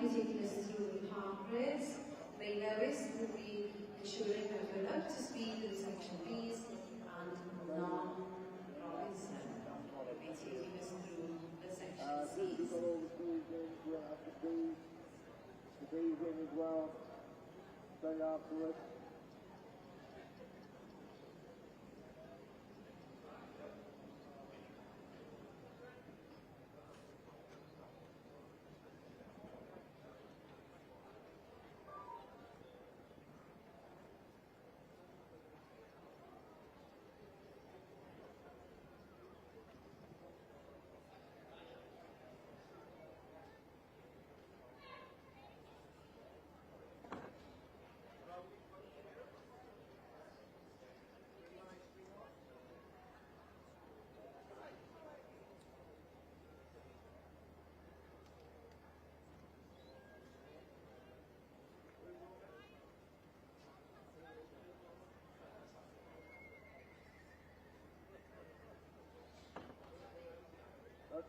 be taking us through the parades. May Lewis will be ensuring that we're up to speed with the section Bs, and Norm Robinson will be taking us through the section Cs. We've got all the Bs in, we'll have the Bs in as well, straight afterwards.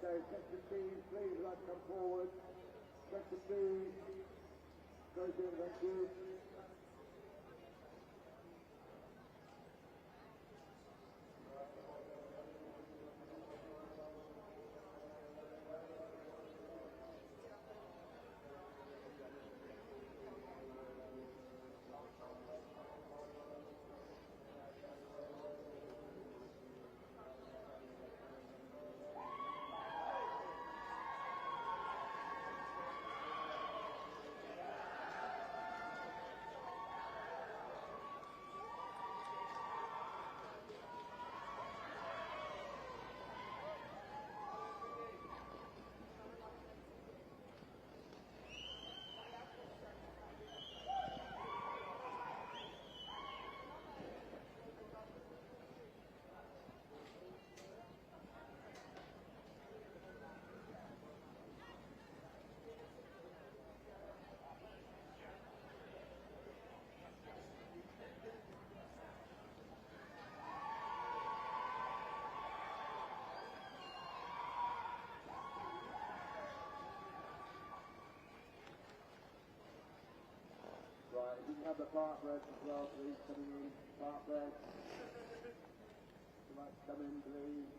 Okay, section B, please, let's come forward. Section B, go in, thank you. Right, if you can have the park bread as well, please, coming in. Park bread. Come in, please.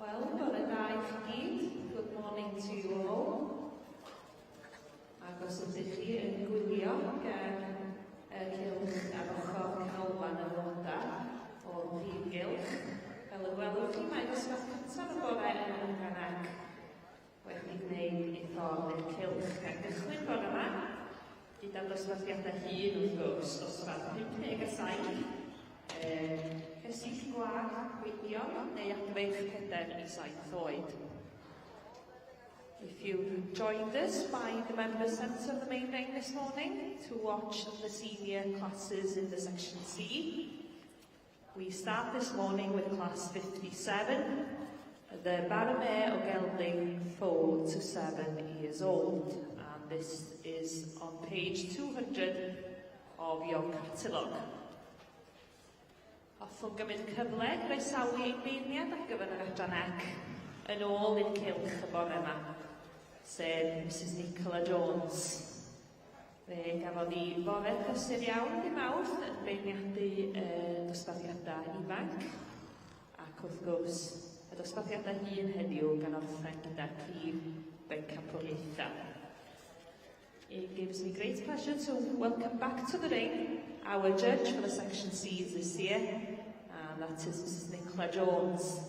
Wel, bore da I chi gyd. Good morning to you all. Ac os ydych chi yn gwylio ger cylch ar ochr canolfan y floda o'r prif gylch, fel y gwelwch chi, mae dosbarth cyntaf y bore yn Ynganeg wedi gwneud ei ffordd i'r cylch. Ac gychwyn bore yma, gyda dosbarthiadau hyn wrth gwrs, dosbarth 57, Cysill gwag gweithio neu adfeich ceder I 7 oed. If you joined us by the Member Centre of the main ring this morning to watch the senior classes in the Section C, we start this morning with Class 57, the Baramere o Gelding 4 to 7 years old, and this is on page 200 of your catalogue. Hoffwn gymryd cyfle groesawu ein beirniad ar gyfer yr adran ec yn ôl i'r cylch y bore yma, sef Mrs Nicola Jones. Fe gafodd I bore prysur iawn I Mawrth yn beirniadu dosbarthiadau ifanc, ac wrth gwrs y dosbarthiadau hyn heddiw gan orffen gyda prif bencampwriaethau. It gives me great pleasure to welcome back to the ring our judge for the Section C this year, and that is Mrs Nicola Jones.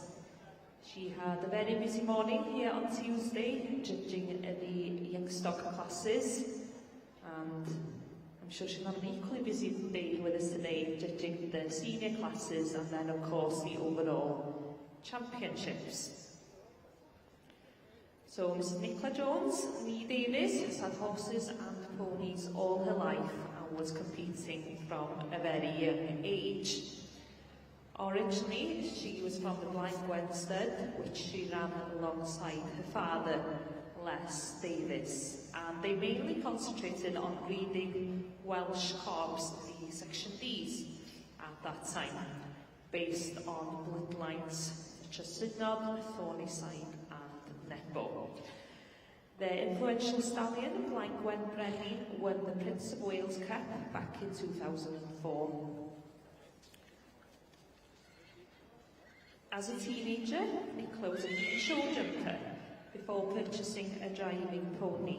She had a very busy morning here on Tuesday, judging the Youngstock classes, and I'm sure she'll have an equally busy day with us today, judging the senior classes and then, of course, the overall championships. So Mrs Nicola Jones, Lee Davies, has had horses and ponies all her life and was competing from a very young age. Originally, she was from the Blind Gwen stud, which she ran alongside her father, Les Davies, and they mainly concentrated on breeding Welsh cobs, the Section Ds, at that time, based on bloodlines such as Synnod, Thornyside, and Nebo. The influential stallion, Blind Gwen Brennan, won the Prince of Wales Cup back in 2004. As a teenager, Nicola was a show jumper before purchasing a driving pony,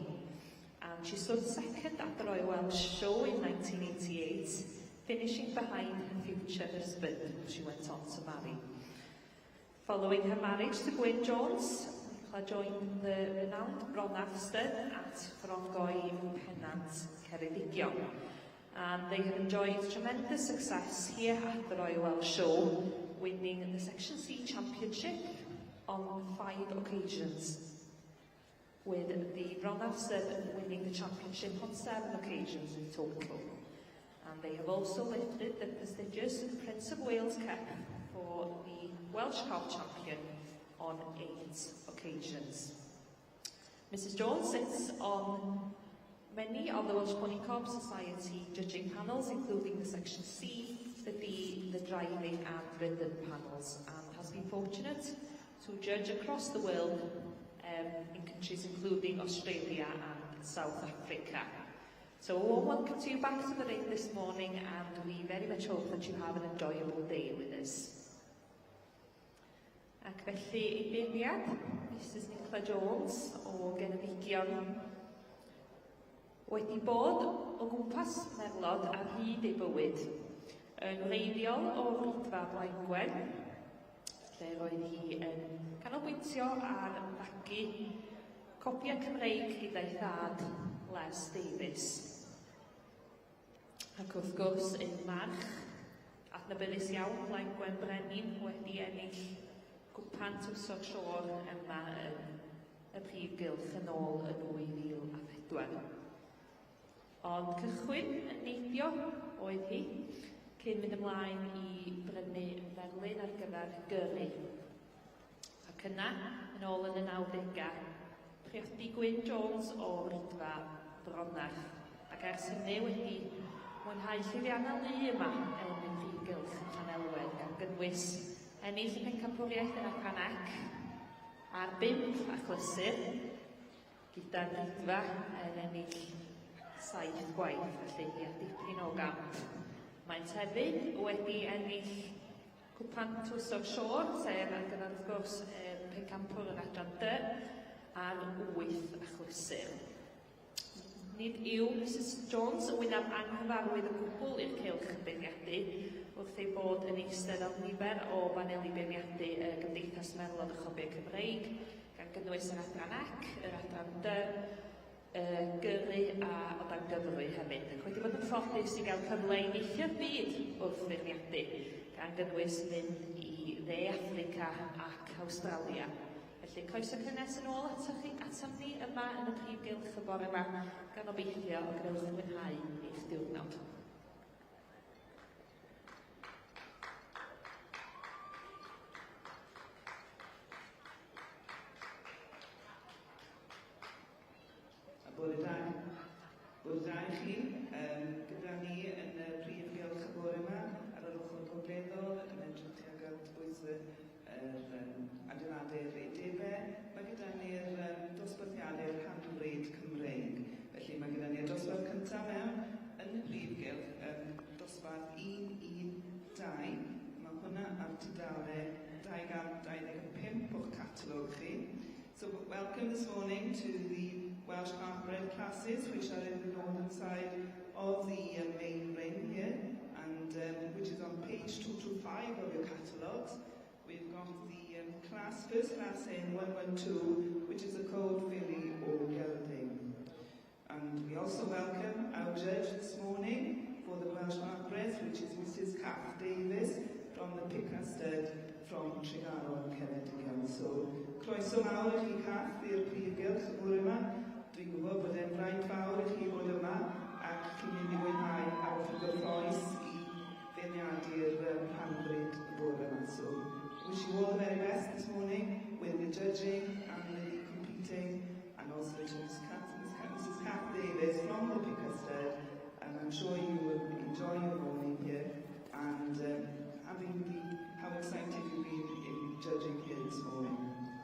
and she stood second at the Royal Welsh Show in 1988, finishing behind her future husband, who she went on to marry. Following her marriage to Gwyn Jones, Nicola joined the renowned Bronaf stud at Frongoy Pennant, Ceredigion, and they have enjoyed tremendous success here at the Royal Welsh Show, winning the Section C Championship on 5 occasions, with the Bronaf stud winning the championship on 7 occasions in total. And they have also lifted the prestigious Prince of Wales Cup for the Welsh Cob Champion on 8 occasions. Mrs Jones sits on many of the Welsh Pony Cob Society judging panels, including the Section C, the D, the driving and ridden panels, and has been fortunate to judge across the world in countries including Australia and South Africa. So a warm welcome to you back to the ring this morning, and we very much hope that you have an enjoyable day with us. Ac felly ei beirniad, Mrs Nicola Jones o Genedigion, wedi bod o gwmpas merlod ar hyd ei bywyd, yn wreiddiol o Rhydfa Blaen Gwen, lle roedd hi yn canolbwyntio ar fagu copiau Cymreig gyda'i thad Les Davies. Ac wrth gwrs ein march adnabyddus iawn Blaen Gwen Brennan wedi ennill gwpan Tywsog Siôr yma yn y prif gylch yn ôl yn 2004. Ond cychwyn yn neidio oedd hi, cyn mynd ymlaen i brynu merlin ar gyfer gyrru. Ac yna, yn ôl yn y 90au, priodi Gwyn Jones o Rhydfa Bronach, ac ers hynny wedi mwynhau llwyddiannau lu yma yn y prif gylch Llanelwedd, gan gynnwys ennill y pencampwriaeth yn Acanac a'r 5 achlysur, gyda'r Rhydfa yn ennill 7 gwaith, felly hi a dipyn o gamp. Maent hefyd wedi ennill cwpan Tywsog Siôr, sef ar gyfer wrth gwrs pencampwr yn Adran D, a'r 8 achlysur. Nid yw Mrs Jones yn wynaf anghyfarwydd y gwbl i'r cylch yn beirniadu, wrth ei bod yn eistedd ar nifer o baneli beirniadu y Gymdeithas Merlod y Chobiau Cymreig, gan gynnwys yr Adran AC, yr Adran D, gyrru a o dan gyfrwy hefyd, ac wedi bod yn ffodus i gael cyfle i neithio'r byd wrth feirniadu, gan gynnwys mynd i dde Affrica ac Awstralia. Felly coesau cynnes yn ôl atam ni yma yn y prif gylch y bore yma, gan obeithio o gnewch mwynhau eich diwrnod. Bore da i chi, gyda ni yn y prif gylch y bore yma ar yr ochr gogleddol yn edrych tuag at bwysau adeiladau'r reidebau. Mae gyda ni'r dosbarthiadau'r handbryd Cymreig. Felly mae gyda ni'r dosbarth cyntaf mewn yn y prif gylch, dosbarth 112. Mae hwnna ar tudalen 225 o'ch catalog chi. So welcome this morning to the Welsh Welsh Heartbread classes, which are in the northern side of the main ring here, and which is on page 225 of your catalogues. We've got the first class in 112, which is a code Philly or Gelding. And we also welcome our judge this morning for the Welsh Heartbreath, which is Mrs. Kath Davis from the Picasted from Tregaron, Ceredigion. So, croeso mawr i chi Kath i'r prif gylch y bore yma. Dwi'n gwybod bod e'n rhaid fawr i chi fod yma ac chi'n mynd i fwynhau a chi'n gyffroes i feirniadu'r rhanbryd y bore yma. So, wish you all the very best this morning with the judging and with the competing, and also to Mrs. Kath Davis from the Picasted, and I'm sure you will enjoy your morning here and how excited you've been in judging here this morning.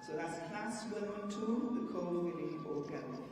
So that's class 112, the Cove Philly or Gelding.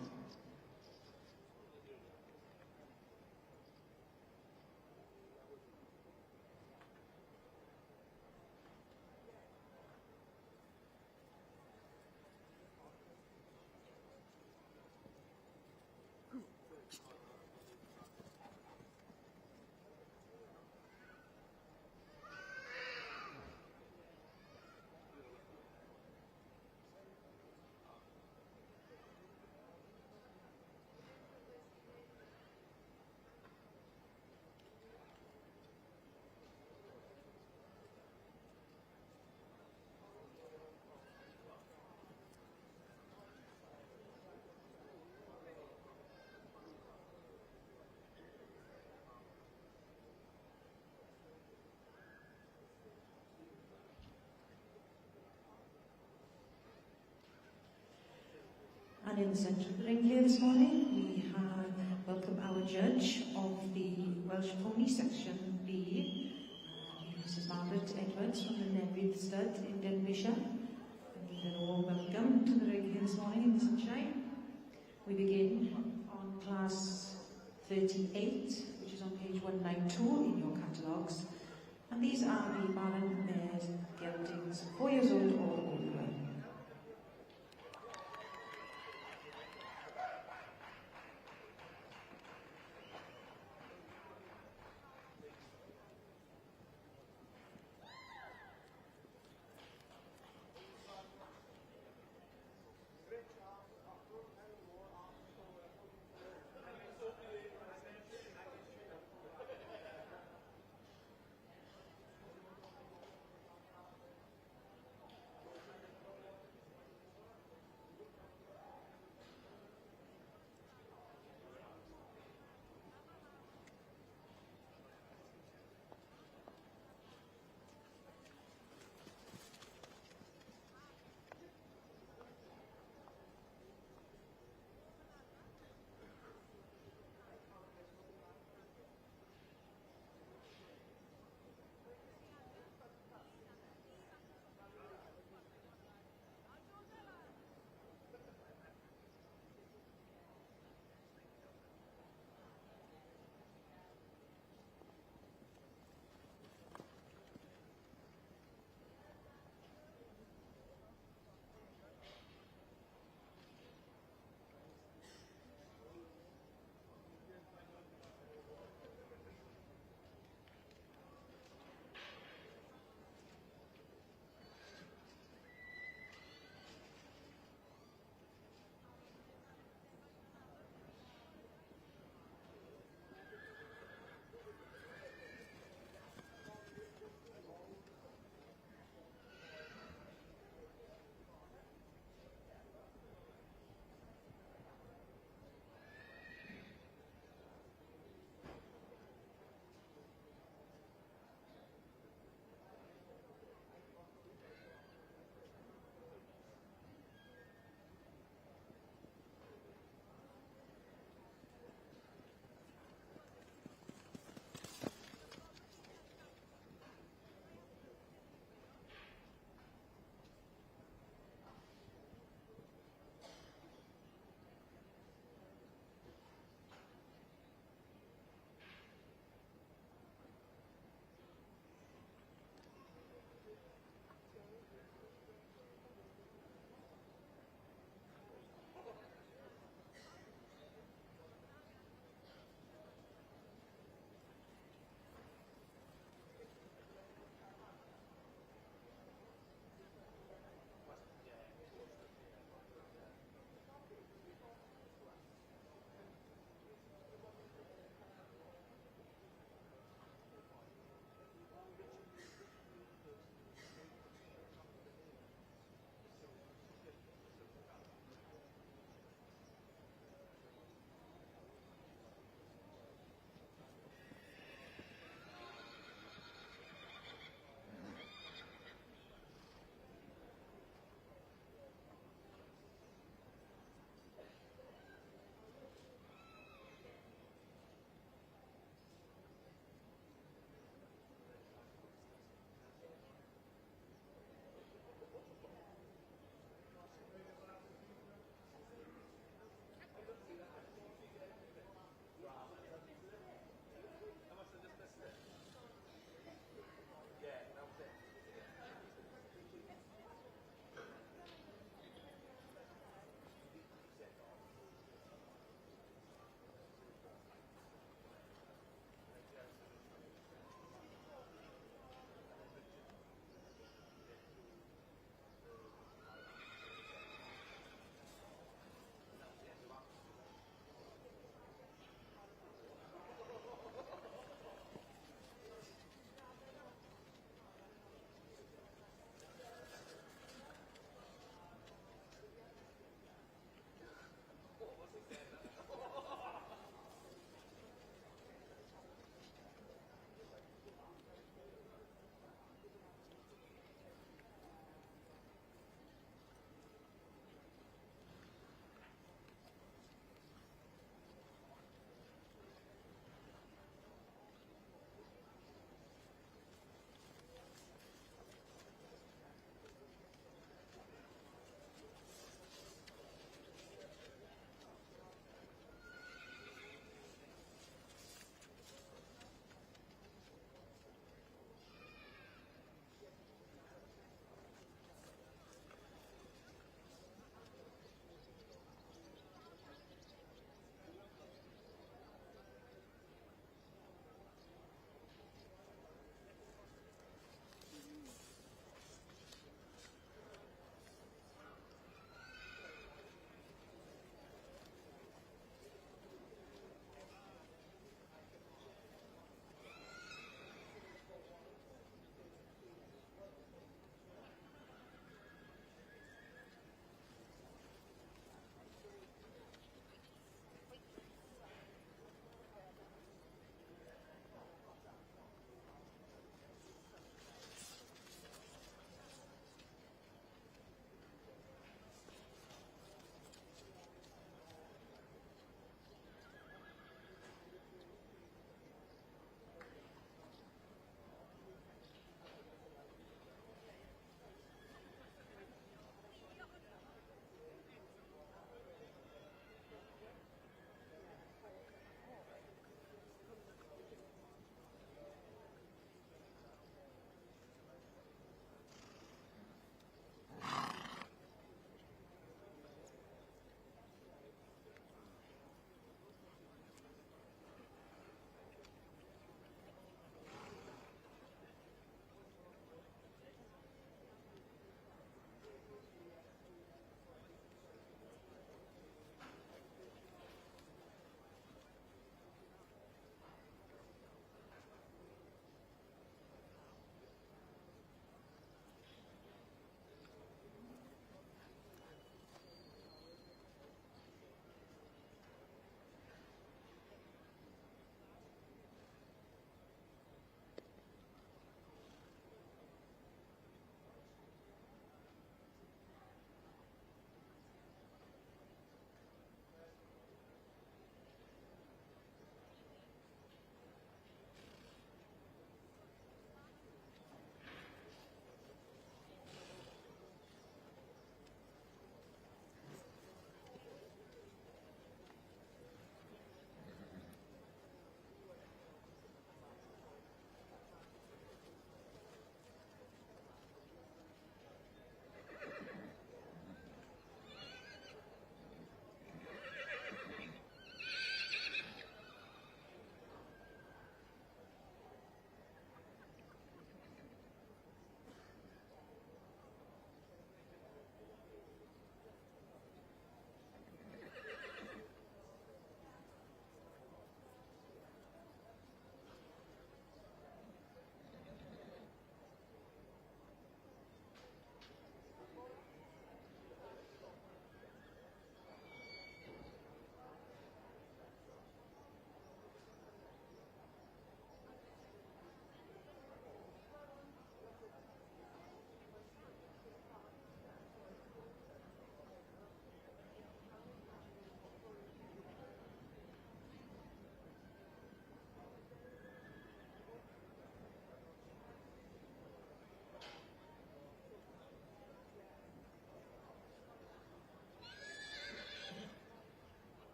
And in the centre of the ring here this morning, we have welcome our judge of the Welsh Pony Section B, Mrs. Margaret Edwards from the Newydd Stud in Denbighshire. And they're all welcome to the ring here this morning in the sunshine. We begin on class 38, which is on page 192 in your catalogues. And these are the Baron Mares Geldings, 4 years old or older.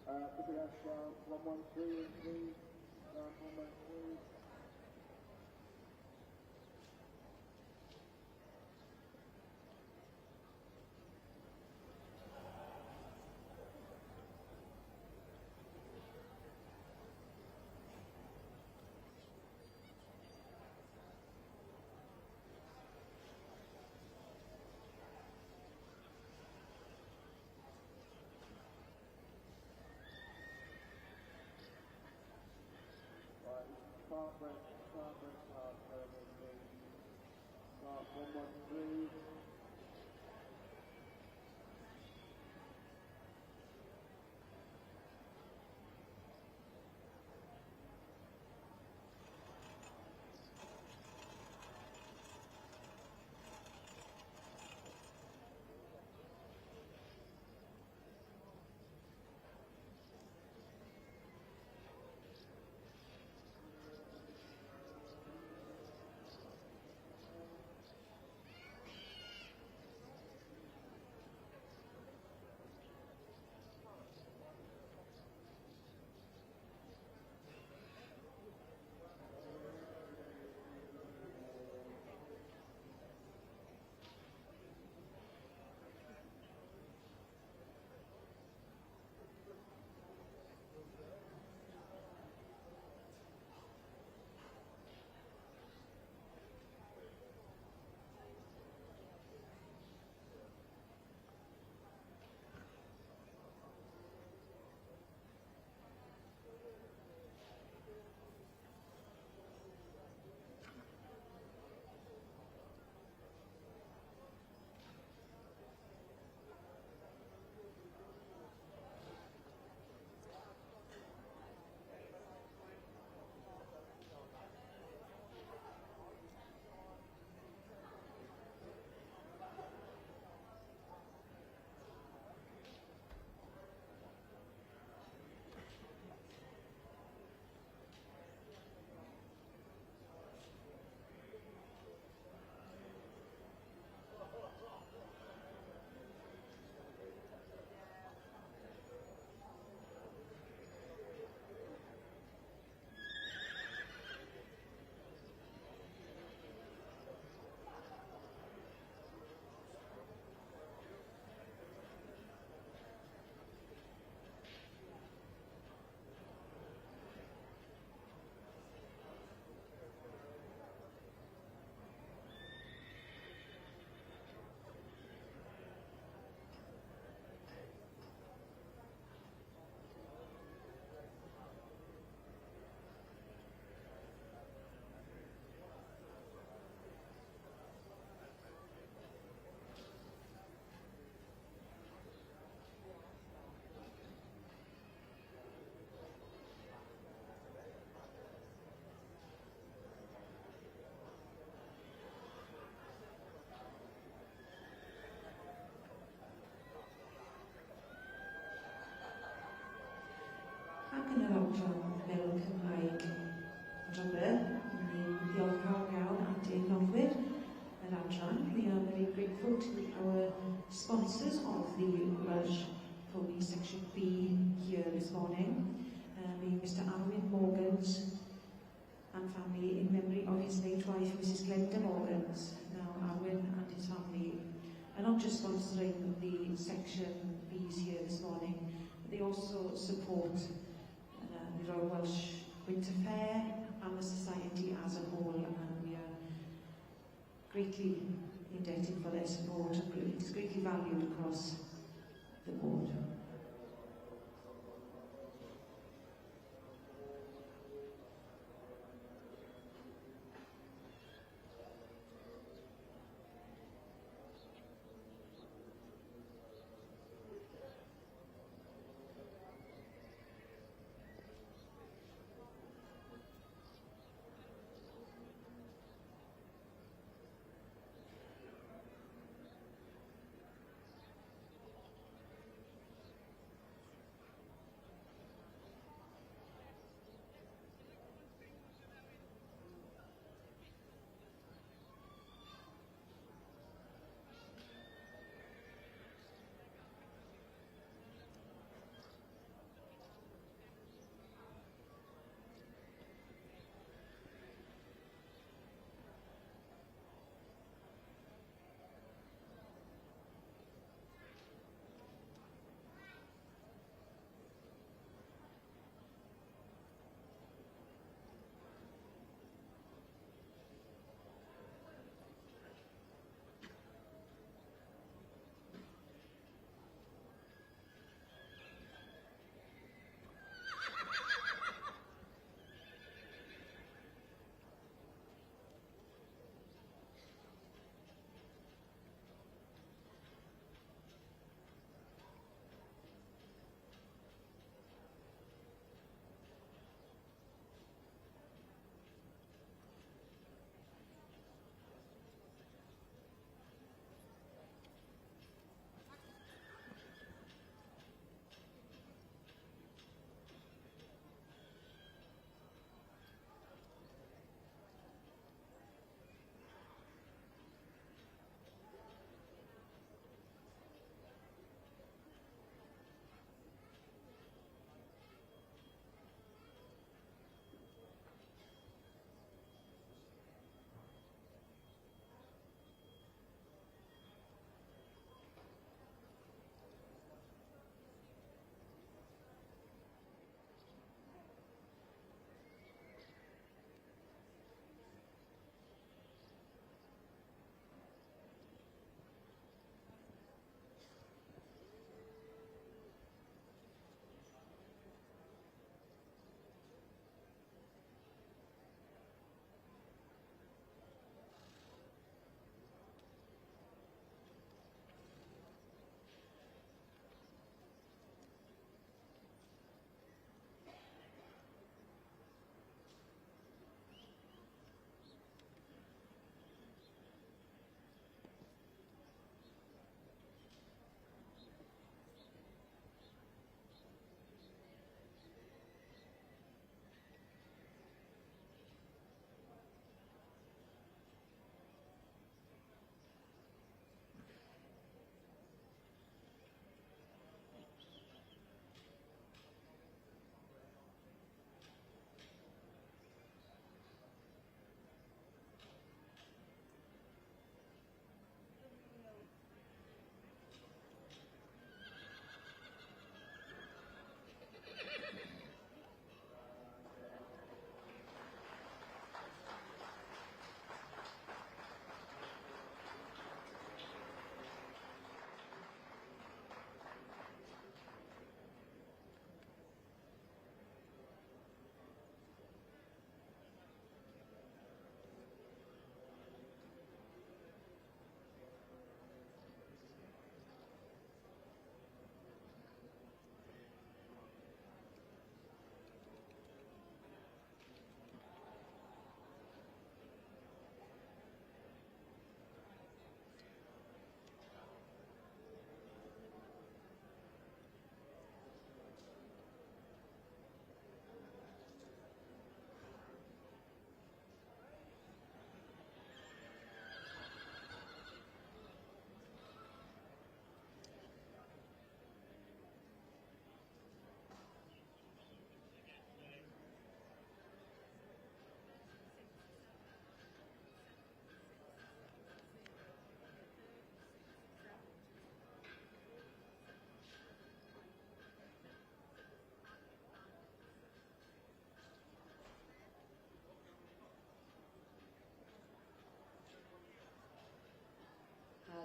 Could we have 113, please? 113. Conference, 113. Ac yn yr awdron fel Cymraeg Dryber, ni'n ddiolchgar iawn at ein nofwyr yr adran. We are very grateful to our sponsors of the Welsh Pony Section B here this morning, being Mr Arwyn Morgans and family in memory of his late wife, Mrs Glenda Morgans. Now Arwyn and his family are not just sponsoring the Section Bs here this morning, but they also support the Royal Welsh Winter Fair and the Society as a whole, and we are greatly indebted for their support, and it is greatly valued across the board.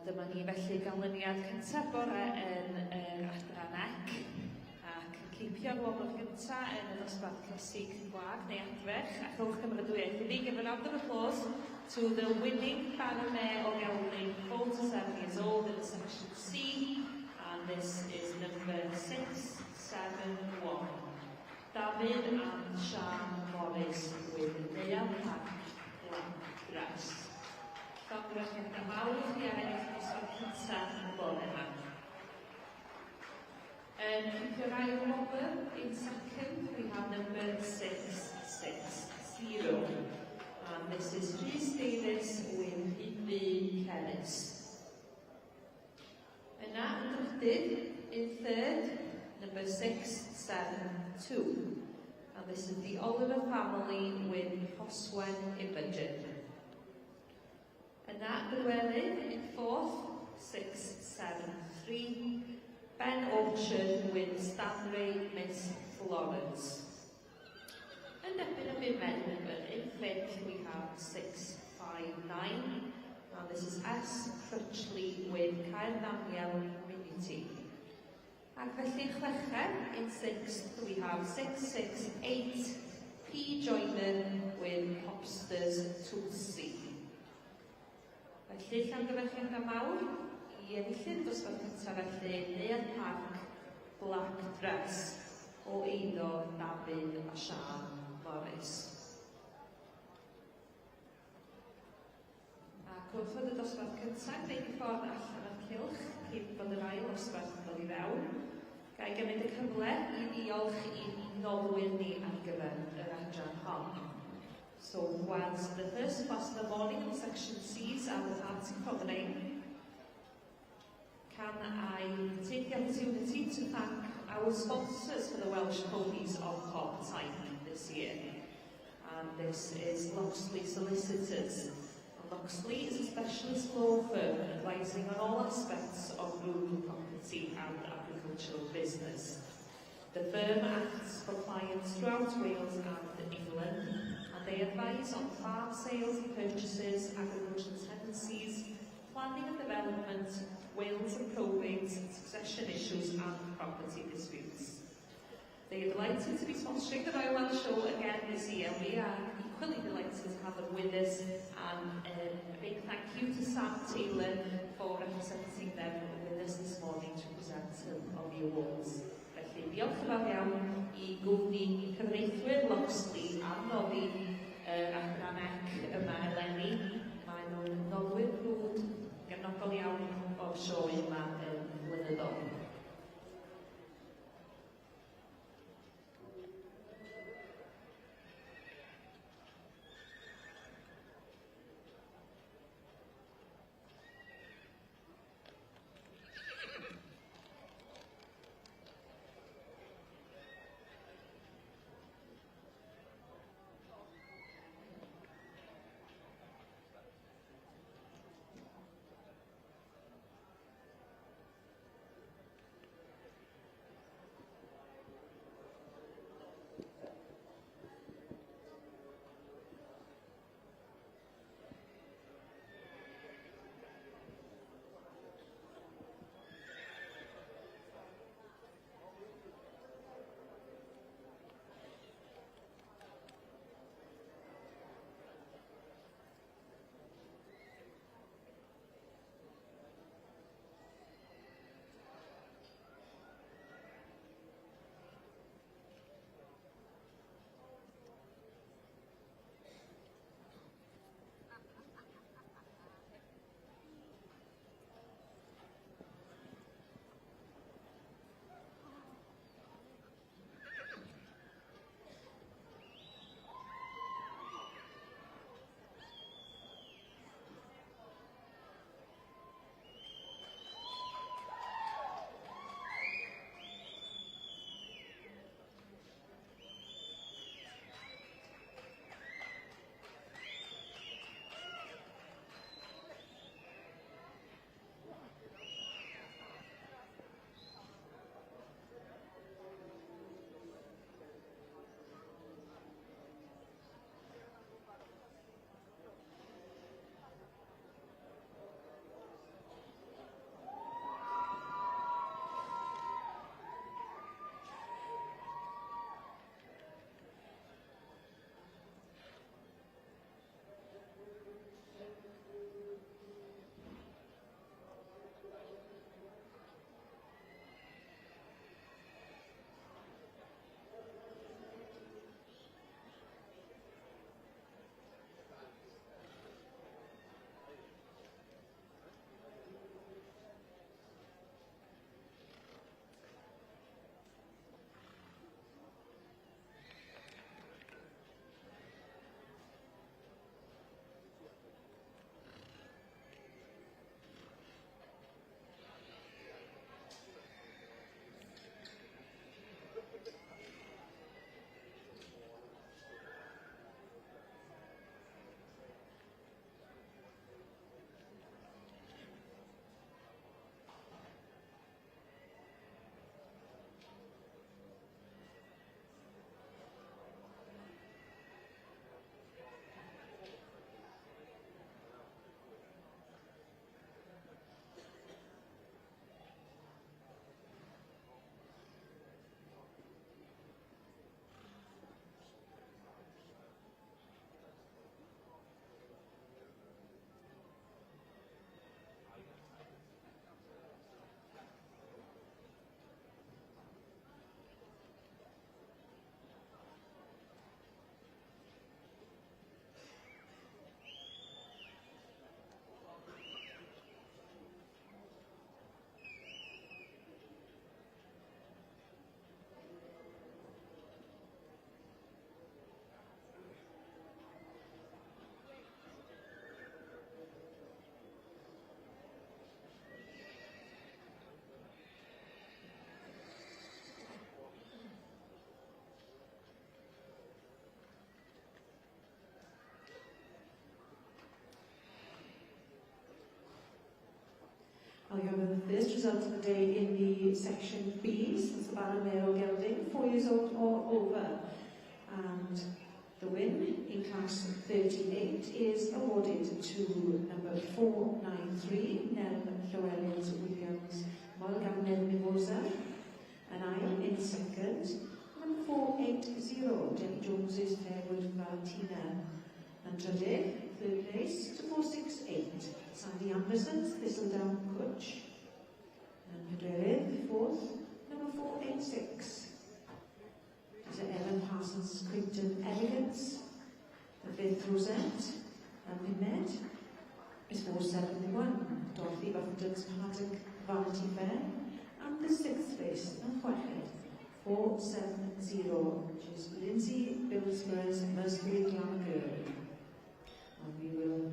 Dyma ni felly ganlyniad cyntaf bore yn Adran Ec, ac yn ceipio'r wobr gyntaf yn y dosbarth clasig gwag neu adfech, a chylch cymeradwyaeth i fi. Give a round of applause to the winning Bannerman o Gelwyn, 4 to 7 years old in the section C, and this is number 671. David and Sian Morris with Neil Pack Black Dress. Congratulations mawr i chi ar ennill dosbarth cyntaf yn y bore yma. Keep your eye on wobr in second, we have number 660. And this is Rhys Davies with Hebe Ceres. Yna yn drydydd, in third, number 672. And this is the Oliver family with Rhoswen Ibergen. Yna yn Llywelyn, in fourth, 673. Ben Orchard with Stanley Miss Florence. And up in a bit number in fifth we have 659. Now this is S. Crutchley with Caer Daniel Community. Ac felly chweched, in sixth we have 668. P. Joyner with Hopsters Tulsi. Felly llongyfarchiadau mawr i enillydd dosbarth cyntaf felly Neil Pack Black Dress o eiddo David a Sian Morris. Ac wrth fod y dosbarth cyntaf gwneud y ffordd allan o'r cylch cyn bod yr ail dosbarth yn dod i fewn, ga i gymryd y cyfle i ddiolch i'n noddwyr ni ar gyfer yr adran hon. So, whilst the first class of the morning in section C's are the party programme, can I take the opportunity to thank our sponsors for the Welsh Ponies on Cobb Type this year. And this is Loxley Solicitors. And Loxley is a specialist law firm advising on all aspects of rural property and agricultural business. The firm acts for clients throughout Wales and England, and they advise on farm sales and purchases, agricultural tenancies, planning and development, wills and probates, succession issues and property disputes. They are delighted to be sponsoring the Royal Welsh Show again this year. We are equally delighted to have them with us, and a big thank you to Sam Taylor for representing them with us this morning to present some of the awards. Felly, diolch yn fawr iawn i gwmni cyfreithwyr Loxley a noddi Adran Ec yma eleni. Mae nhw'n noddwyr brwd gefnogol iawn o'r sioe yma yn flynyddol. We have the first result of the day in the section B, so it's the Baron Gelding, 4 years old or over. And the win in class 38 is awarded to number 493, Nell Llewellyn Williams, Morgan Mimosa, and I am in second. Number 480, Jenny Jones's Fairwood Valentina. And Trydydd, third place, to 468, Sandy Anderson's Thistledown Cwtch. And Pedwerydd, fourth, number 486. Is it Ellen Parsons Quinton Elegance? The fifth, Rosette, and Pimed is 471, Dorothy Buffington's Paddock Vanity Fair. And the sixth place, Chweched, 470, which is Lindsay Billsborough's Musgrave Glam Girl. And we will,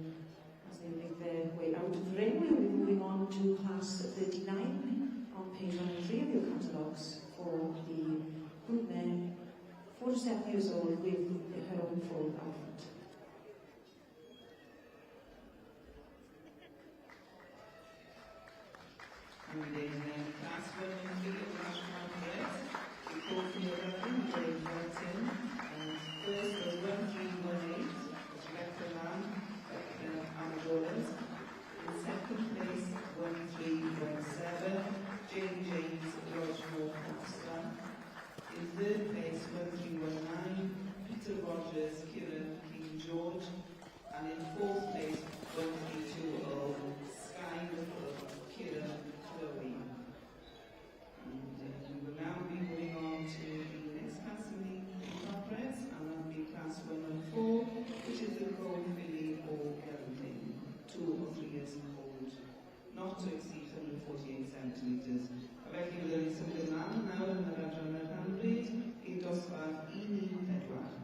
as they make their way out of the ring, we will be moving on to class 39 on page 103 of your catalogues for the group mare, 4 to 7 years old, with her own full outfit. And we did class 1 and 3 of National Congress. We called for your reference, Dave Martin, and first was 1318, Rebecca Lamb, Amazonas. In second place, 1317, Jane James, George Moore, Pakistan. In third place, 1319, Peter Rogers, Kieran King George. And in fourth place, 1320, Sky Little, Kieran Chloe. And we will now be moving on to the next class in the conference, and that will be class 104, which is the Gold Filly or Gelding, 2 or 3 years old, not to exceed 148 centimetres. Felly byddwn ni'n symud ymlaen nawr yn yr adran yr hanbryd i dosbarth 114.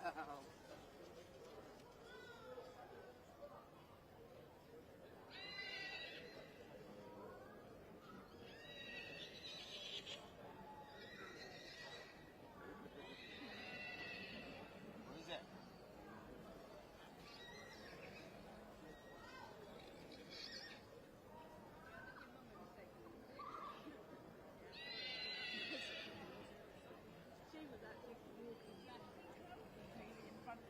What is it? She was actually walking back in front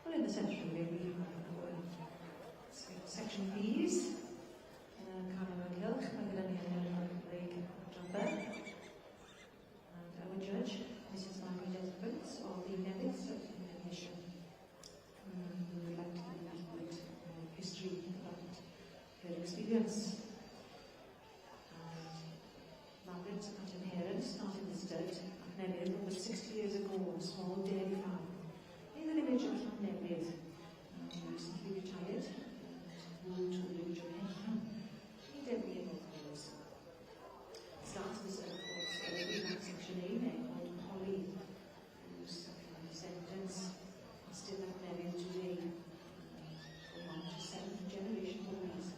Well, in the centre really, section B's, Carmen McGill, Magdalena Lake Jumper, and our judge, Mrs. Margaret Edmonds, of the Nevitz Commission, who would like to give a little bit of history about her experience. Margaret at her parents started this dirt at Newydd over 60 years ago on a small dairy farm in the village of Newydd. He recently retired and moved to the village of Henham in Derby, of course. Starts this, of course, with Section A there called Holly, whose descendants are still at Newydd today, going on to 7th generation boys.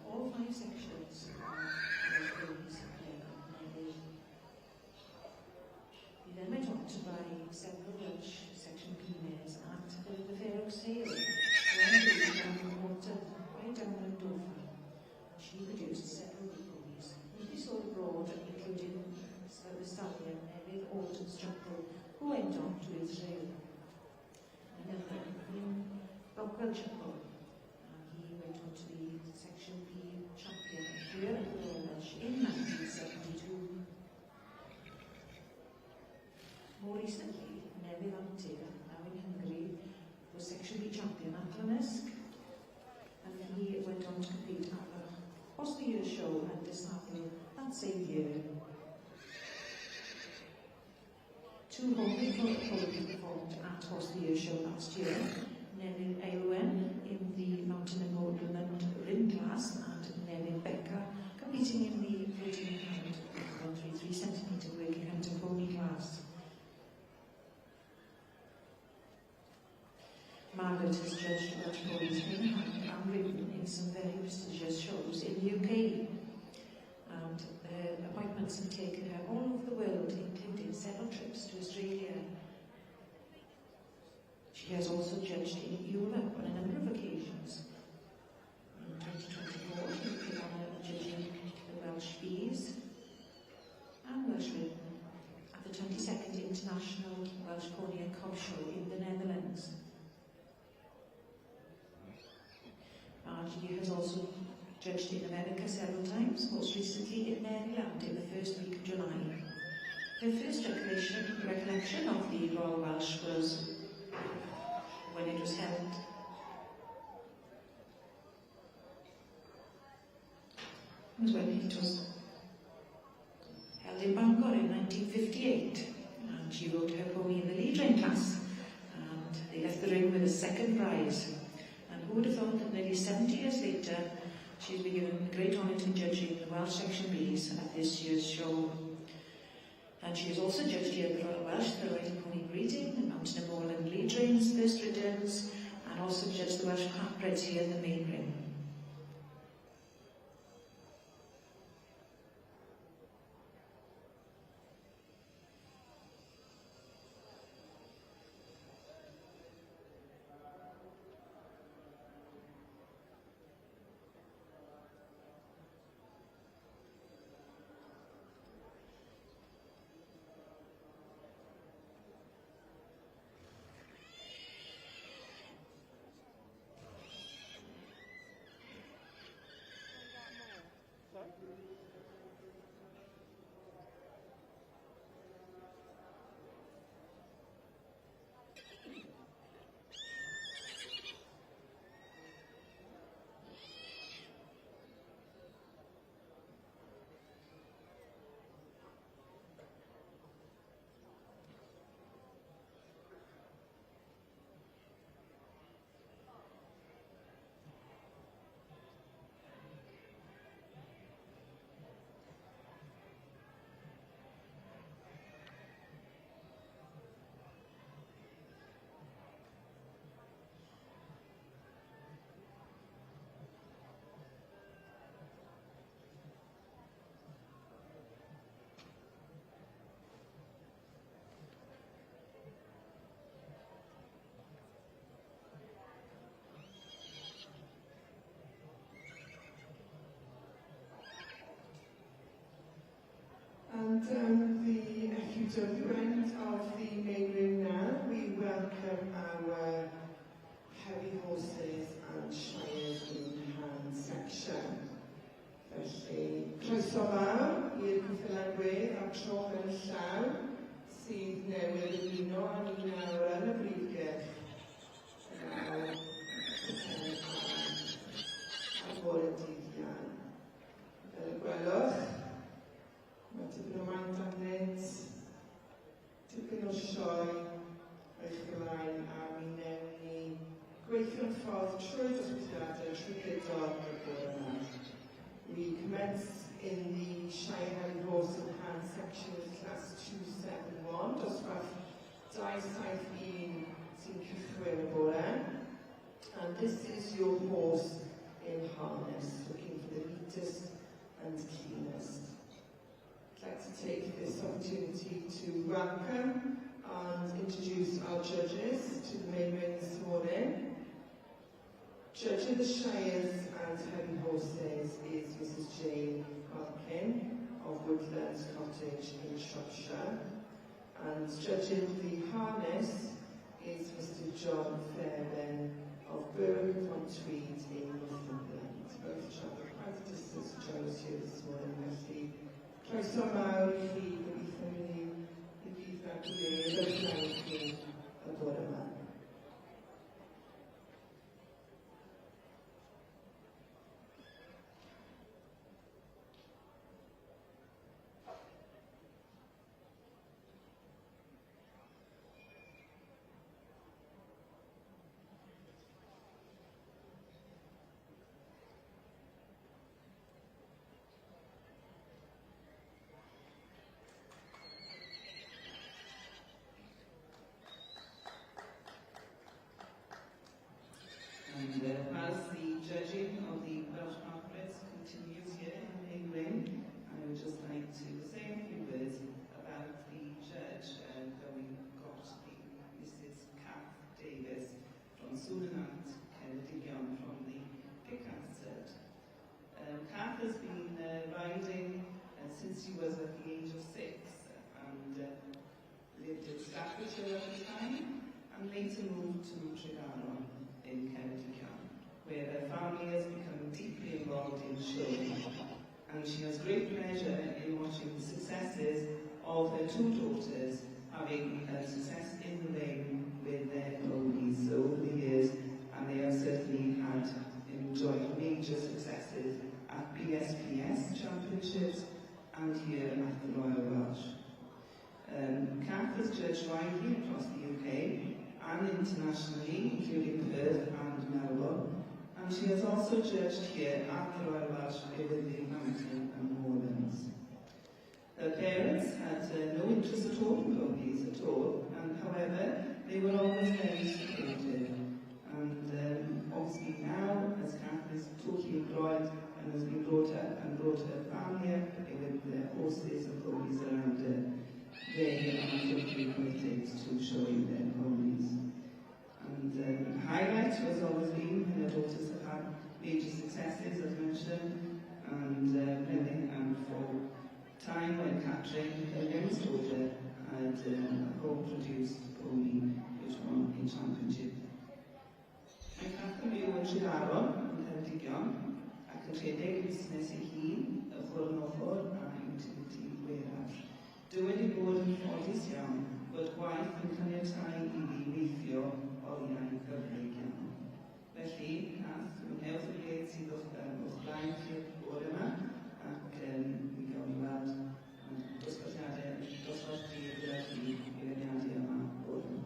All 5 sections are boys there at Newydd. He then went on to buy several Welsh Section P mares at the Fair of Sale, down in Walton, right down in Dover. She produced several good ponies, which we sold abroad, including the stallion Newydd Alton Struggle, who went on to Israel. Another in Rockwell Chapel, he went on to be Section P champion here at the Royal Welsh in 1972. More recently, Newydd Antig, now in Hungary, was Section B champion at Llanysg, and he went on to compete at the Horse of the Year show at Disney that same year. 2 homely ponies performed at Horse of the Year show last year. Newydd Aylwen in the Mountain and Moorland Rim class, and Newydd Becker competing in the 14 pound 133 centimetre working hunter pony class. Margaret has judged Welsh ponies in hand and ridden in some very prestigious shows in the UK, and her appointments have taken her all over the world, including several trips to Australia. She has also judged he has also judged in America several times, most recently in Maryland in the first week of July. Her first recollection of the Royal Welsh was when it was held in Bangor in 1958, and she wrote her pony in the lead ring class, and they left the ring with a second prize. And who would have thought that nearly 70 years later she's been given the great honour to judging the Welsh Section Bs at this year's show. And she has also judged here at the Royal Welsh, the Royal Pony Breeding, the Mountain of Moorland lead rings, first riddens, and also judged the Welsh Crapbreds here in the main ring. And the FUW end of the main room now, we welcome our heavy horses and shires in hand section. Felly, croeso mawr i'r cwthilynwyr am tro yn y llaw sydd newydd ymuno â ni nawr yn y brifgyrch. Nawr, a bore dydd iawn. Fel y gwelwch, mae dipyn o maint amddynt, dipyn o sioe eich ymlaen a mi newn ni gweithio'n ffordd trwy'r dosbarthiadau trwy gydol y bore yma. We commence in the Shire Heavy Horse and Hand section with class 271, dosbarth 271 sy'n cychwyn y bore. And this is your horse in harness, looking for the neatest and cleanest. I'd like to take this opportunity to welcome and introduce our judges to the main ring this morning. Judging the Shires and Heavy Horses is Mrs Jane Harkin of Woodlands Cottage in Shropshire, and judging the harness is Mr John Fairbairn of Berwick-upon-Tweed in Northumberland. Both travel quite a distance to join us here this morning. Felly, croeso mawr I chi, gobeithio ni I fydd na gwneud o'r llawn chi y bore yma. And as the judging of the Welsh Crapbreds continues here in the main ring, I would just like to say a few words about the judge that we got, Mrs Kath Davis from Surinant, Ceredigion, from the Picasset. Kath has been riding since she was at the age of 6 and lived in Staffordshire at the time and later moved to Tregaron in Ceredigion. where her family has become deeply involved in showing, and she has great pleasure in watching the successes of her two daughters having success in the ring with their ponies over the years, and they have certainly enjoyed major successes at BSPS championships and here at the Royal Welsh. Kath has judged widely across the UK and internationally, including Perth and Melbourne, and she has also judged here at the Royal Welsh with the Hampton and Moorlands. Her parents had no interest at all in ponies at all, and however, they were always very supportive. And obviously now, as Kath is totally employed and has been brought up and brought her family up with their horses and ponies around her, they are totally committed to showing their ponies. And the highlight was always been when her daughters have had major successes, as mentioned, and for time when Catherine, her youngest daughter, had a home-produced pony which won a championship. Mae Catherine byw yn Tregaron yn Ceredigion ac yn rhedeg busnes ei hun, y ffwrdd yn ochr a utility weraf. Dywed i bod yn ffodus iawn bod gwaith yn caniatáu i fi weithio oriau cyfrig iawn. Felly, Cath, mwynhewch y beth sydd o'ch blaen chi'r bore yma ac mi gawn ni weld dosbarthiadau gyda chi i werniadau yma bore yma.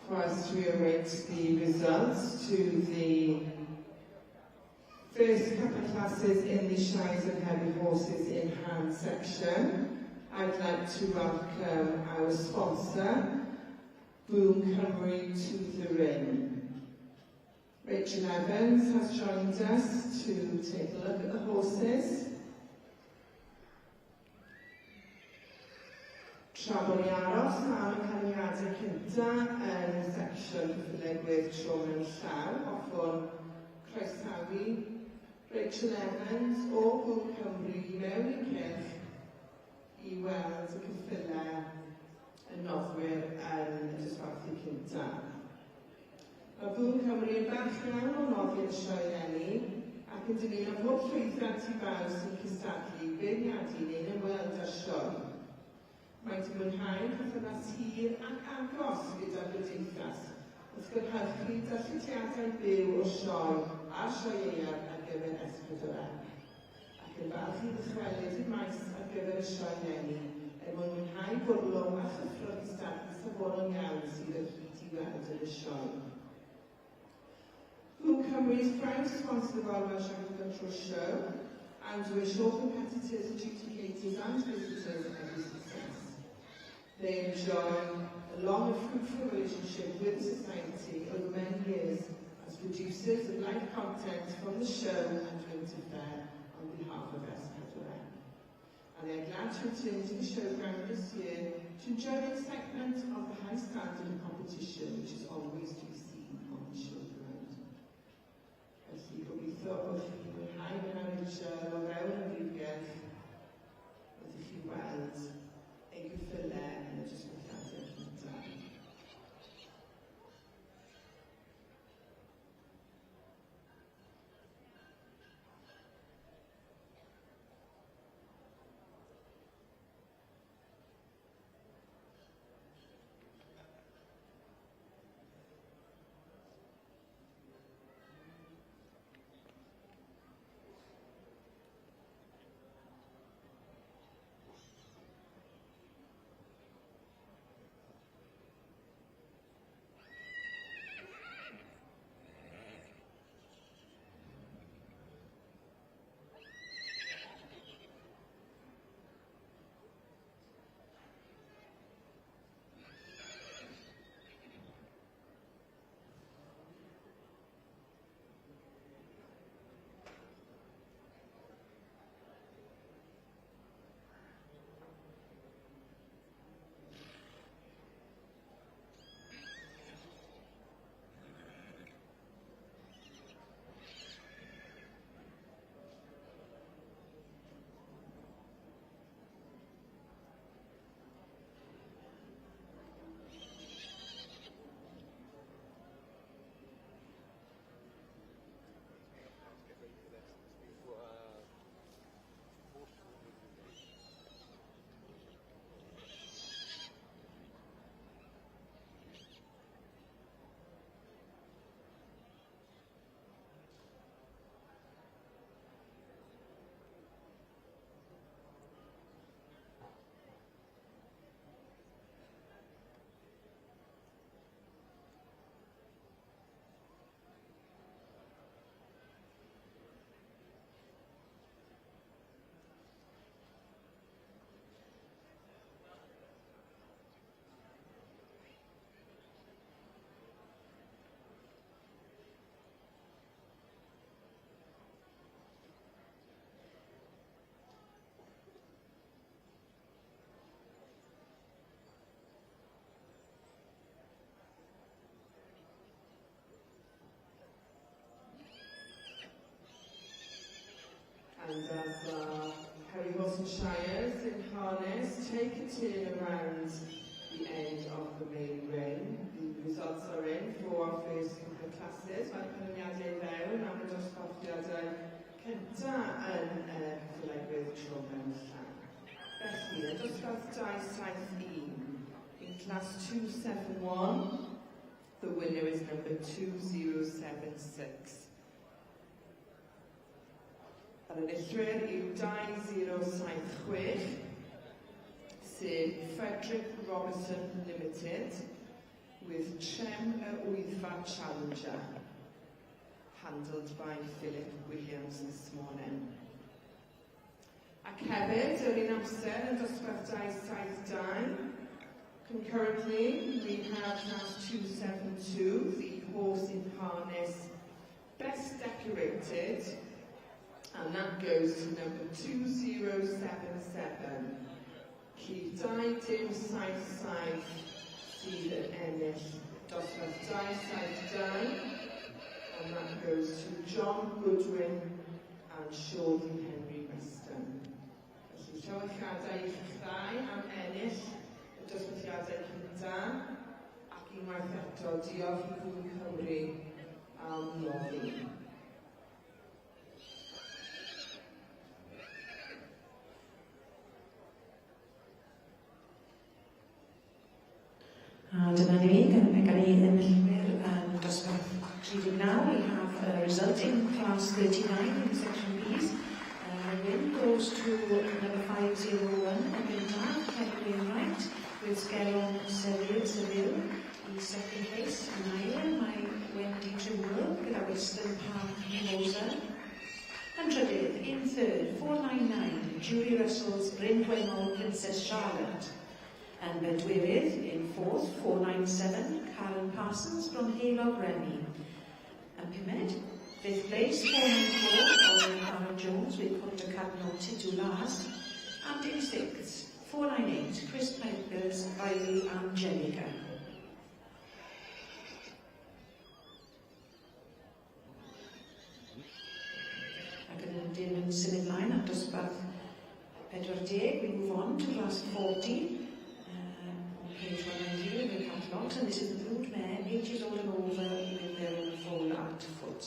For us to await the results to the first couple of classes in the Shies and Heavy Horses in Hand section. I'd like to welcome our sponsor, Boom Cymru, to the ring. Rachel Evans has joined us to take a look at the horses. Tra bod ni aros am y caniadau cyntaf yn y secsiwn cyfylegwydd tro mewn llaw, hoffwn croesawu Rachel Evans o Boom Cymru I mewn I cyrch I weld y ceffylau y noddwyr yn y dosbarthu cyntaf. Mae Boom Cymru yn bach iawn o noddi'r sioe eleni ac yn dymuno pob llwythant I bawb sy'n cystadlu beirniadu neu'n ymweld â'r sioe. Mae'n mwynhau perthynas hir ac agos gyda'r gymdeithas, wrth gynhyrchu darllediadau byw o sioe a'r sioeau ar gyfer S4C, ac yn falch I ddychwelyd I maes ar gyfer y sioe leni, mwynhau bwrlwm a chyffrodd I stadlu safonol iawn sydd yn hyd I weld yn y sioe. Boom Cymru is proud to sponsor the Royal Welsh Agricultural Show and wish all competitors, adjudicators and visitors every success. They enjoy a long and fruitful relationship with the Society over many years as producers of live content from the show and Winter Fair on behalf of S4C. And they are glad to return to the showground this year to enjoy the excitement of the high standard of competition which is always to be seen on the showground. Felly, gobeithio bod chi'n mwynhau fyna Rachel o fewn y brifgell, wrth I chi weld ei gyffylau yn y dosbarthiadau cyntaf. And as Harry Horse and Shires in harness take a turn around the end of the main ring, the results are in for our first couple of classes. Mae'r canlyniadau fewn am y dosbarthiadau cynta yn cyflegwydd tro mewn llan. Felly, y dosbarth 271 in class 271, the winner is number 2076. Yr enillwyr yw 2076, sef Frederick Robertson Limited, with Trem y Wyddfa Challenger, handled by Philip Williams this morning. Ac hefyd, yr un amser yn dosbarth 272, concurrently, we have class 272, the horse in harness, best decorated, and that goes to number 2077. Cyf 277 sydd yn ennill dosbarth 272, and that goes to John Goodwin and Sean Henry Weston. Felly llawechadau i chi'ch ddau am ennill y dosbarthiadau cynta, ac unwaith eto diolch i Fwrdd Cymru am noddi. Dyma ni, gan ni enillwyr dosbarth 39. We have a result in class 39 in section B's. The win goes to number 501, Ebindar, Kevin Wainwright, with Sgelon Seville. The second place, Naila, my Wendy Jewel, gyda Western Park Moser. And trydydd, in third, 499, Julie Russell's Bryn Gwynol, Princess Charlotte. And Bedwyrydd in fourth, 497, Karen Parsons from Halog Remy. And Pumed, fifth place, 494, Owen Karen Jones with Punta Cadno Titu last. And in sixth, 498, Chris Piper's Riley Angelica. Ac yn ydyn symud ymlaen at dosbarth 40, we move on to class 40. Page 190 with catalogues, and this is the brood mare, ages old and over with their own foal at foot.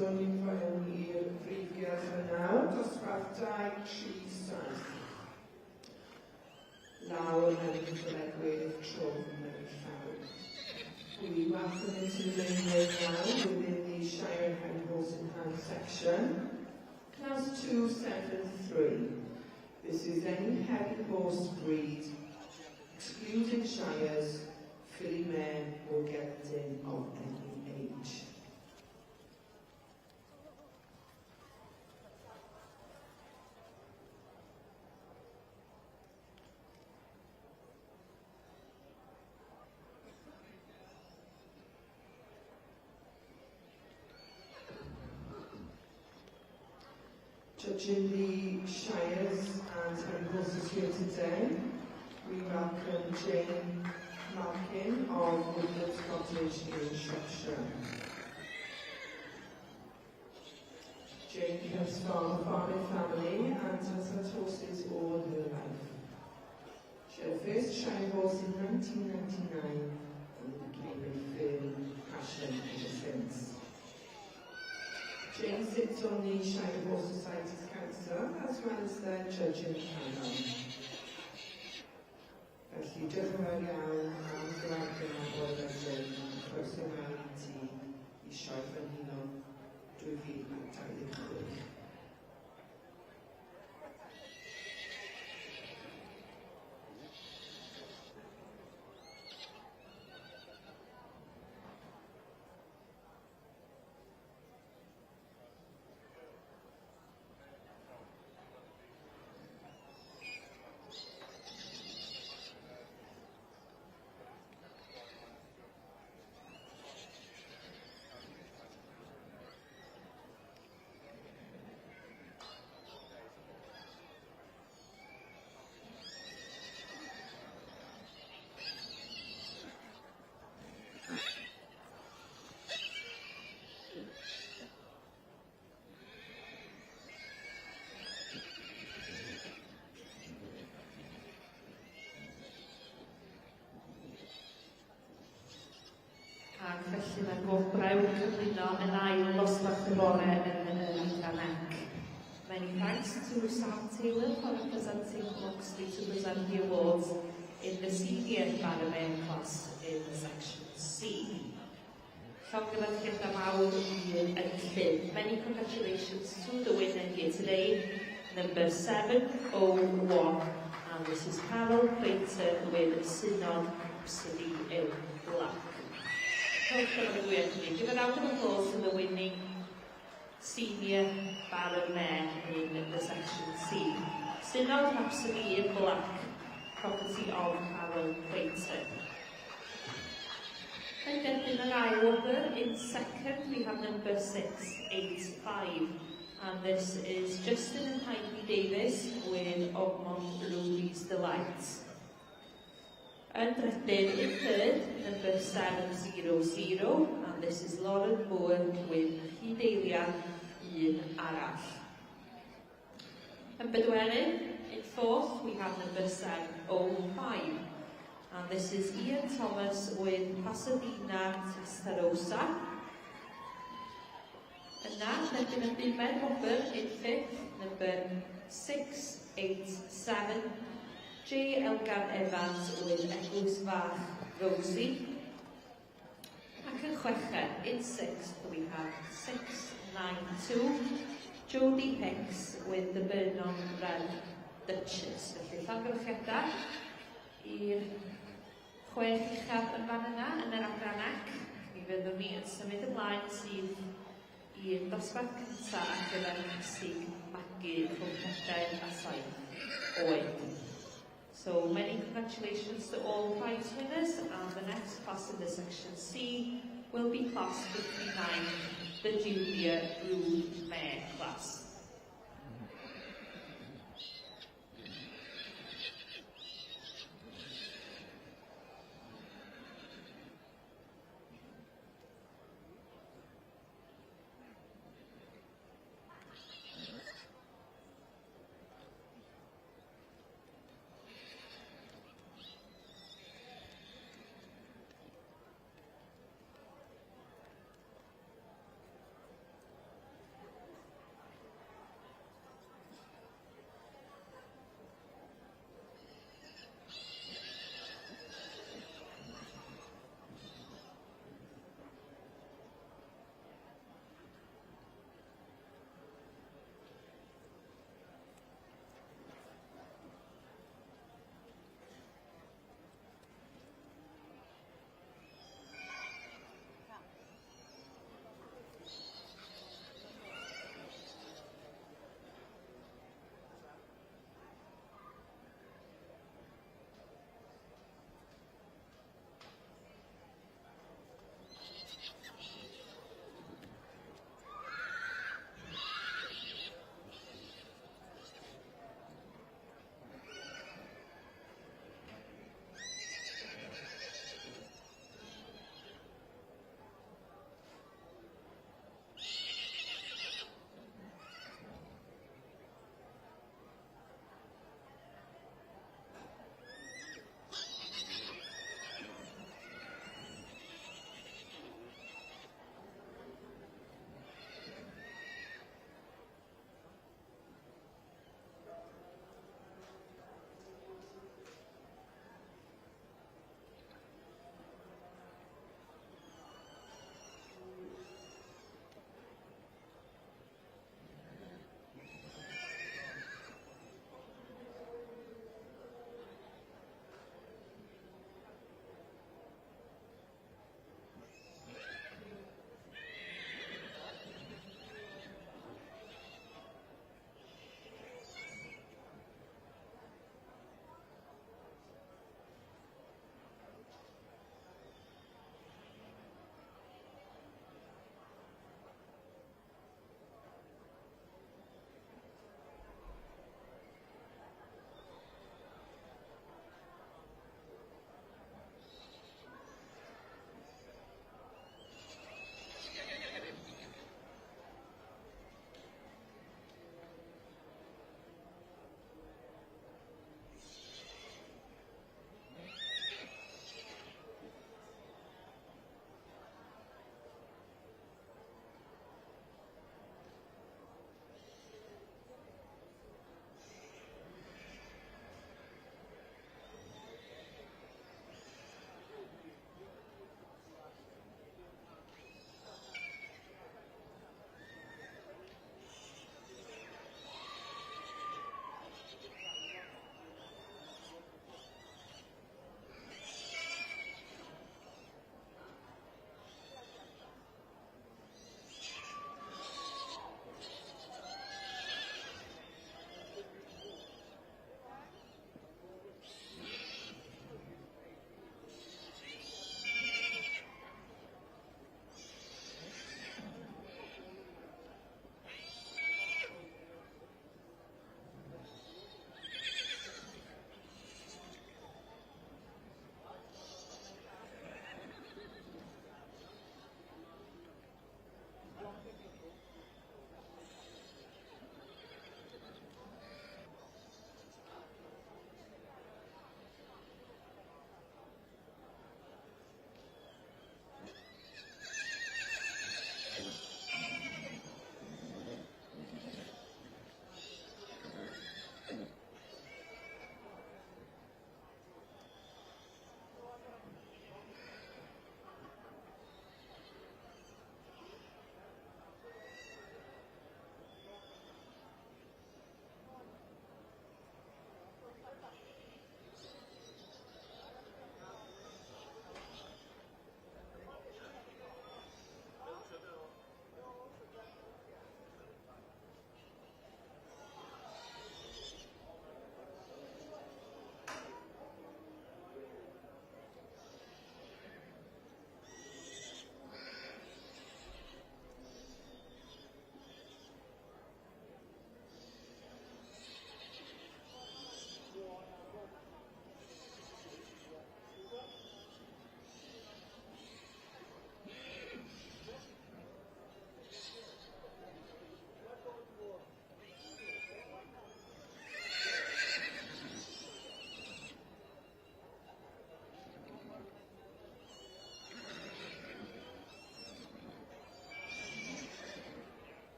eto ni'n fewn i'r brifgyrch yna, dosbarth 237. Lawr yn y cyflegwydd trwm mewn llawn. We welcome into the main road now within the Shire and Horse and Hound section. Class 273. This is any heavy horse breed, excluding Shires, filly mare or gelding of any age. Judging the Shires and horses here today, we welcome Jane Malkin of Woodlands Cottage in Shropshire. Jane comes from a farming family and has had horses all her life. She had her first Shire horse in 1999 and became a firm passion ever since. Jane sits on the Shire Horse Society's Council as well as their judging panel. Felly, diolch yn fawr iawn am gyfarfod o'r Jane a croeso mewn i ti i sioe Frenhinol 2026. Ac felly mae'r gofbrawd cyflwyno yn ail dosbarth y bore yn y Lidanec. Many thanks to Sam Taylor for representing Loxley to present the awards in the senior Baromane class in section C. Llongyfarchiadau mawr i'r Enllyn. Many congratulations to the winner here today, number 701, and this is Carol Creighton with Synod Rhapsody in Black. Give a round of applause to the winning senior Baromane in the section C. Synod Rhapsody in Black, property of Carol Creighton. And then in an eye-opener, in second we have number 685. And this is Justin and Heidi Davis with Ogmont Ruby's Delight. And then in third, number 700, and this is Lauren Moore with Hidelia Un Arall. And Bedwerin, in fourth, we have number 705, and this is Ian Thomas with Pasadena Testarossa. And now, then in Bumed Hopper, in fifth, number 687, J. Elgan Evans with Eglwys Fach Rosie. Ac yn chweched, in sixth, we have 692, Jodie Hicks with the Vernon Red Duchess. Felly, llongyfarchiadau i'r chwech uchaf yn fan yna, yn yr adran ac. Mi fyddwn ni yn symud ymlaen sydd i'r dosbarth cyntaf ar gyfer casig magu rhwng 4 a 7 oed. So many congratulations to all prize winners, and the next class in the section C will be class 59, the junior brood mare class.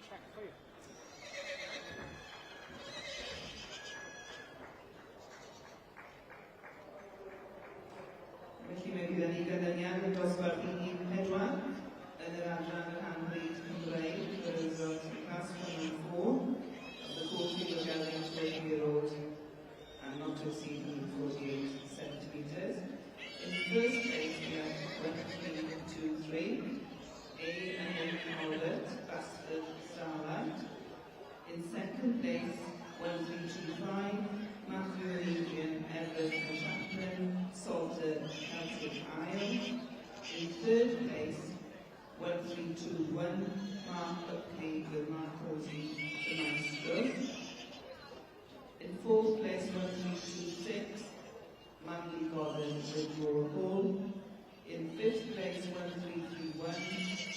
Felly mae gyda ni ganlyniad y dosbarth 1-4 yn yr adran y Rhanfryd Cymreig for the result in class 1-4 of the 14 Gathering 12-year-old and not to exceed 148 centimetres. In first place we have 1-3-2-3, A and M Albert, Bastard, Starlight. In second place 1-3-2-5, Matthew Allegian, Everett and Chaplin, Salter, Celtic Isle. In third place 1-3-2-1, Mark Buckley with Mark Hosey, the Maestro. In fourth place 1-3-2-6, Mandy Godden with Laura Hall. In fifth place 1-3-3-1,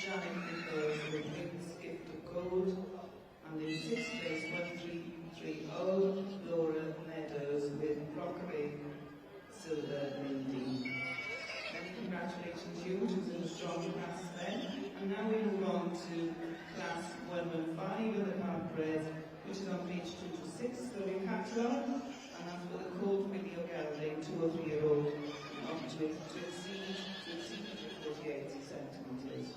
Janet Nichols with Wings Gift of Gold. And in sixth place 1-3-3-0, Laura Meadows with Rockaway Silver Lindy. Many congratulations you, which was in a strong class then. And now we move on to class 115 with the card bread, which is on page 226 of your catalogue. And that's for the Cold Video Gelding 2 or 3-year-old, up to exceed 48 centimetres.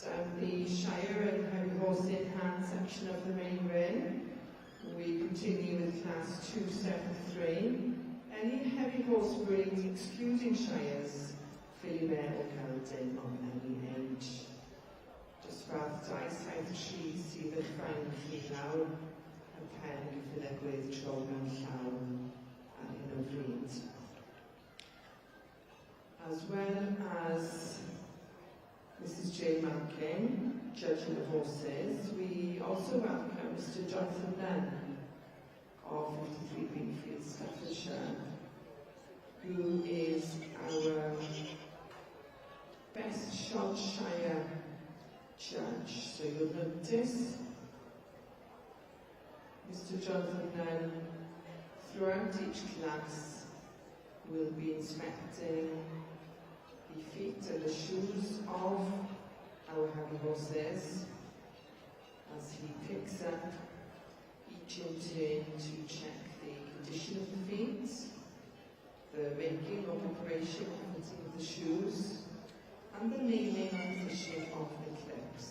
Down the Shire and Heavy Horse in Hand section of the main ring, we continue with class 273. Any heavy horse breeds excluding Shires, Philibert or Caledon on any age. Dosbarth Dice South Tree sydd yn ffrain chi lawr, y pen gyfynegwydd tro mewn llaw ar hyn o bryd. As well as Mrs. Jane Mankin, judging the horses, we also welcome Mr. Jonathan Nunn of 53 Greenfield, Staffordshire, who is our best Shropshire judge. So you'll notice Mr. Jonathan Nunn throughout each class will be inspecting the feet and the shoes of our heavy horses as he picks up each in turn to check the condition of the feet, the making or preparation of the shoes, and the nailing and fishing of the clips.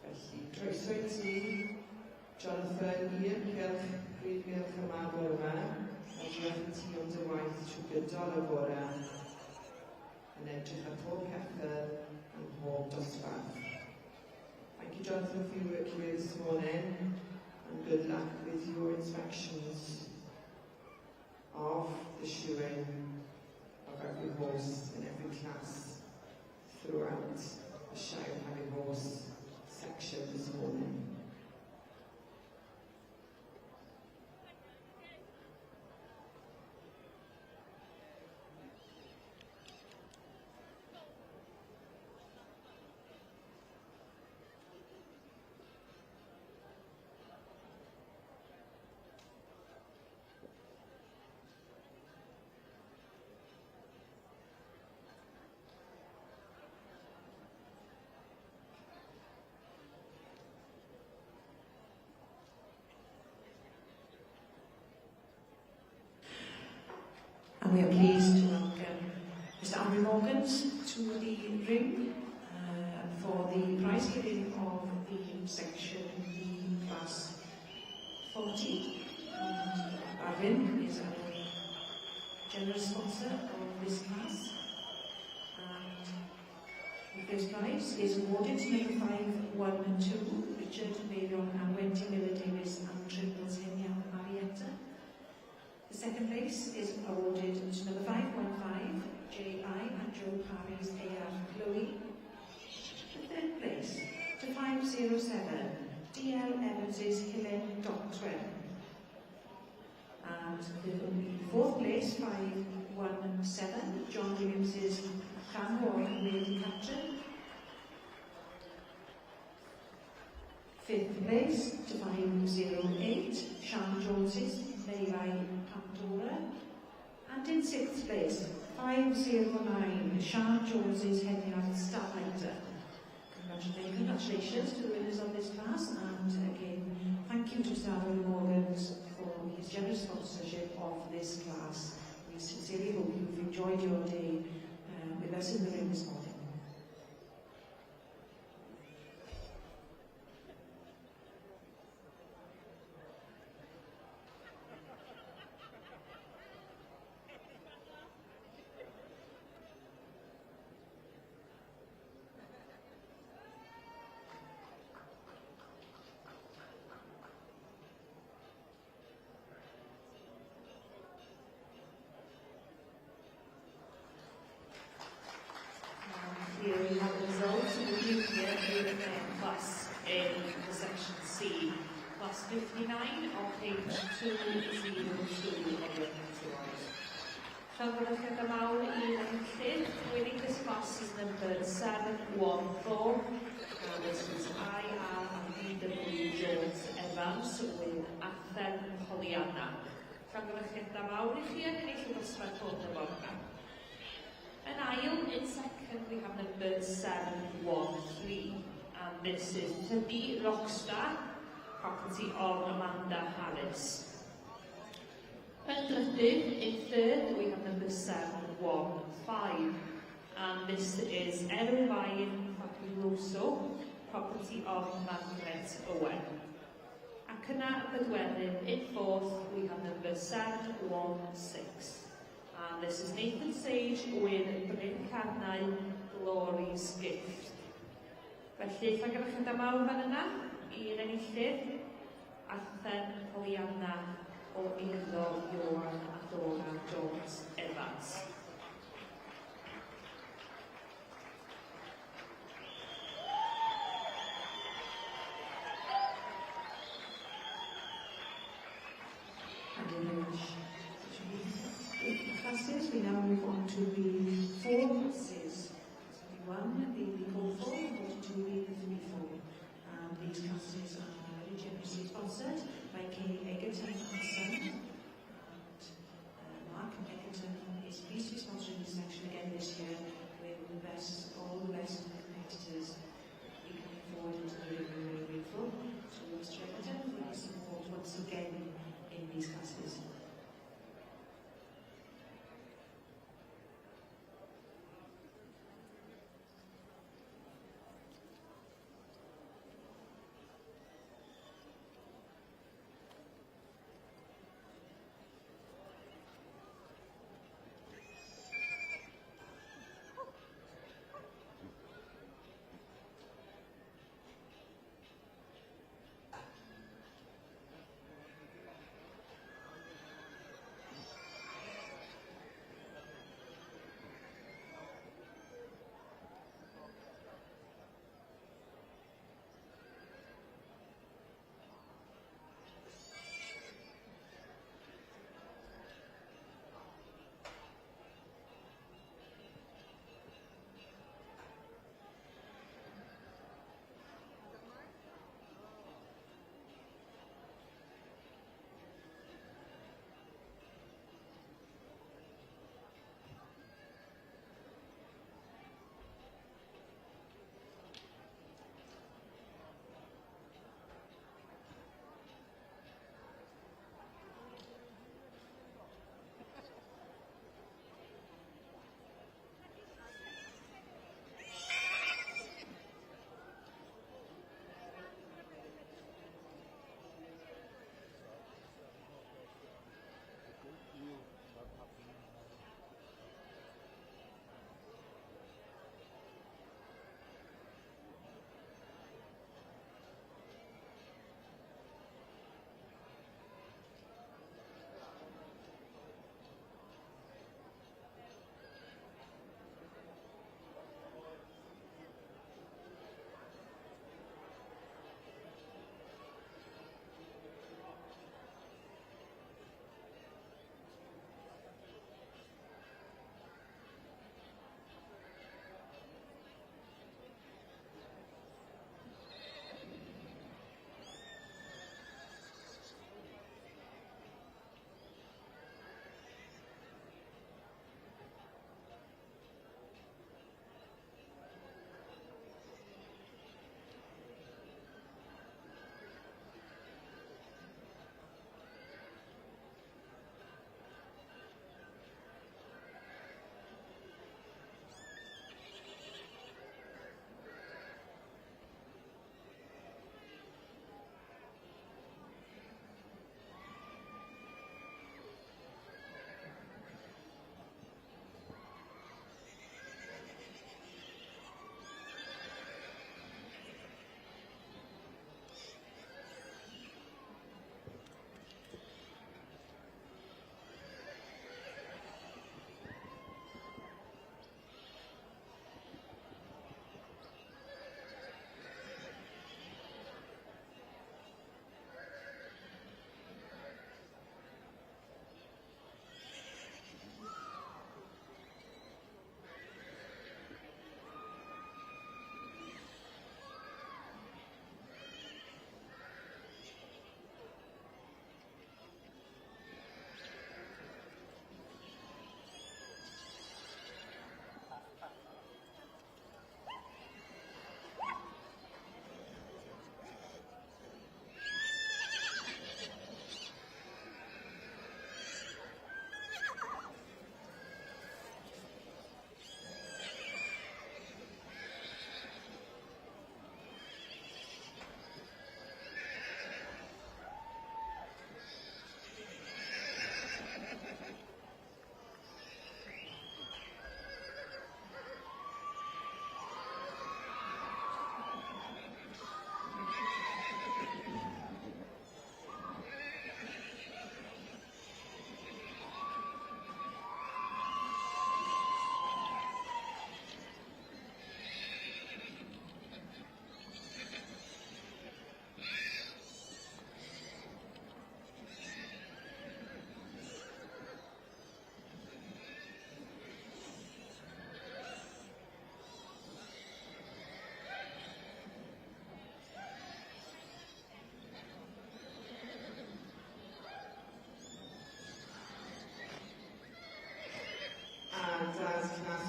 Felly, croeso I ti, Jonathan, i'r cylch, brifilch yma bore, a diolch i ti am dy waith trwy gydol y bore, yn edrych ar pob ceffyl and pob dosbarth. Thank you, Jonathan, for your work here this morning, and good luck with your inspections of the shoeing of every horse in every class throughout the Shire Heavy Horse section this morning. And we are pleased to welcome Mr. Andrew Morgans to the ring for the prize giving of the section E class 40. Arvin is our generous sponsor of this class. And the first prize is awarded to number 5, 1 and 2, Richard Mayron and Wendy Miller Davis and Triples Henya Marietta. The second place is awarded to number 515, J.I. and Joe Parry's A.R. Chloe. The third place to 507, D.L. Evans's Helen Doctwell. And the fourth place, 517, John Williams's Cam Warren Lady Captain. Fifth place to 508, Sean Jones's Leilai Pandora. And in sixth place, 509, Sean Jones's Henriette Starlighter. Congratulations to the winners of this class, and again, thank you to Mr. Morgans for his generous sponsorship of this class. We sincerely hope you've enjoyed your day with us in the room this morning. Here we have the results of the junior European class in the section C, class 59 on page 202 of your materials. Llanfairpwllgwyngyll mawr un enillydd, winning this class is number 714, and this is I.R. and B.W. Jones Evans with Athen Pollyanna. Llanfairpwllgwyngyll mawr I chi yn ennill y dosbarth hwn y borna. An aisle in second we have number 713, and this is Tubby Rockstar, property of Amanda Harris. And in third we have number 715, and this is Erwin Fabuloso, property of Margaret Owen. Ac yna Bedwerin in fourth we have number 716. And this is Nathan Sage with Bryn Carnau, Glory's Gift. Felly, Llanfairpwllgwyngyll mawr fan yna, un enillydd, Athen Pollyanna o iddo Ioan a Dora Jones Evans. Classes, we now move on to the 4 classes. 41, the Code 4, 42, the 34. And these classes are generously sponsored by Kay Egerton and Son. And Mark Egerton is pleased to be sponsoring this section again this year with the best, all the best competitors. We coming forward into the room, we're very grateful to Mr. Egerton for his support once again in these classes.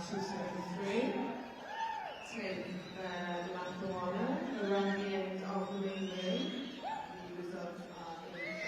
273. Take the lap of honor around the end of the ring room. The results are in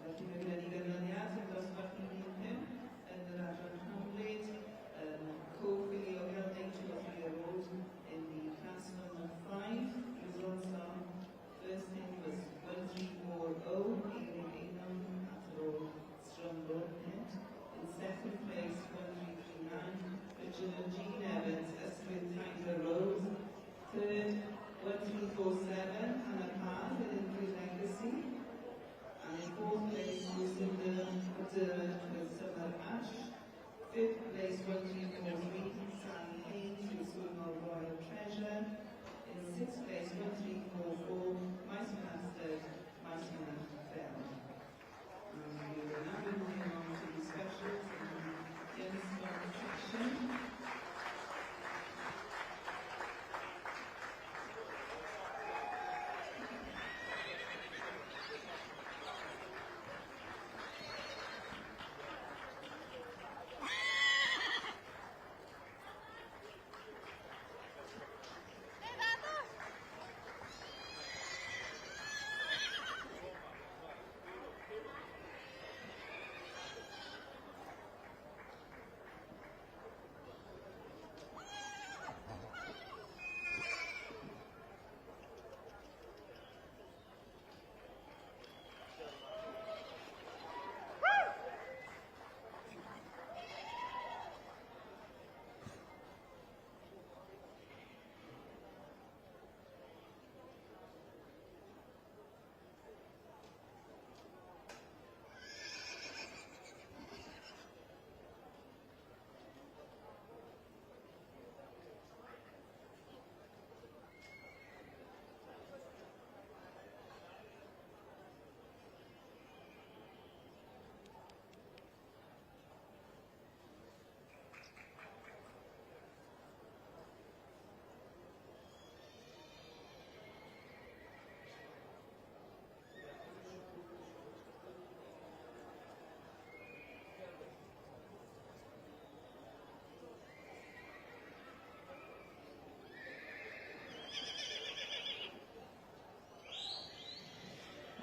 Felly mae gen i ganlyniad yn dosbarth 115 yn yr adran hamlyd, co-filio Nature of the Road in the class number 5. Results are, first thing was 1340, Ealing Ingham at Road, Strumble Head. In second place, 1339, Richard and Jean Evans, Ysmith Tiger Road. Third, 1347, Hannah Parr with Increased Legacy. And in fourth place, Lucinda McDermott with Summer Ash. Fifth place, 1343, Sally Haynes with Swimmer Royal Treasure. In sixth place, 1344, Mice Master, Mice Fell. And we will now be moving on to the specials in the Youngstown section.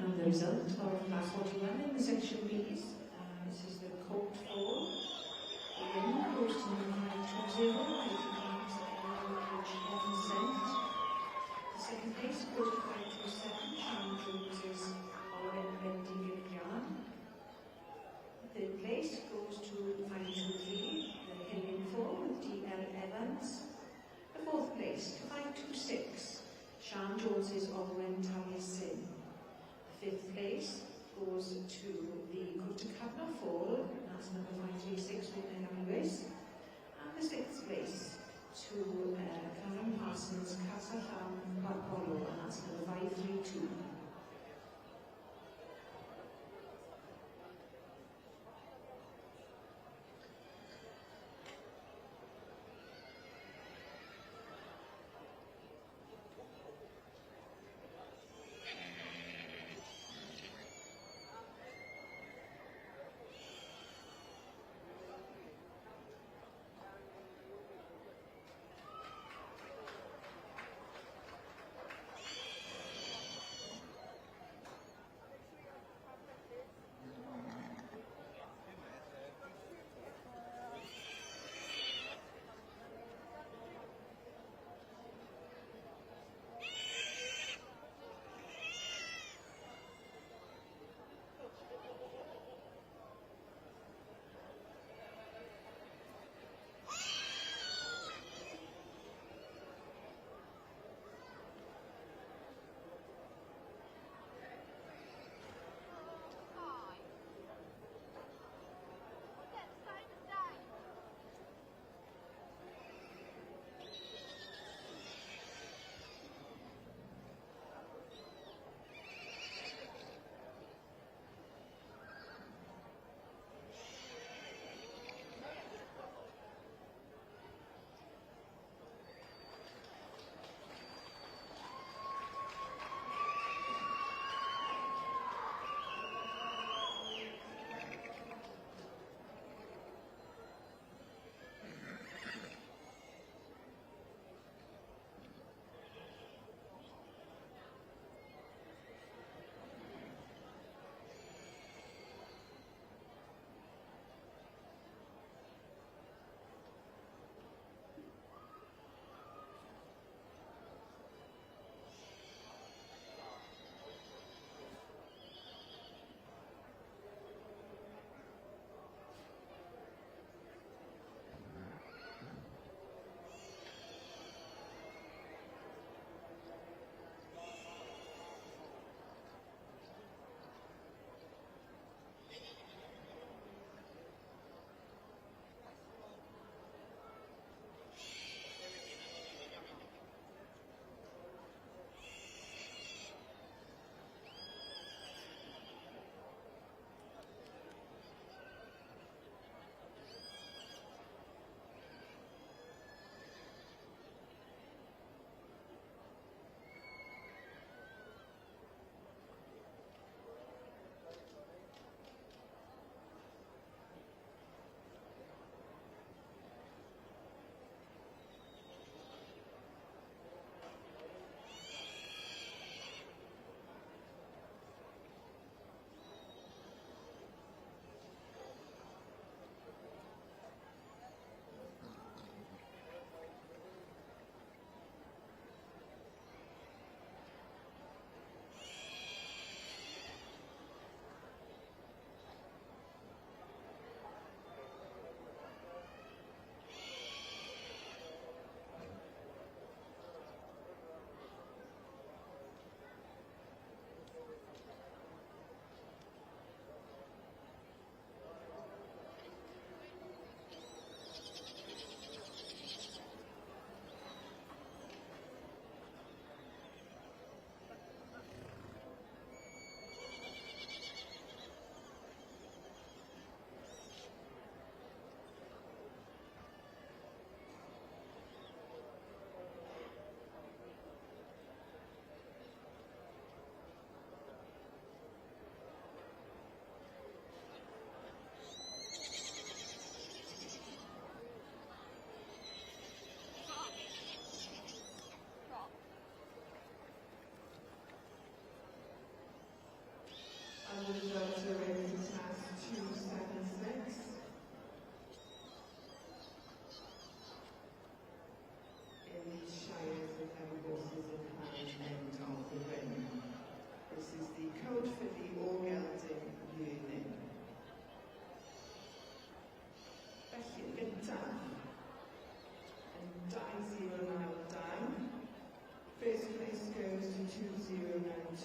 And the result of class 41 in the section B's, this is the coat 4. The win goes to number 520, which consent. The second place goes to 527, Sean Jones's Owen Bendy Yarn. The third place goes to 523, the Hilling 4 with D.L. Evans. The fourth place, 526, Sean Jones's Owen Taliesin. Fifth place goes to the Cwtacabna Fall, that's number 536 with Megan Lewis. And the sixth place to Karen Parsons, Casa Lam Barpolo, and that's number 532.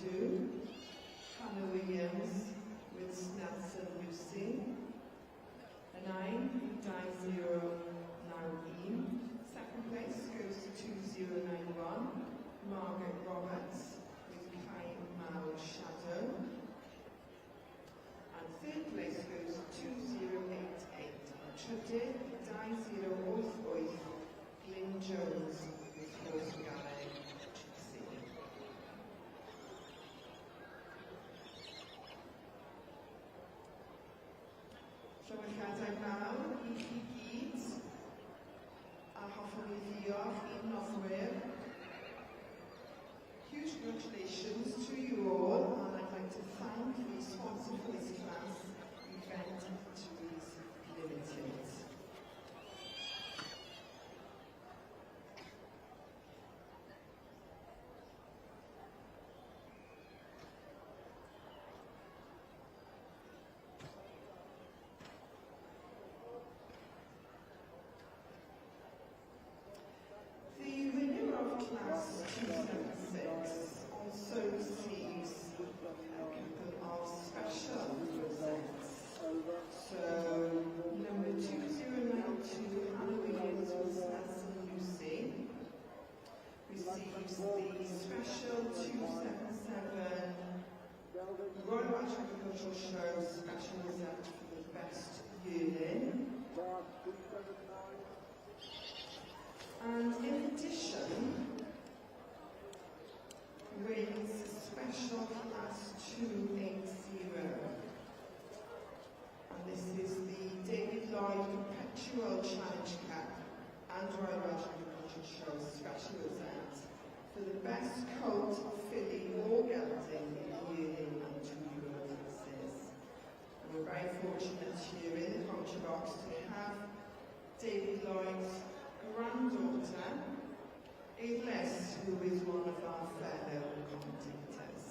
2. Hannah Williams with Nelson Lucy. A 9, Di 0, Naureen. Second place goes to 2091, Margaret Roberts with Kai Mao Shadow. And third place goes to 2088, Trydydd, Di 088, Glyn Jones with Horse Galeg Trixie. Llongyfarchiadau mawr i chi gyd, a hoffwn i ddiolch i'n noddwyr. Huge congratulations to you all, and I'd like to thank the sponsor for this class, Event Tours Limited. The winner of Class 276 also receives a couple of special presents. So, number 2092, Hannah Williams with Nelson Lucy, receives the special 277 Royal Welsh Agricultural Show special present for the best yearling. And in addition, wins special class 280. And this is the David Lloyd Perpetual Challenge Cup and Royal Welsh Agricultural Show special event for the best colt, filly or gelding in the yearling and 2 euro classes. And we're very fortunate here in the culture box to have David Lloyd's granddaughter, Eilís, who is one of our fellow commentators.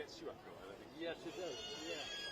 gets you, I feel. Yes, it does. Yeah.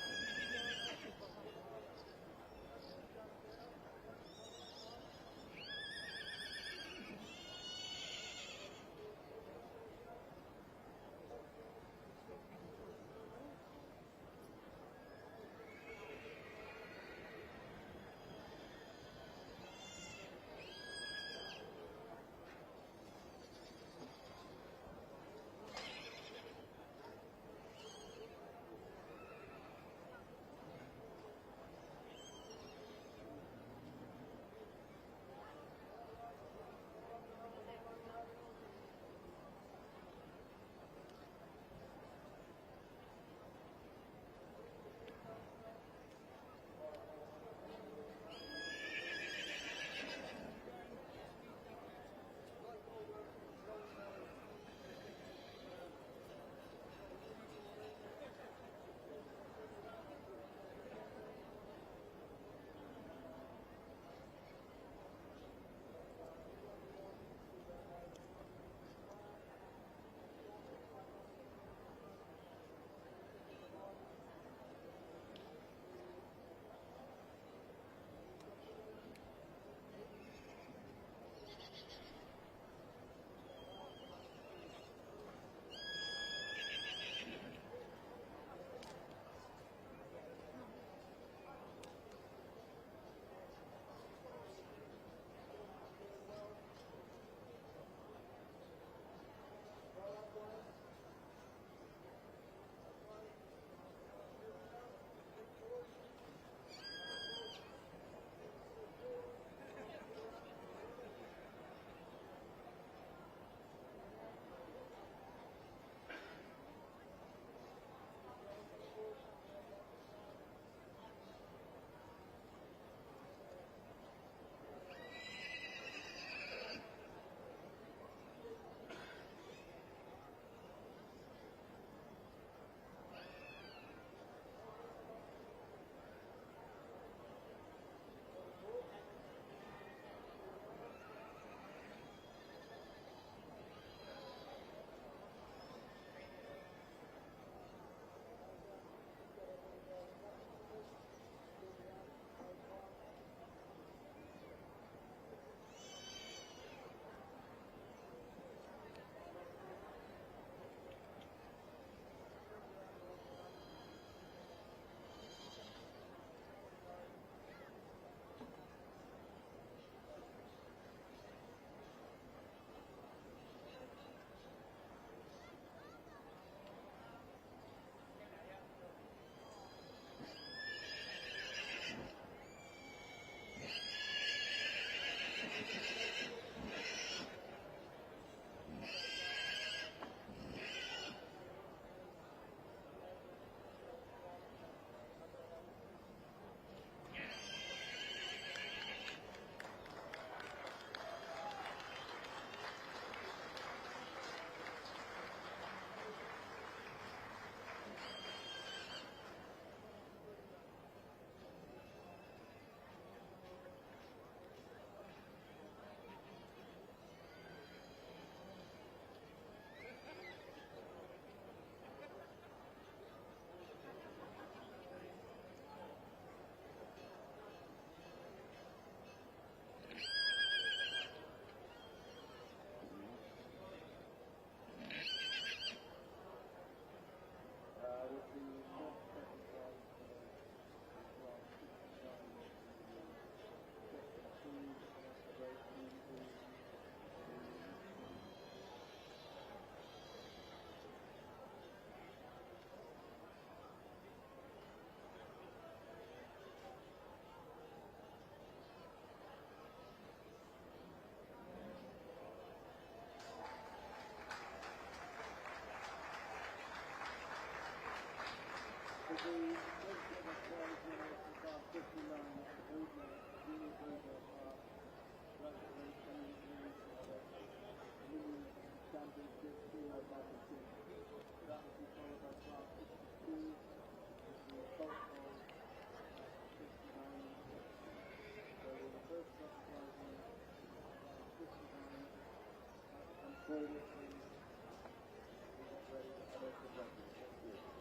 Thank you.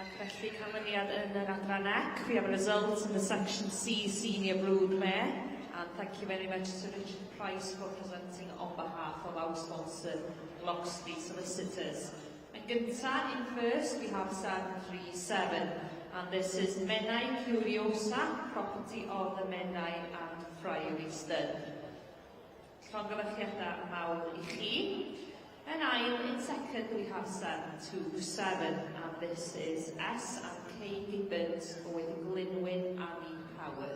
Ac felly canlyniad yn yr adran ec. We have a result in the section C senior broodmare. And thank you very much to Richard Price for presenting on behalf of our sponsor, Locksley Solicitors. And gynta, in first, we have 737. And this is Menai Curiosa, property of the Menai and Friary Stud. Llongyfarchiadau mawr I chi. And in second, we have 727. And this is S and K Gibbons with Glynwyn and E. Power.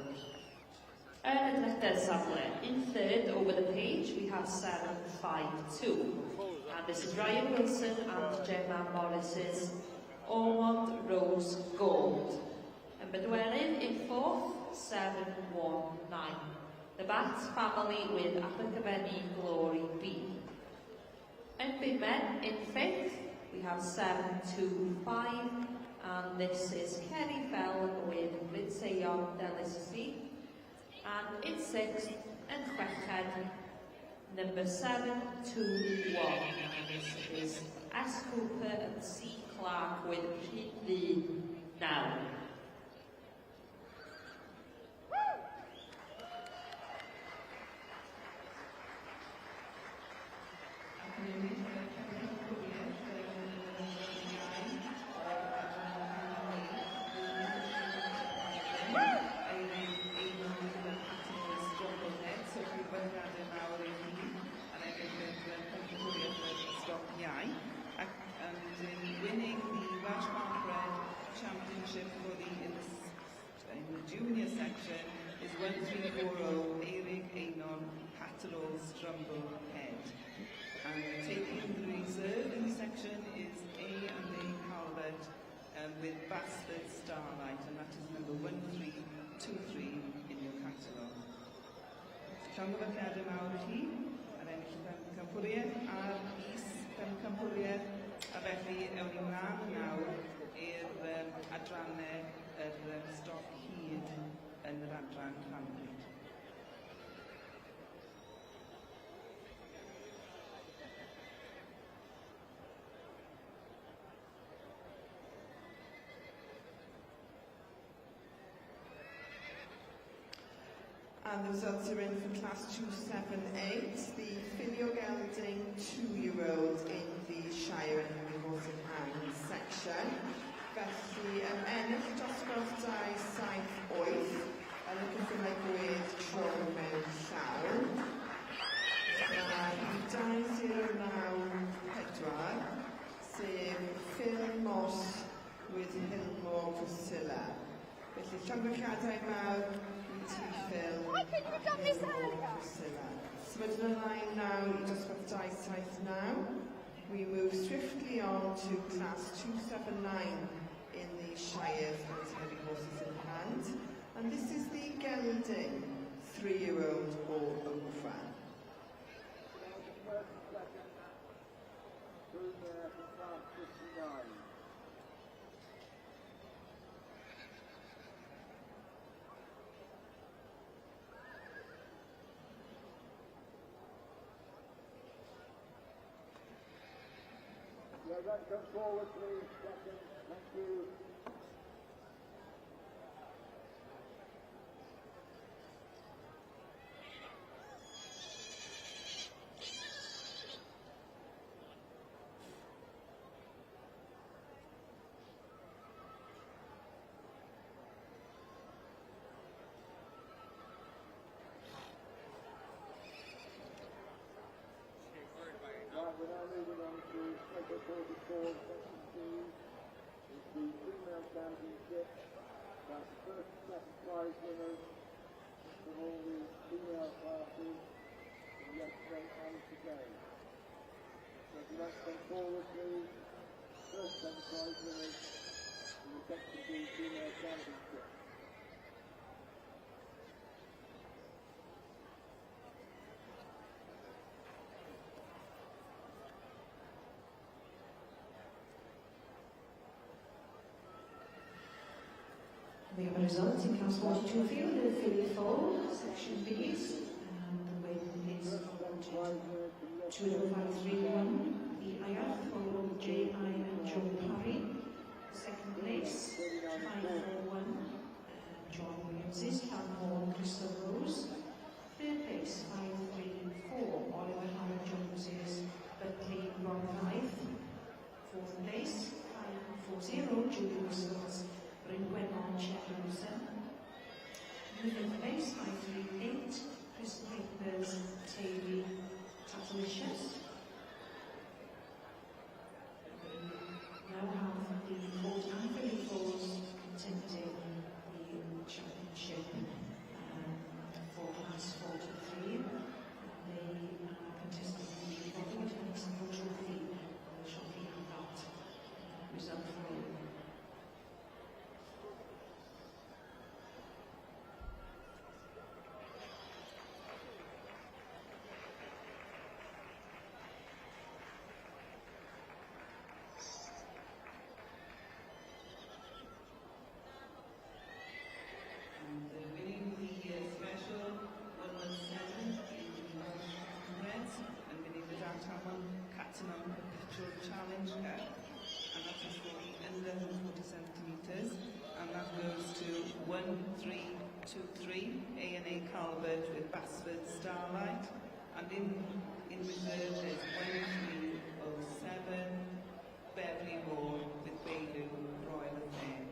In third, over the page, we have 752. And this is Ryan Wilson and Gemma Morris's Ormond Rose Gold. And Bedwellyn in fourth, 719. The Bats family with Abergavenny Glory B. And Bidmen in fifth, we have 725. And this is Kerry Fell with Ritseyon Delisby. And in sixth, and chweched, number 721. And this is S. Cooper and C. Clark with P. now. Junior section is 1340 Eirig Einon Hatterall's Drumble Head. And taking the reserve in the section is A and A Calvert with Bastard Starlight, and that is number 1323 in your catalogue. Llongyfarchiadau mawr I chi, a'r ennill Pencampwriaeth a'r is Pencampwriaeth, a felly ewn ni mlaen nawr i'r adrannau yr stoc hyd yn yr adran Llanbryd. And the results are in for class 278, the Filio Gelding 2-year-old in the Shire and Henry Horse in Hand section. Felly, ennill dosbarth 2-7-8, a lwcwch yn ei gwedd tro mewn llawn. Mae 2-0-9-4, sef Phil Moss with Hilmore Priscilla. Felly, llongyfarchiadau mawr I ti, Phil, a Hilmore Priscilla. Symud ymlaen nawr I dosbarth 2-7-9. We move swiftly on to class 279 in the Shires and Heavy Horses in Hand. And this is the gelding 3-year-old or over. Yeah, that comes forward, please. Second. Thank you. Right, we're now moving on to Special 44, Section 2. It's the female championship. That's the first and second prize winners from all the female classes from yesterday and today. So if you'd like to come forward, please. First and second prize winners from the Section 2 female championship. We have a result in class 42 field, the Philly Foal, section B's, and the weight is 2053-1, the IF for J.I. and Joe Parry, Second place, 541, John Williams's Canmore Crystal Rose. Third place, 534, Oliver Howard Jones's Buckley Ron Five. Fourth place, 540, Julie Russell's Brynwen Shefferson. Fifth place, 538, Crystal Paper's Taylor Tatalicious. Now have the Fort Anthony Falls contending the championship for class 43. They are contesting the Robert Alexander Trophy. Shortly have that result for you. Winning the special 117 in the Welsh Reds and winning the Dartmouth Cattenom Perpetual Challenge Cup, and that is for the under 40 centimetres, and that goes to 1323 A&A Calvert with Basford Starlight, and in reserve there's 1307 Beverley Moor with Bailey Royal Affair.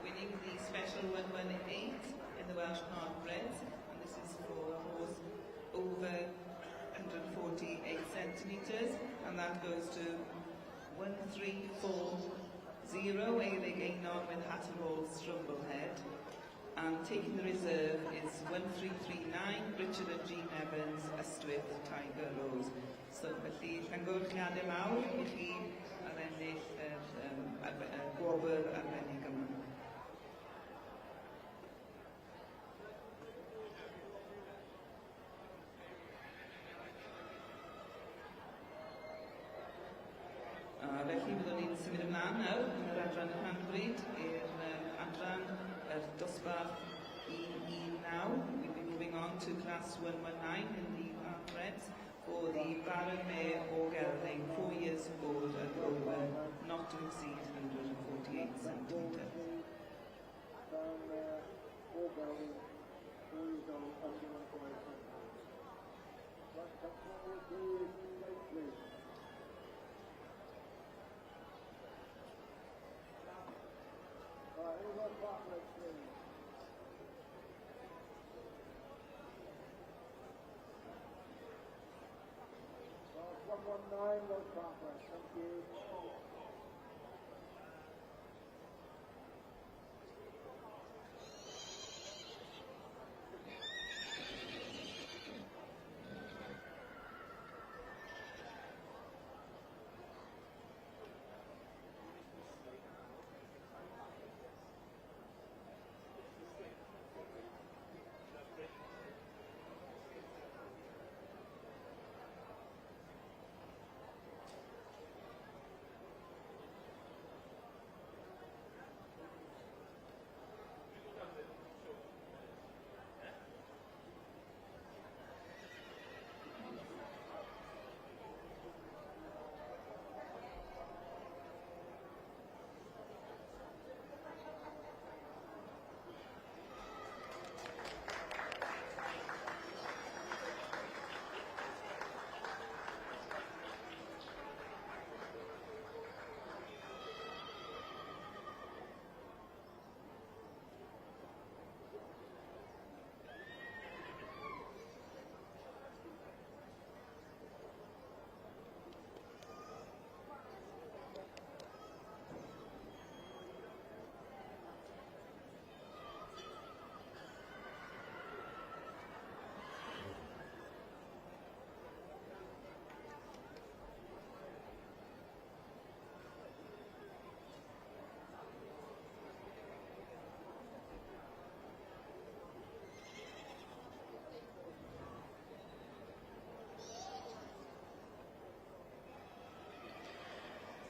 Winning the special 118 in the Welsh Park Reds, and this is for a horse over 148 centimetres, and that goes to 1340 Ailig Einon with Hatterhall Strumblehead, and taking the reserve is 1339 Richard and Jean Evans Ystwyth Tiger Rose. So felly llongyfarchiadau mawr I chi ar ennill gwobr arbennig yma. Felly byddwn ni'n symud ymlaen nawr yn yr adran y rhanbryd i'r adran dosbarth 119. We'll be moving on to class 119 in the Park Reds for the Baron Mayor o Gelding, 4 years old and over, not to exceed 148 centimetres. Down there, all going, 4 years old, under 148. Right, come forward, please, please. Right, all our partners, please. 9 was Parker. Thank you.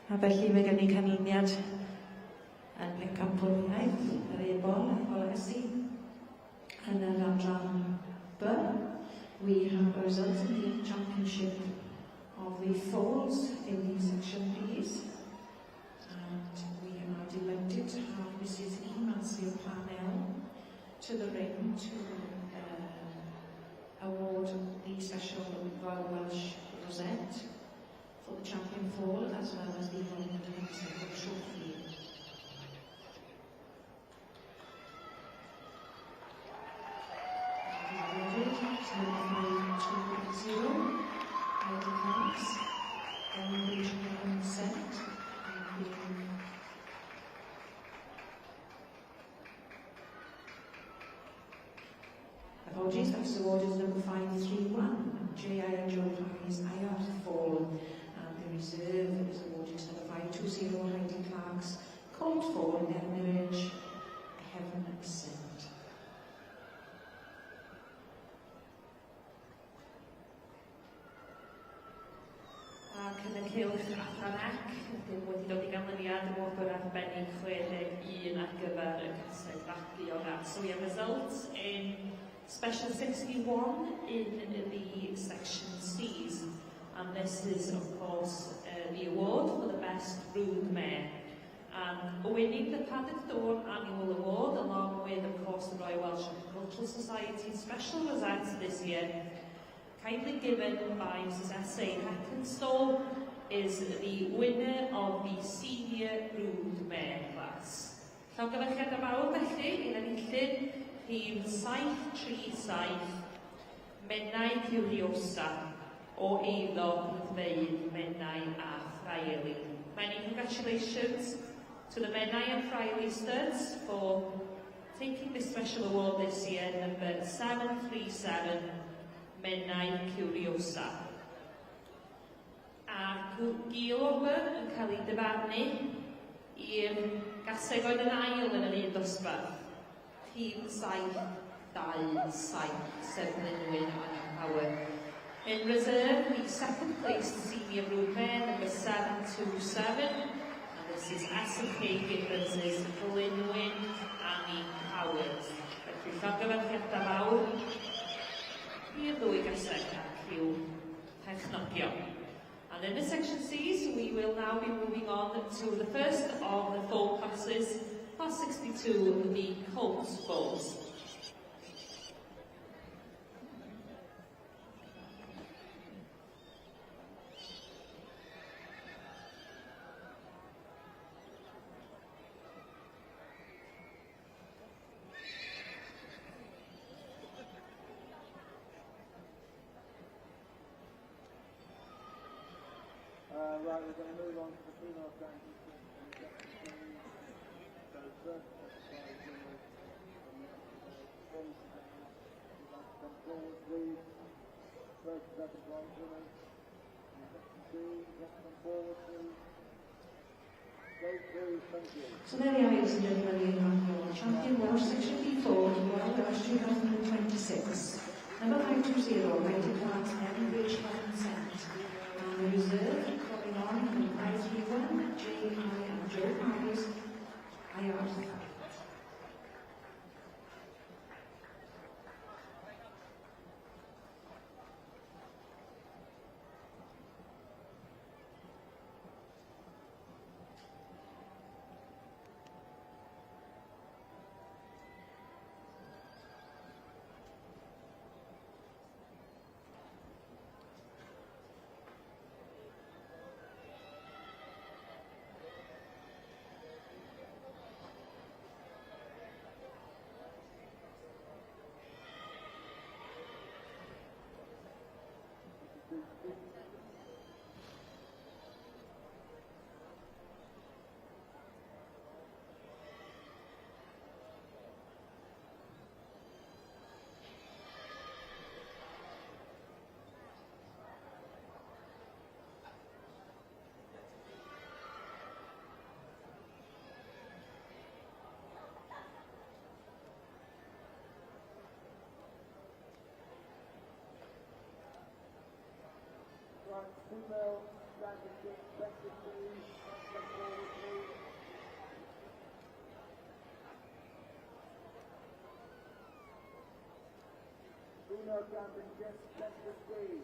A felly mae gen i canlyniad yn pencampwriaeth yr ebol a polisi yn yr adran B. We have a result in the championship of the falls in the section B's, and we are delighted to have Mrs. Nancy Parnell to the ring to award the special Royal Welsh Rosette for the champion fall, as well as the Royal Trophy. Apologies, that's awarded number 531, J.I. Joe Prize IR Fall, and the reserve is awarded to number 520, Heidi Clark's Cold Fall in their marriage, Heaven Sent. Ac yn y cylch Adran Ec, ydym wedi dod i ganlyniad y wobr arbennig 61 ar gyfer y casau bagu o ras. So we have results in Special 61 in the Section C's, and this is of course the award for the best brood mare. And winning the Paddock Dawn Annual Award, along with of course the Royal Welsh Agricultural Society Special Rosette this year, kindly given by Mrs. S.A. Heckenstall, is the winner of the Senior Brood Mare class. Llongyfarchiad y mawr felly, i'n enillydd rhif 737 Menai Curiosa o eiddo Rhyddfeydd Menai a Ffraeli. Many congratulations to the Menai and Ffraeli studs for taking this special award this year, number 737 Menai Curiosa. A Gil-Ober yn cael ei dyfarnu i'r gaseg oedd yn ail yn yr un dosbarth. Rhif 727, Sefnyn on Power. In reserve, the second place senior brood mare, number 727, and this is S&K Gibbons' Glynwyn Annie Howard. Felly llongyfarchiadau mawr i'r ddwy gaseg ac i'w perchnogion. And in the section C's, we will now be moving on to the first of the four classes, class 62, the Colts Bulls. we're going to move on to the female championship in the second series. So first exercise winners from boys today. We'd like to come forward, please. First and second prize winners in the second series. Let's come forward, please. Go through, thank you. So there we are, ladies and gentlemen, you have your champion Welsh Section B4, Royal Welsh 2026. Number 520, rated class Edinburgh consent. And the reserve, coming on, number 531, J.I. and Joe Harris, IR. Right, female championship, second series. Let's come forward, please. Female championship, second series.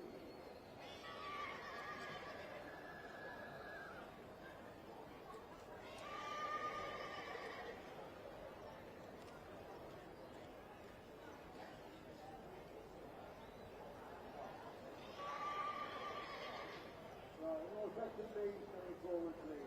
Right, all second series coming forward, please.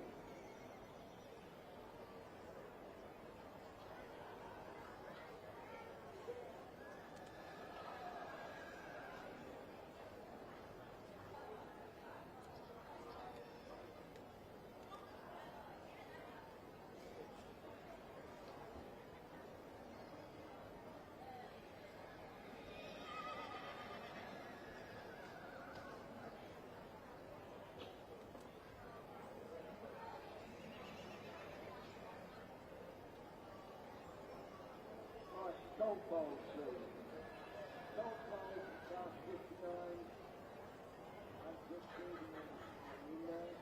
Right, gold bowls, please. Gold bowls, class 59. I'm just reading them in there.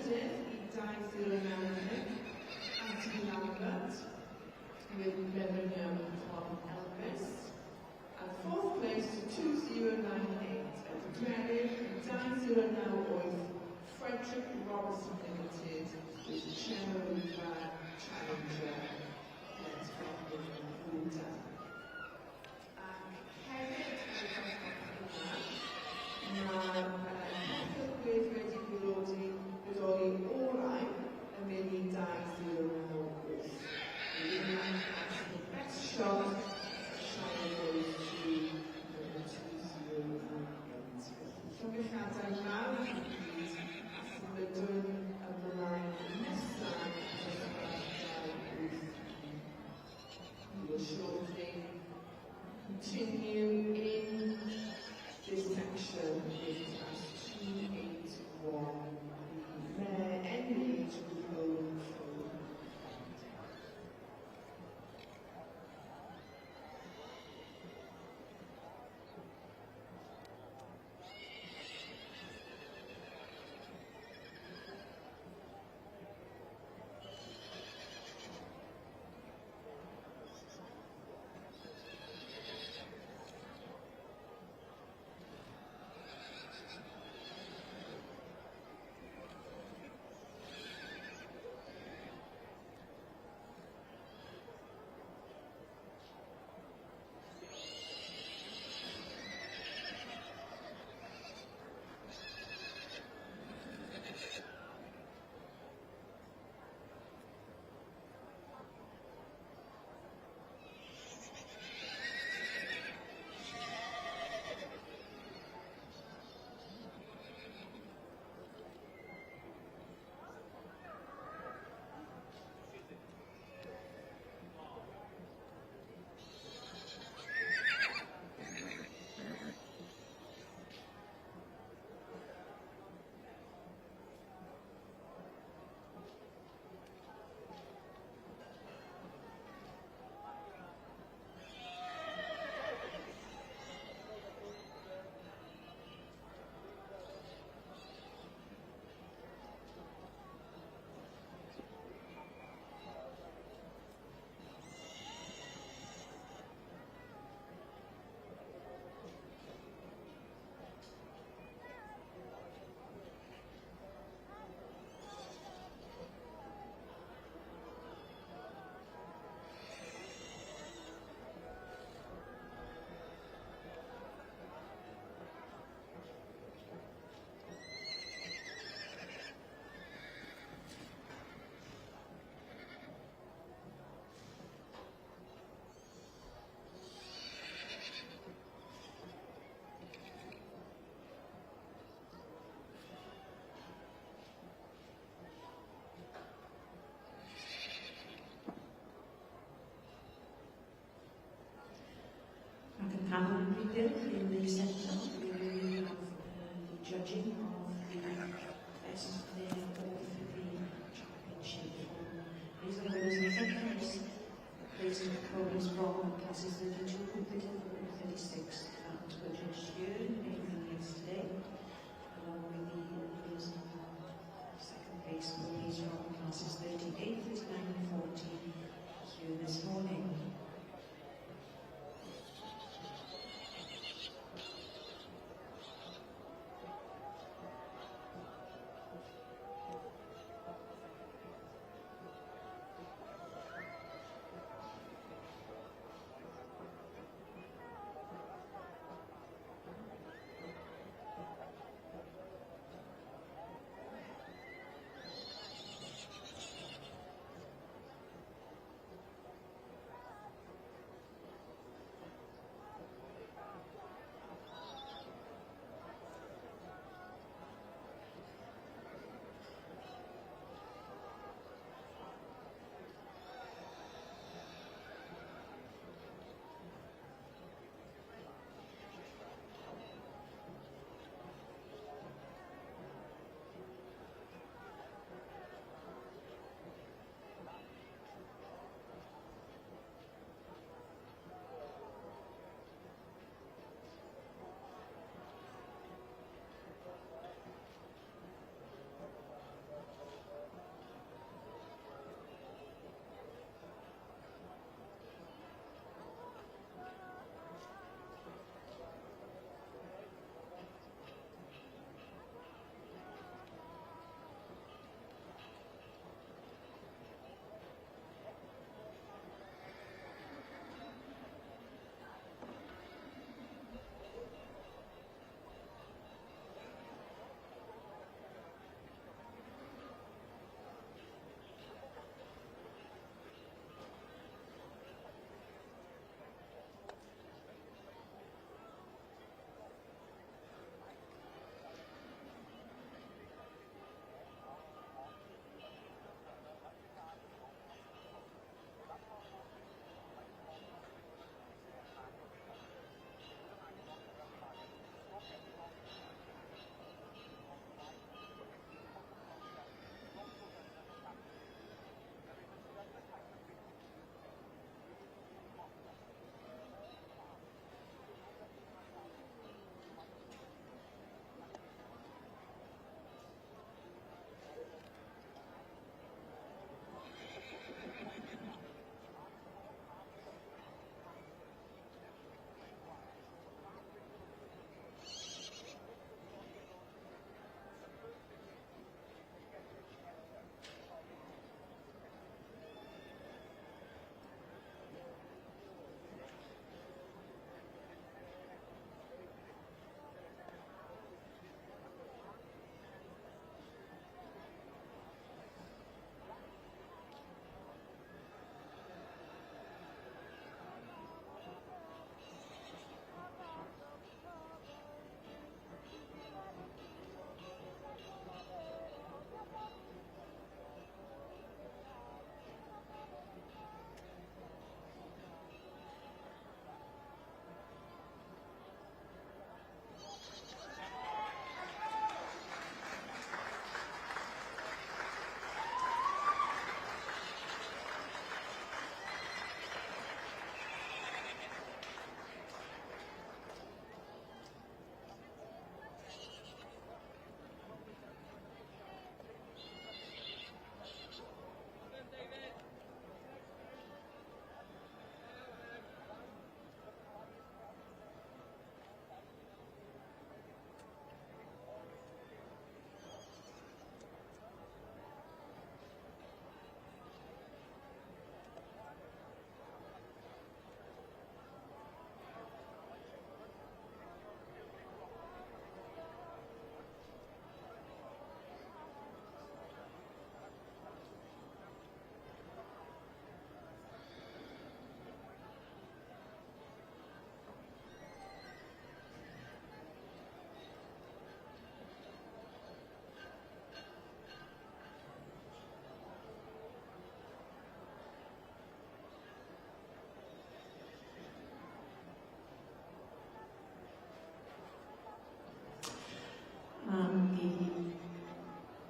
trydydd i 209 Anthony Lambert with Beverham from Elvis. And fourth place to 2098 at the credit 209 Frederick Robertson Limited with the Cherry Challenger and Buddha. And hefyd hefyd wedi bodoli orau yn mynd i 209. Best shot, Shine goes to number 208. Llongyffiadau mawr i gyd a symudwn ymlaen nesaf We will shortly continue in this section with class 281, the Mayor Engage with Golden Fold. Panel leader in the centre, we will have the judging of the best player of the championship. These are those in the centre, placing the colours from classes 32, 34, 36, that were judged here in yesterday, along with the winners in second place boys from classes 38, 39 and 40 here this morning.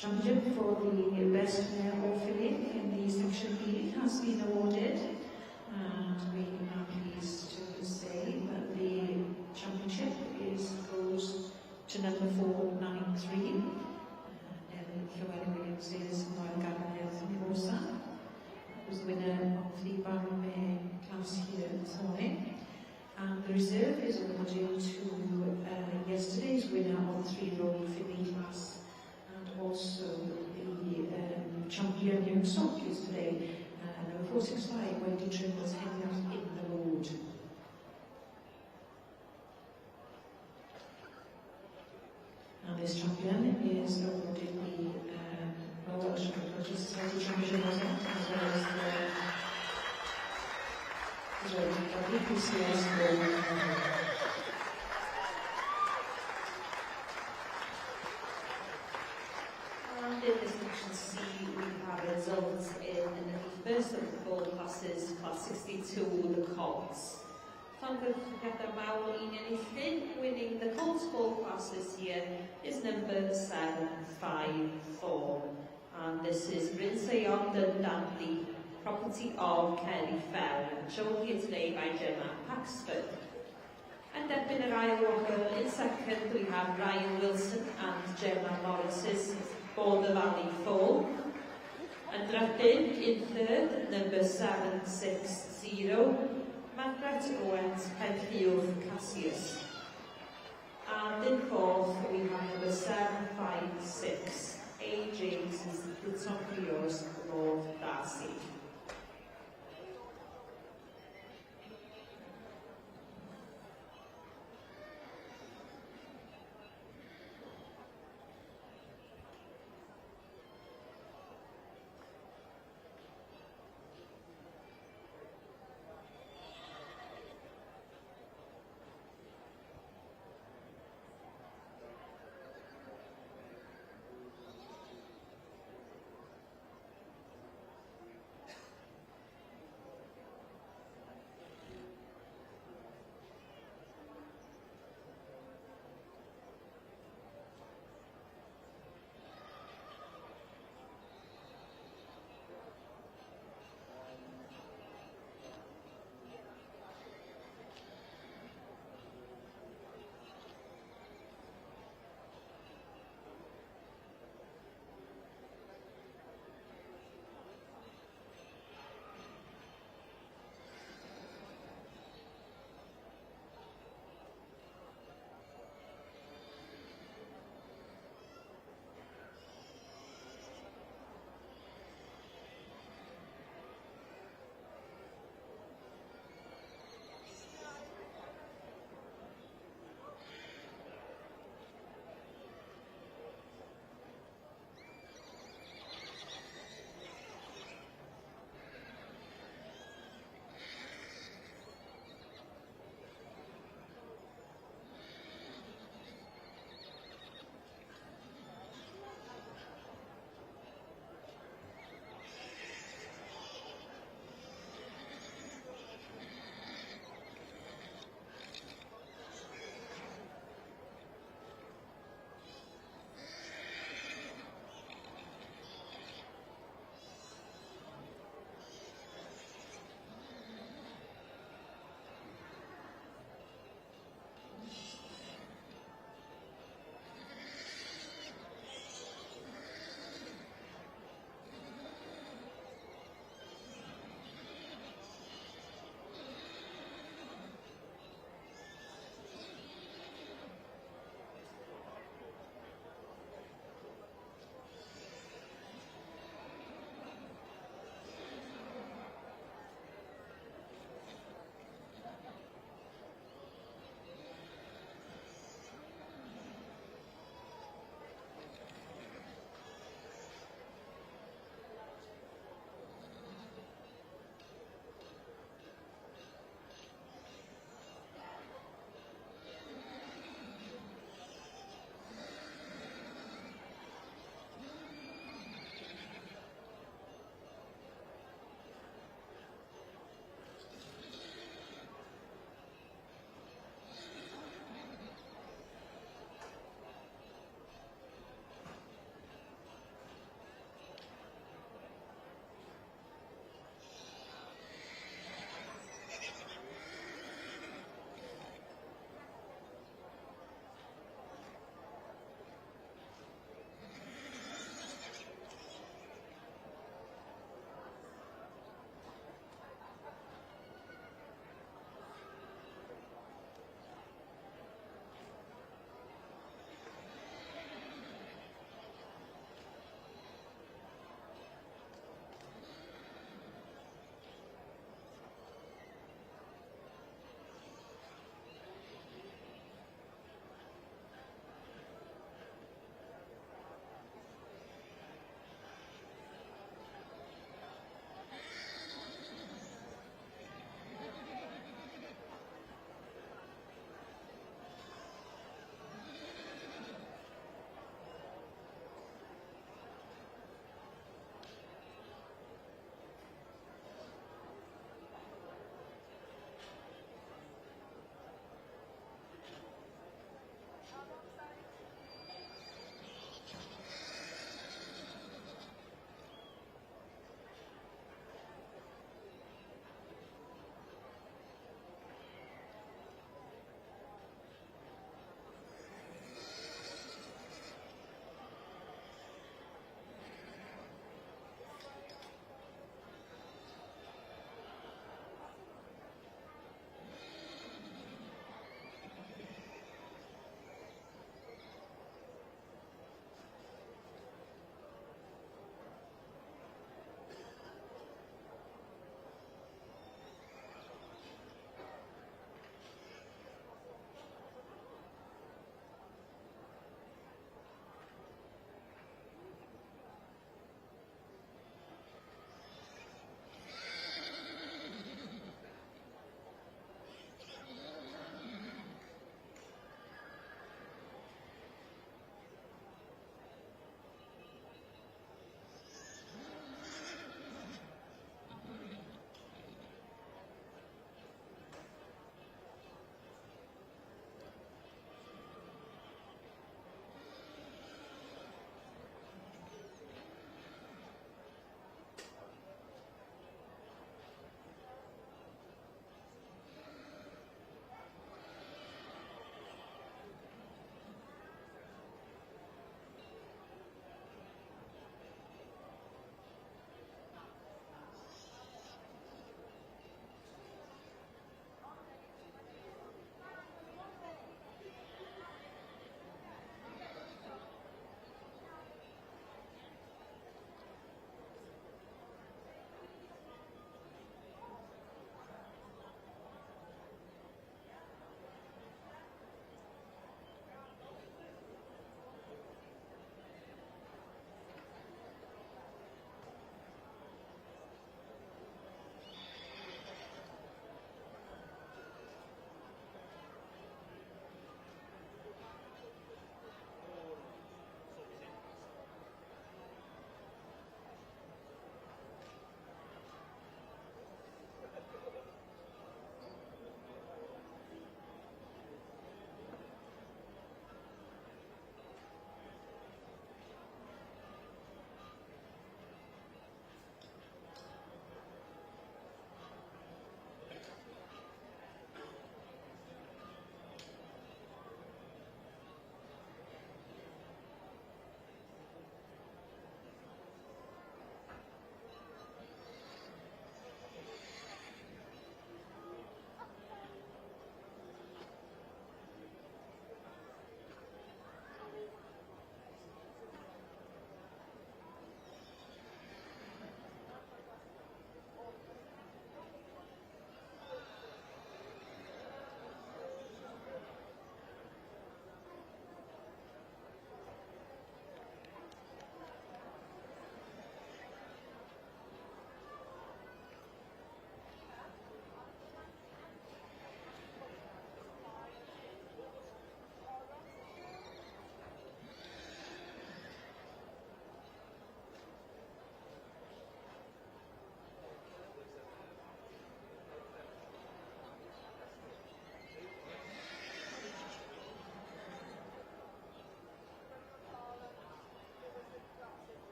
championship for the best male or female in the section B has been awarded, and we are pleased to say that the championship goes to number 493. Llewellyn Williams is Noel Gareth Rosa, who's the winner of the Barrowmere class here this morning. And the reserve is awarded to yesterday's winner of the 3-year-old Finley class, and also the champion young stock yesterday, number 465, Wendy Trimble's Heading Out in the Road. And this champion is awarded the Royal Welsh Society Championship as well as the BPCS Gold. And in this section C, we have results in the first of the four classes, class 62, the Colts. Llongyfarchiadau mawr un enillyn, winning the Colts ball class this year is number 754. And this is Rinsay Ogden Dandy, property of Kerry Fell, shown here today by Gemma Paxford. And then in aisle walker, in second we have Ryan Wilson and Gemma Morris's Border Valley 4. And Dryden in third, number 760, Margaret Owens Penfield Cassius. And in fourth we have number 756, A. James Lutoprios Lord Darcy.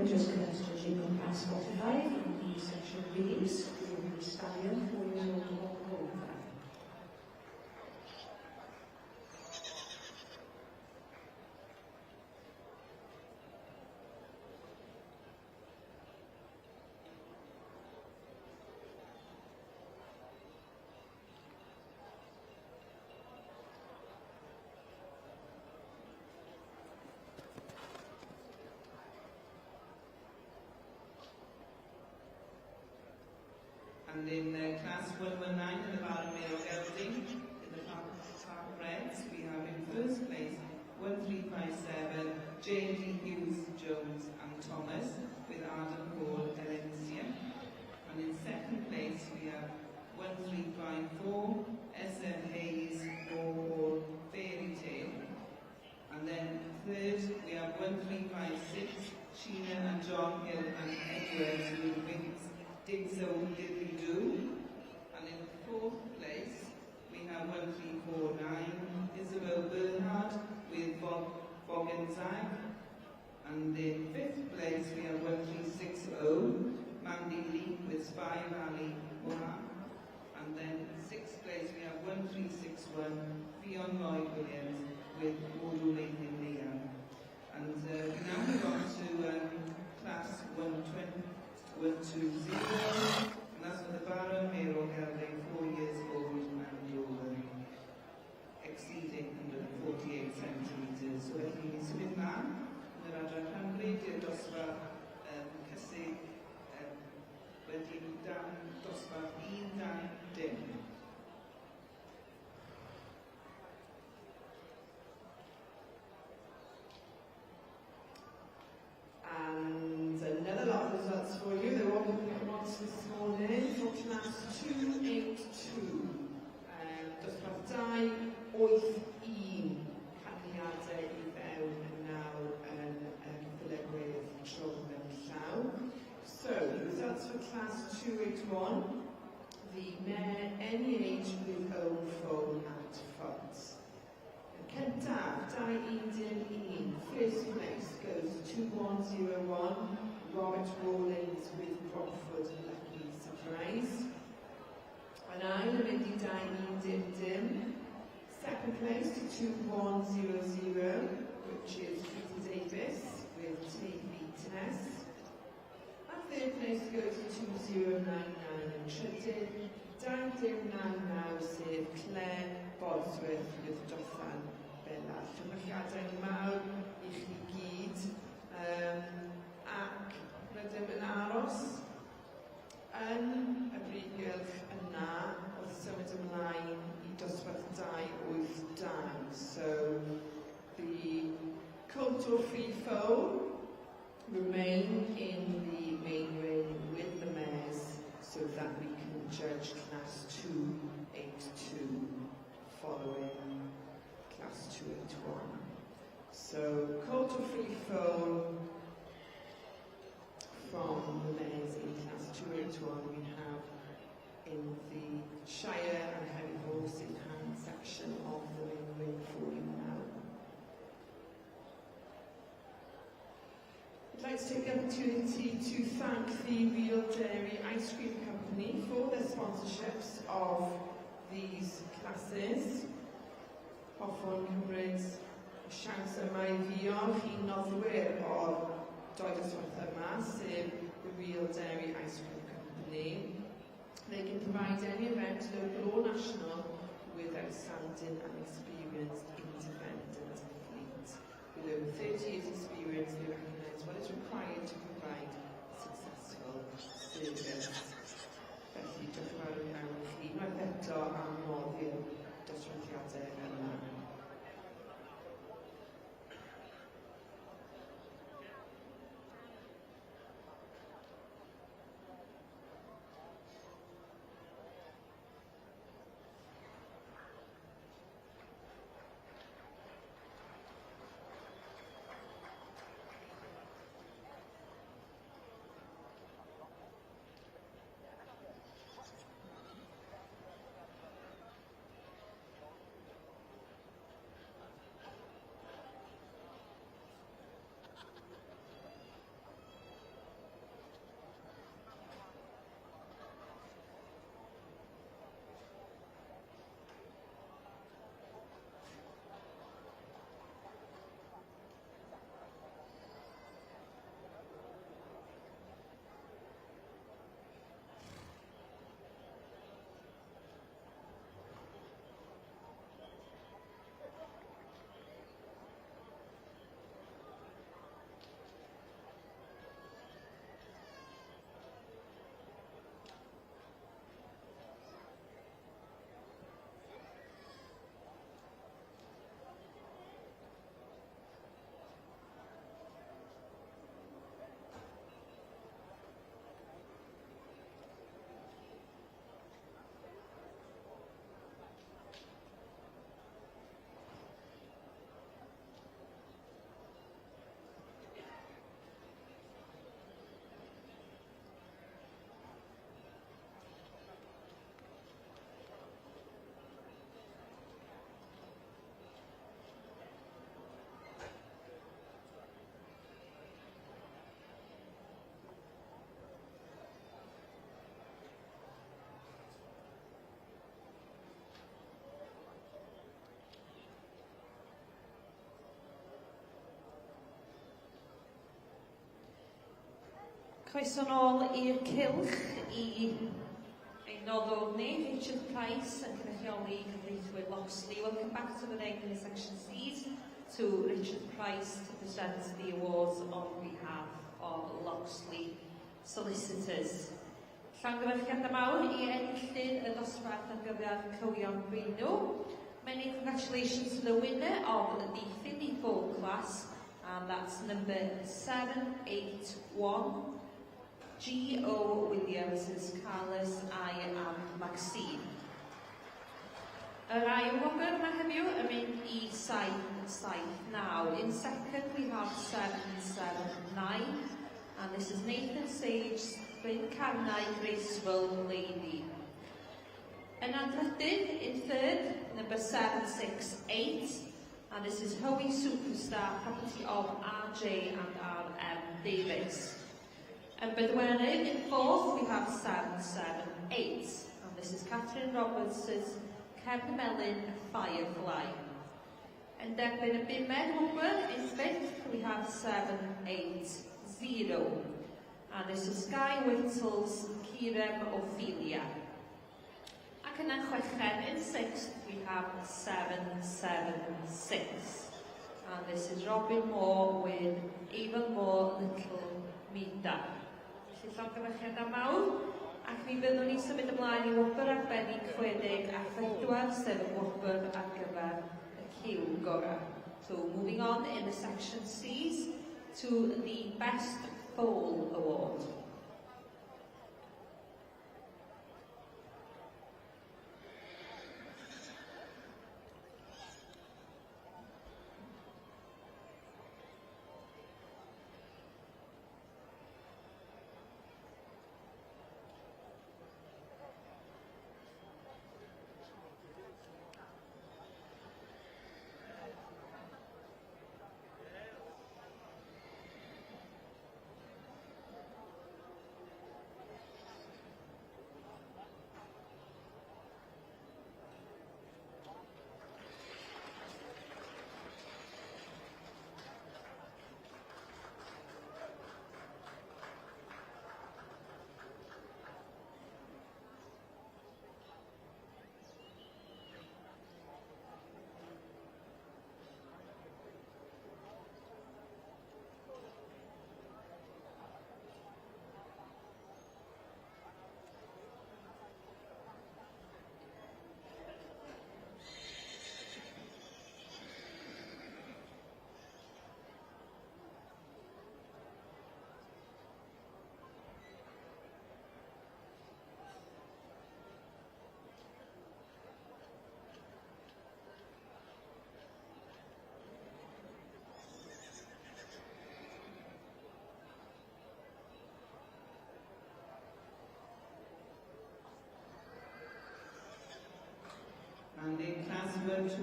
we're just going to judging on past 45 in the section B's, the stallion, 4 years old to walk over. And in class 119 in the Baron Mayo Gelding, in the Park Reds, we have in first place 1357, J.D. Hughes, Jones and Thomas, with Adam Hall, Elencia. And in second place we have 1354, S.M. Hayes, Hall, Fairy Tale. And then third we have 1356, Sheena and John Hill and Edward Ludwig. Did so Diddly Do. And in fourth place we have 1349 Isabel Bernhard with Bogenzag. And in fifth place we have 1360 Mandy Lee with Spy Valley Moha. And then sixth place we have 1361 Fionn Lloyd Williams with Modu Nathan Liam. And we now move on to class 120. 120, and that's for the Baron Mayo Gelding, 4 years old and over, exceeding 148 centimetres. So felly, symud mlaen, yn yr adran cymryd i'r dosbarth cysig wedi dosbarth 1-2-dim. And another lot of results for you. They're all looking at once this morning for class 282. Dosbarth 2, 8-1. Canlyniadau I fewn nawr yn Fylegwydd Trwm yn Llaw. So, the results for class 281. The mare, any age with own phone at front. Cyntaf, 2-1-1. First place goes 2101, Robert Rawlings with Rockford Lucky Surprise. And I'm mynd I 2-1-1. Second place to 2100, which is Peter Davis with Tavy Tess. And third place goes to 2099 and Trydydd, 2-9-9 sef Claire Bosworth with Dothan Bella. Llongyffiadau mawr I chi gyd, ac rydym yn aros yn y brifgylch yna wrth symud ymlaen I dosbarth 282. So the colt or free foal remain in the main ring with the mares so that we can judge class 282 following class 281. So, colt or free foal from the mares in class 281 we have in the Shire and Heavy Horse in hand section of the main ring for you now. I'd like to take the opportunity to thank the Real Dairy Ice Cream Company for their sponsorships of these classes. Hoffwn cymryd siawns yma I ddiolch I noddwyr o'r doi dosbarth yma, sef the Real Dairy Ice Cream Company. They can provide any event, local or national, with outstanding and experienced independent fleet. With over 30 years experience, they recognise what is required to provide successful service. Felly, diolch yn fawr iawn I chi. Mae'n eto am noddi'r dosbarthiadau yma. Croeso nôl i'r cylch I ein noddwr ni, Richard Price, yn cynrychioli cyfreithwyr Loxley. Welcome back to the ring in section C's to Richard Price to present the awards on behalf of Loxley solicitors. Llongyfarchiadau mawr I enillydd y dosbarth ar gyfer cywion Brynw. Many congratulations to the winner of the Philly Four class, and that's number 781. G.O. Williams, Carlos, I and Maxine. Yr ail wobr yma heddiw yn mynd I 779. In second we have 779, and this is Nathan Sage, Bryn Carnau, Graceful Lady. Yn adrydydd, in third, number 768, and this is Hoey Superstar, property of R.J. and R.M. Davis. And Bedwenydd, in fourth, we have 778, and this is Catherine Roberts's Cefn Melyn Firefly. And derbyn y bumed wobr, in fifth, we have 780, and this is Sky Whittle's Cirem Ophelia. Ac yn chweched, in sixth, we have 776, and this is Robin Moore with Even More Little Mida. Felly llongyfarchiadau mawr, ac mi byddwn ni symud ymlaen I wobr arbennig 60 a 4, sef y wobr ar gyfer y ciw gorau. So moving on in the section C's to the Best Foal Award. And in class 120,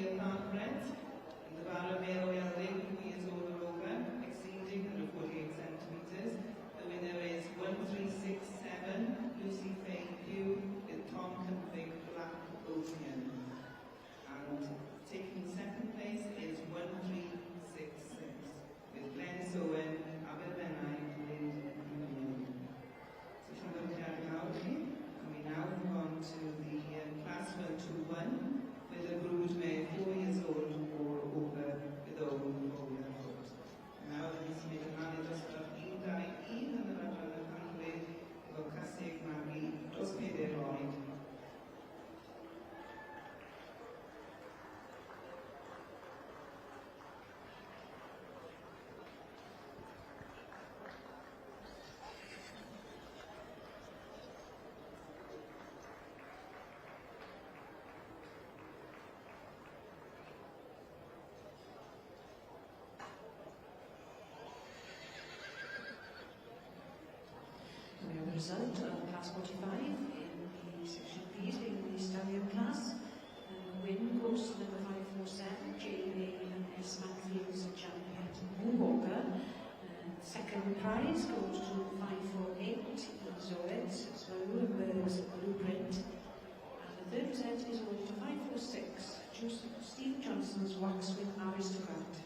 the part red, in the bar of male welding, 2 years old or over, exceeding 148 centimetres. The winner is 1367, Lucy Faye Pugh, with Tom Config Black Ocean. And taking second place is 1366, with Glenn Sowen, Abel Benai, and Lind Union. So from the and we now move on to the class 121 with a brood mare 4 years old or over with own older foot. Now the Miss Megamani does not eat and the Rajan Handley of Casig Magi does pay their ride. Result of class 45 in the section B, being the stallion class. Win goes to number 547, J.A. S. Matthews Champion Moonwalker. Second prize goes to 548, Zoet, Slow Birds Blueprint. And the third set is awarded to 546, Steve Johnson's Waxwing Aristocrat.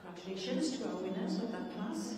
Congratulations to our winners of that class.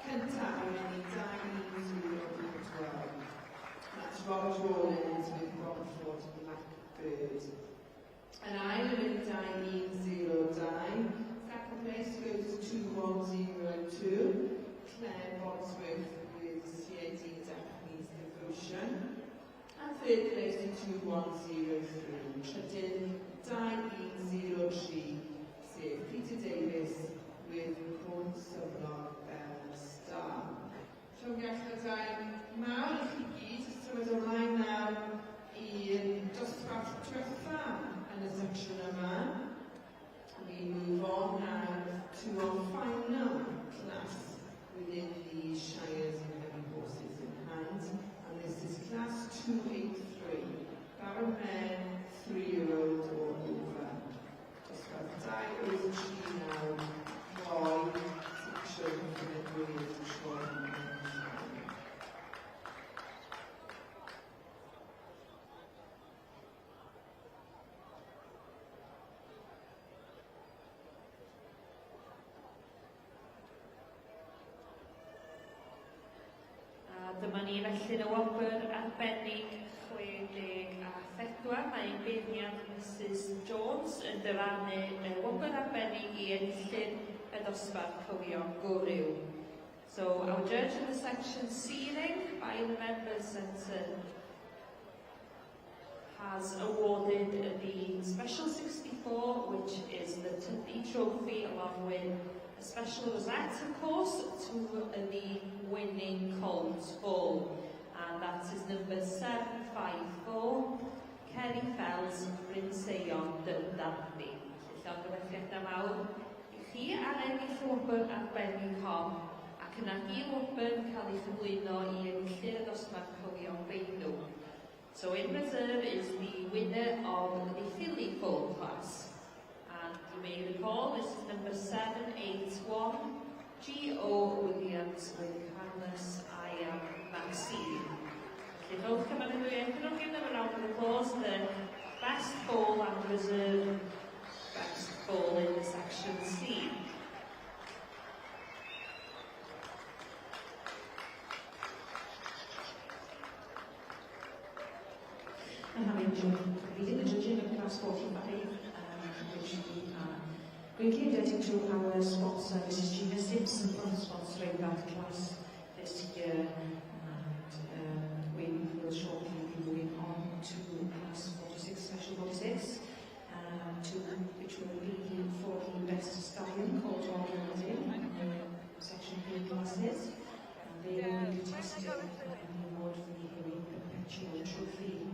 cyntaf yn mynd i 2-0-12. That's Robert Rawlins with Robert Ford Blackbird. And I'm in 2-1-0-2. Second place goes to 2-1-0-2. Claire Bodsworth with CAD Japanese Devotion. And third place to 2-1-0-3. Trydydd 2-1-0-3. Sef Peter Davis with Paul Soflog Star. So I'm gallu dweud mawr i chi gyd, symud ymlaen nawr i'r dosbarth diwetha yn y section yma. We move on now to our final class within the Shires and Heavy Horses in Hand, and this is class 283, barrow men 3-year-old or over. Dosbarth 283 now, Roy, section Cynedwydd Troy. Dyma ni felly y wobr arbennig 64. Mae'n beirniad Mrs Jones yn dyrannu y wobr arbennig I enillydd y dosbarth cywio gwryw. So our judge in the section ceiling by the members centre has awarded the Special 64, which is the Tundi Trophy, along with a special rosette, of course, to the winning Colts Ball. And that is number 754, Kerry Fells, Rhinseon Dundaldi. Llongyfarchiadau mawr I chi ar ennill y wobr arbennig hon, ac yna I wobr cael ei chyflwyno I enillydd y dosbarth cywio feidw. So in reserve is the winner of the filly foal class. And you may recall this is number 781, G.O. Williams with Carlos I.M. Maxine. Felly rhowch cymeradwyr, can I give them a round of applause, the best foal and reserve best foal in the section C. And having completed the judging of class 45, which we are greatly indebted to our sponsor, Mrs. Gina Simpson, for sponsoring that class this year. And we will shortly be moving on to class 46, special 46, which will be for the best stallion called Organizing, section B classes. And they will be contesting the award for the Heroic Perpetual Trophy.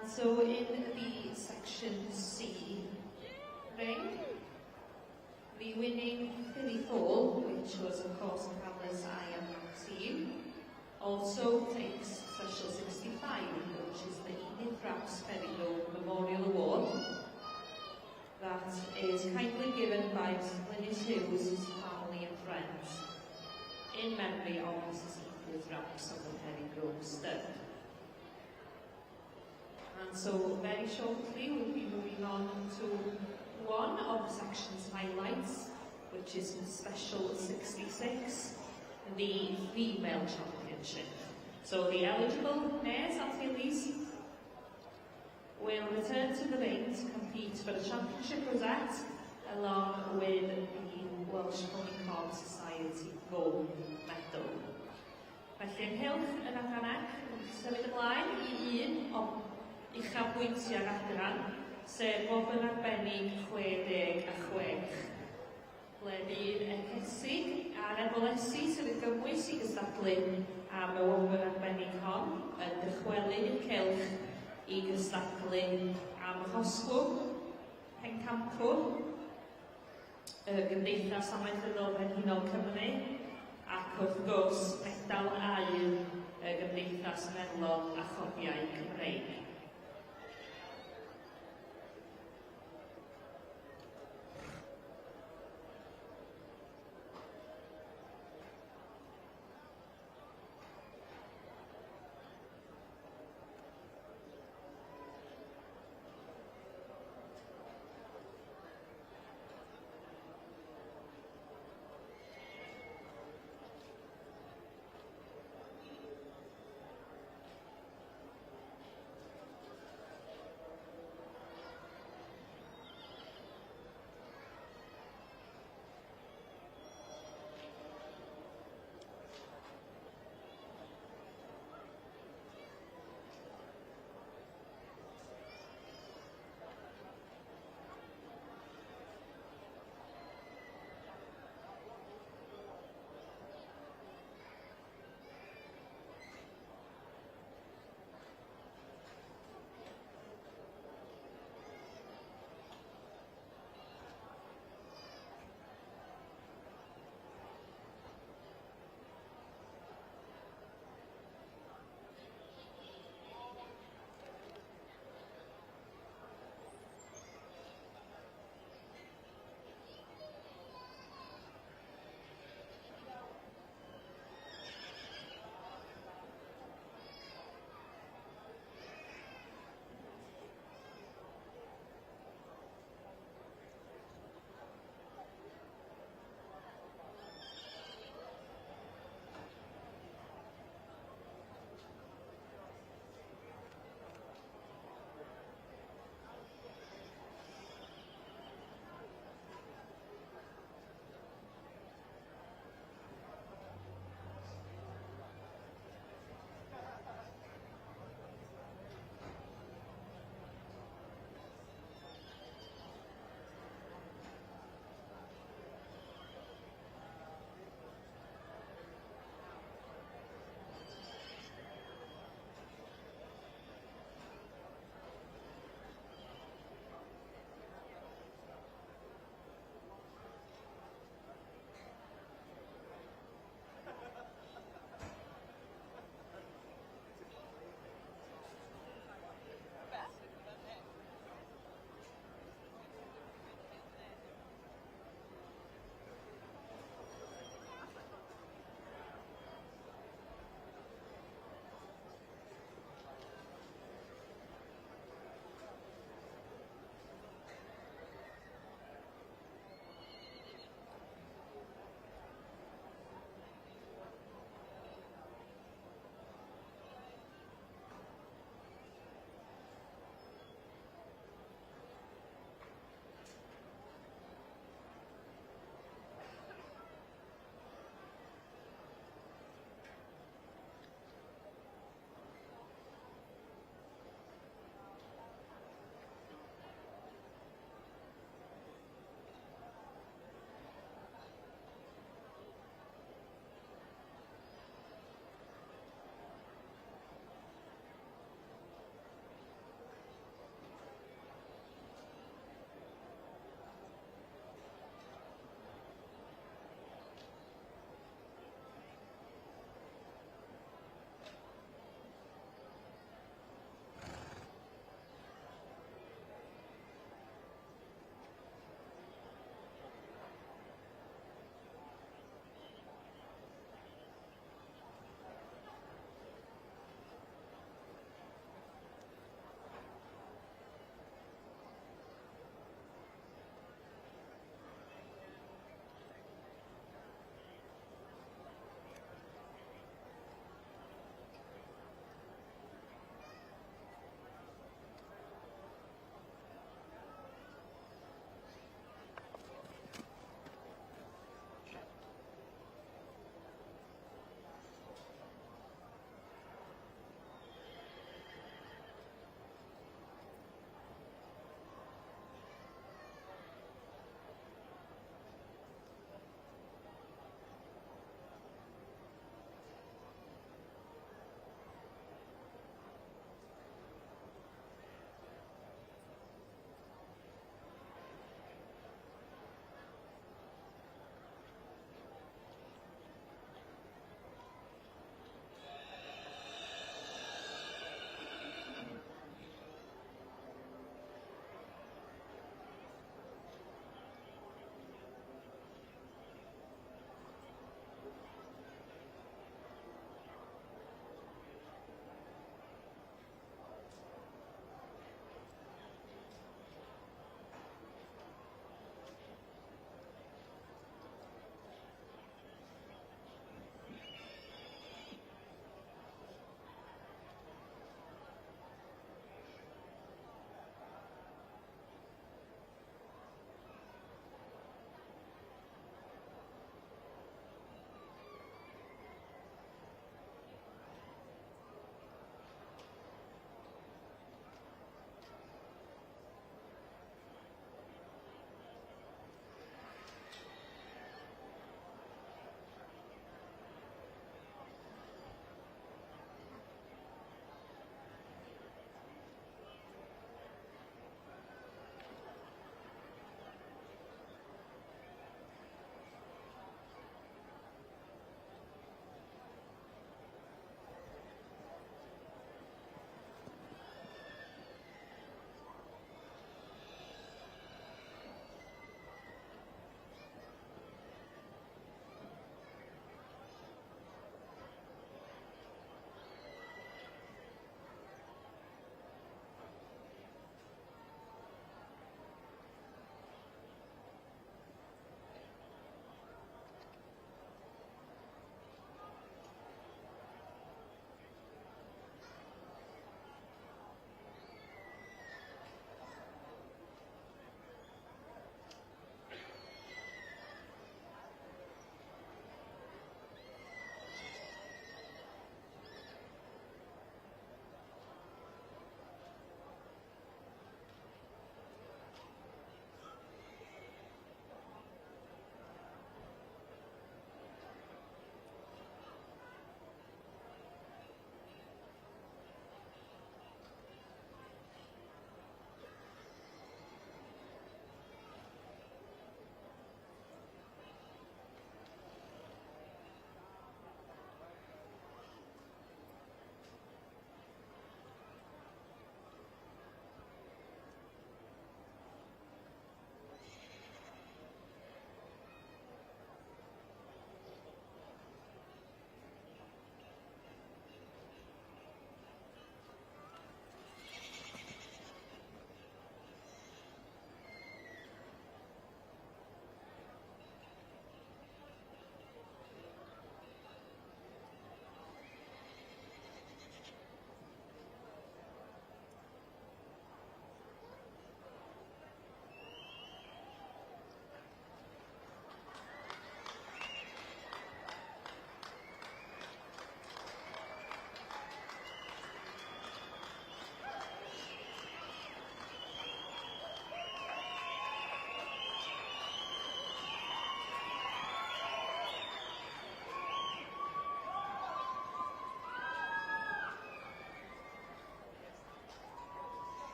And so in the section C ring, the winning filly foal, which was of course Carlos I.M. Maxine, also takes special 65, which is the Edith Raps Ferryhill Memorial Award. That is kindly given by Mrs. Glynis Hughes, his family and friends, in memory of Mrs. Edith Raps of the Perryhill Stud. And so very shortly we'll be moving on to one of the section's highlights, which is Special 66, the Female Championship. So the eligible mares and fillies will return to the ring to compete for a championship rosette along with the Welsh Pony Cards Society gold medal. Felly ynghylch yn afanach, symud ymlaen i un o uchafbwyntiau'r adran, sef gofyn arbennig 66, ble bydd Egesig a'r Efolesu sydd yn gymwys i gystadlu am y wofyn arbennig hon yn dychwelu cylch i gystadlu am hosgwr, pencampwr, y Gymdeithas Amaethyddol Brenhinol Cymru, ac wrth gwrs medal aur y Gymdeithas Melon a Chopiau Cymreig.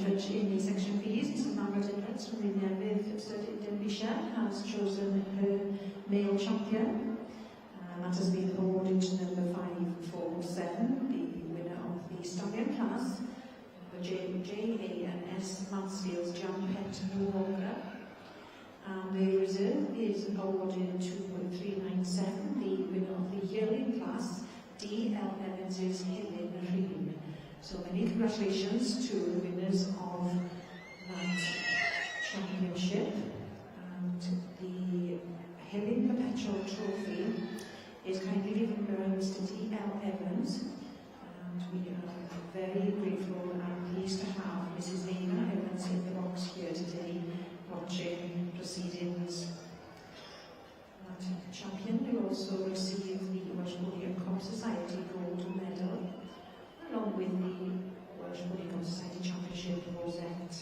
judge in the section B's, Mrs. Margaret Edwards from the Newydd Study Denbighshire, has chosen her male champion. That has been awarded to number 547, the winner of the stallion class, JANS Mansfield's Jan Pet Walker. And the reserve is awarded to 397, the winner of the yearling class, D.L. Evans's Helen Reen. So many congratulations to the winners of that championship. And the Helen Perpetual Trophy is kindly given by Mr. D.L. Evans. And we are very grateful and pleased to have Mrs. Lena Evans in the box here today, watching proceedings. That champion will also receive the Welsh Podium Comp Society Gold Medal, along with the Welsh Podium Society Championship rosette.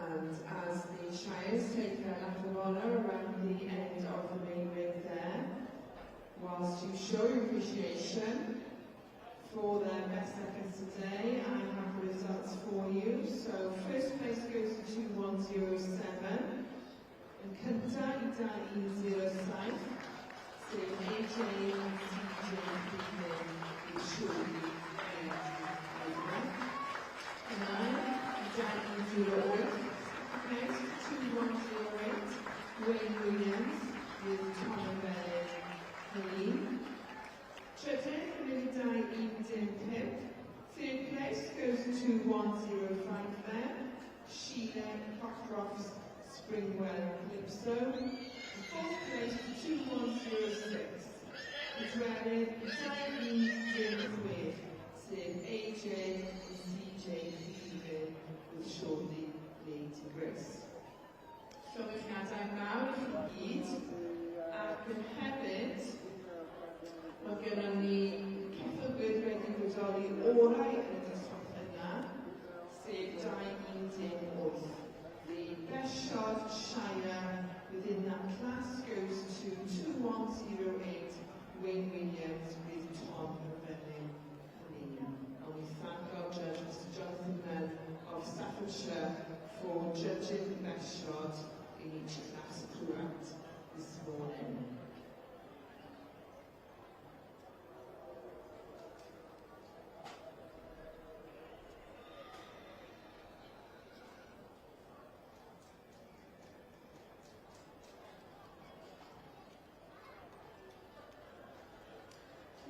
And as the Shires take their lap of honour around the end of the main ring there, whilst you show your appreciation for their best efforts today, I have results for you. So first place goes to 2107, and Cynta I dan 10 saith, sef AJ CJ Pigman I Siwri Eidman. And dan 08, next 2108, Wayne Williams with Tom Bennett Helene. Trydydd, Lydau 115. Third place goes to 2105 there, Sheila Cockcroft's Springwell Calypso. Fourth place to 2106, Pedwerydd, Dau 106, sef AJ and CJ Cleveland with Shorty Lady Grace. Llongyfiadau mawr i gyd, ac yn hefyd, mae gennym ni ceffygydd wedi bodoli orau yn y dosbarth yna, sef 218. The best shot Shire within that class goes to 2108, Wayne Williams with Tom Bennett Helene. And we thank our judge, Mr. Jonathan Nunn of Staffordshire, for judging the best shot in each class throughout this morning.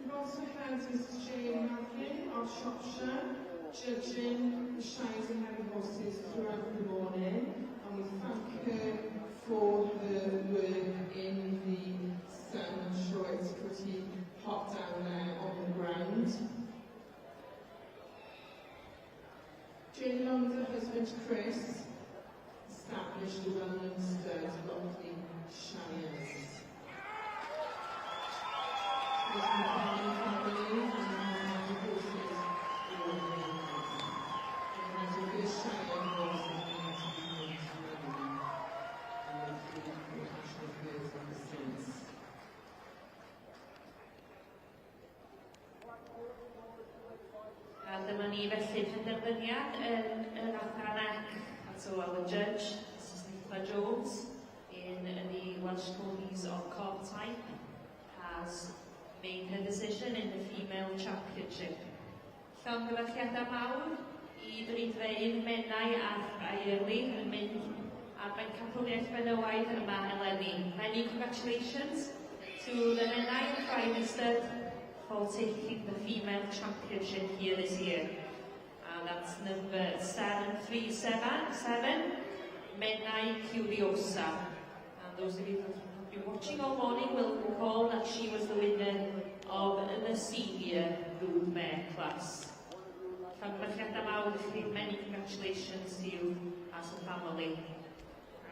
We've also had Mrs. Jane Malkin of Shropshire judging the Shires and Heavy Horses throughout the morning, and we thank her for her work in the sun. I'm sure it's pretty hot down there on the ground. Jane along with her husband Chris established the well-known stud Lockley Shires. Dyma ni felly penderfyniad yn adranec at our judge, Mrs. Nicola Jones, in the Welsh Ponies of Cob type, has made her decision in the female championship. Llongyfarchiadau mawr I brifdfeydd Menai a Eirly yn mynd ar bencampwriaeth benywaidd yma eleni. Many congratulations to the Menai and Friday stud for taking the female championship here this year. and that's number 737, Menai Curiosa. And those of you who have been watching all morning will recall that she was the winner of the senior broodmare class. Congratulations mawr i chi, many congratulations to you as a family.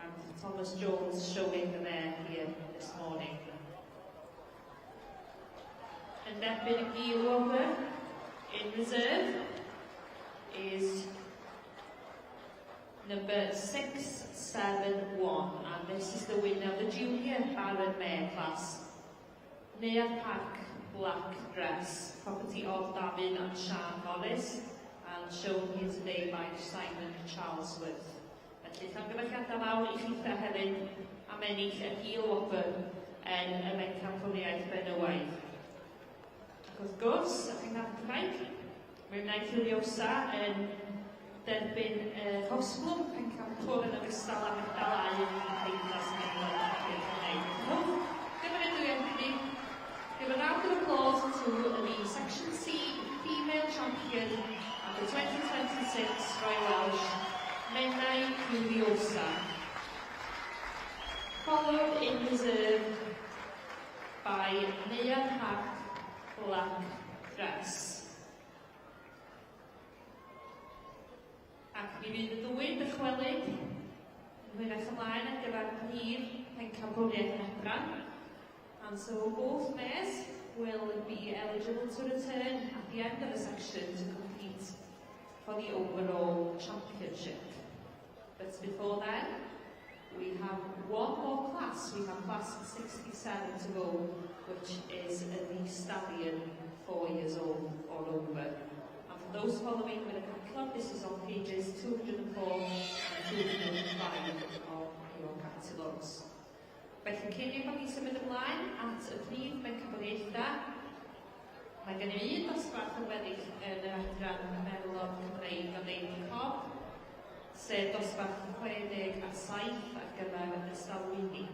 And Thomas Jones showing the mare here this morning. And erbyn y gil over in reserve is number 671, and this is the winner of the junior Baron Mare class. Nea Park Black Dress, property of David and Sian Morris, and shown here today by Simon Charlesworth. Felly, llongyfarchiadau mawr i chi hefyd am ennill y gil wobr yn y Bencampwriaeth Benywaidd. Ac wrth gwrs, y Cyngor Cymraeg, Menai Curiosa yn derbyn Cosblwm, Pencampwr yn ogystal â medalau yn Heidlas Cymraeg. Give a round of applause to the Section C female champion at the 2026 Royal Welsh, Menai Curiosa. Followed in reserve by Nea Park Black Dress. Ac mi fydd y ddwy'n dychwelyd yn hwyrach ymlaen ar gyfer prif Pencampwriaeth Medran. And so both mares will be eligible to return at the end of the section to compete for the overall championship. But before then, we have one more class. We have class 67 to go, which is the stallion 4 years old or over. And for those following with a catalogue, this is on pages 204 and 205 of your catalogues. Felly, cyn i bod ni'n symud ymlaen at y prif Bencampwriaetha, mae gen i un dosbarth yn weddill yn yr adran Melon Cymreig o Deulu Cob, sef dosbarth 67 ar gyfer y stalwini.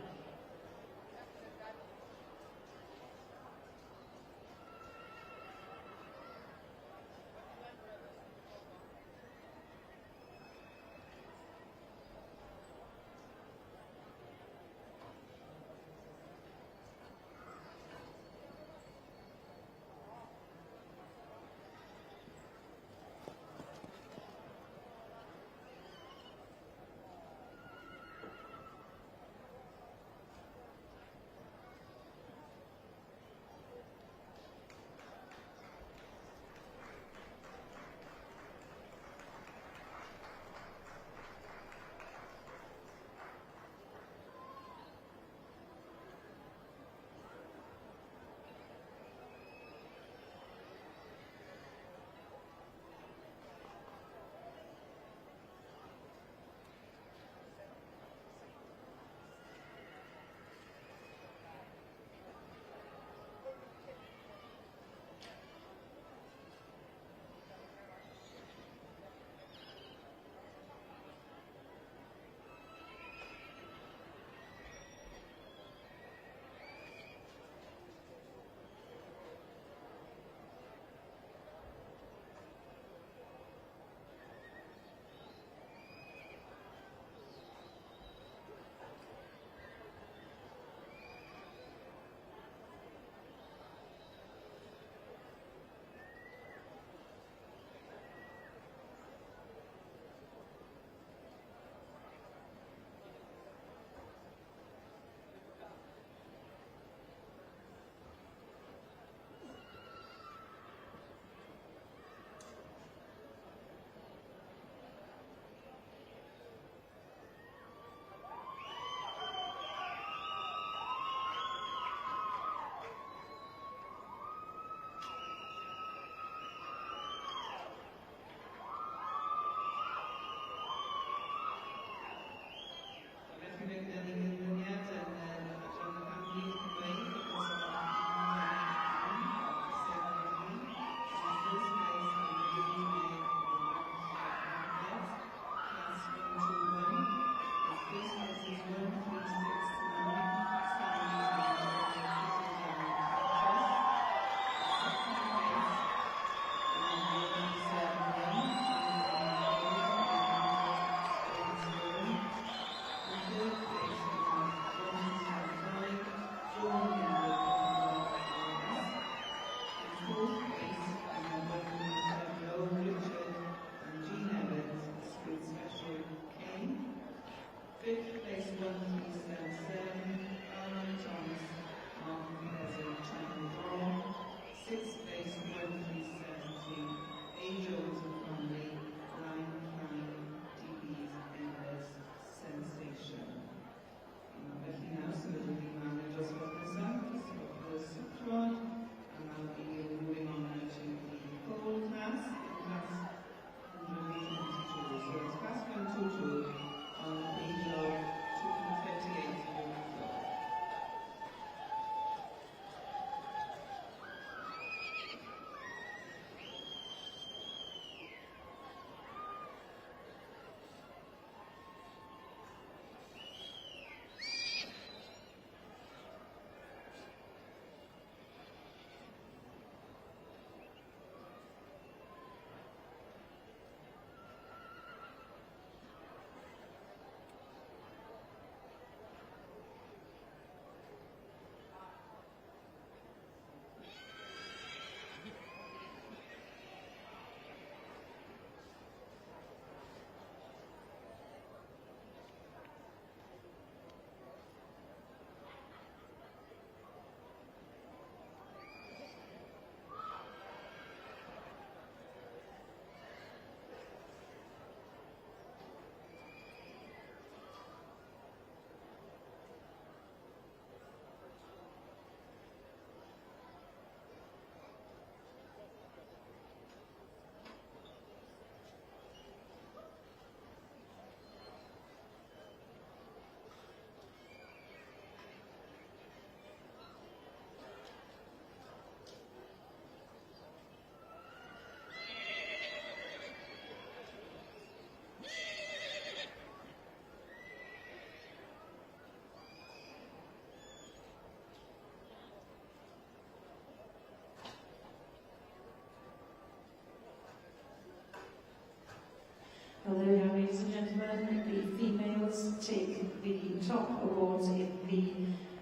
Well, there we are, ladies and gentlemen. The females take the top awards in the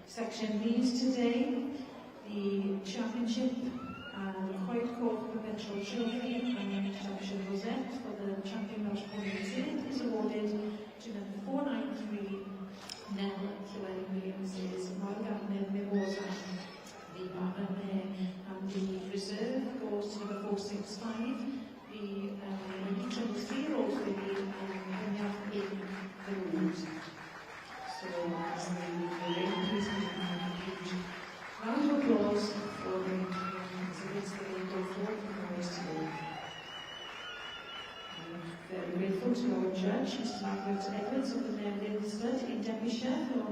section Bs today. The championship and White Court Perpetual Trophy and Championship Rosette for the champion Welsh Pony Museum is awarded to number 493 Nell Llewellyn-Williams, Royal Gardner Mimosa, the partner there, and the reserve goes to number 465. The neutral 3-year-old filly Penyath in the Rood. So that's the very pleasing and huge round of applause for the exhibits that will go forward from ours today. I'm very grateful to our judge, Mrs. Margaret Edwards of the Mare Linsford in Derbyshire, for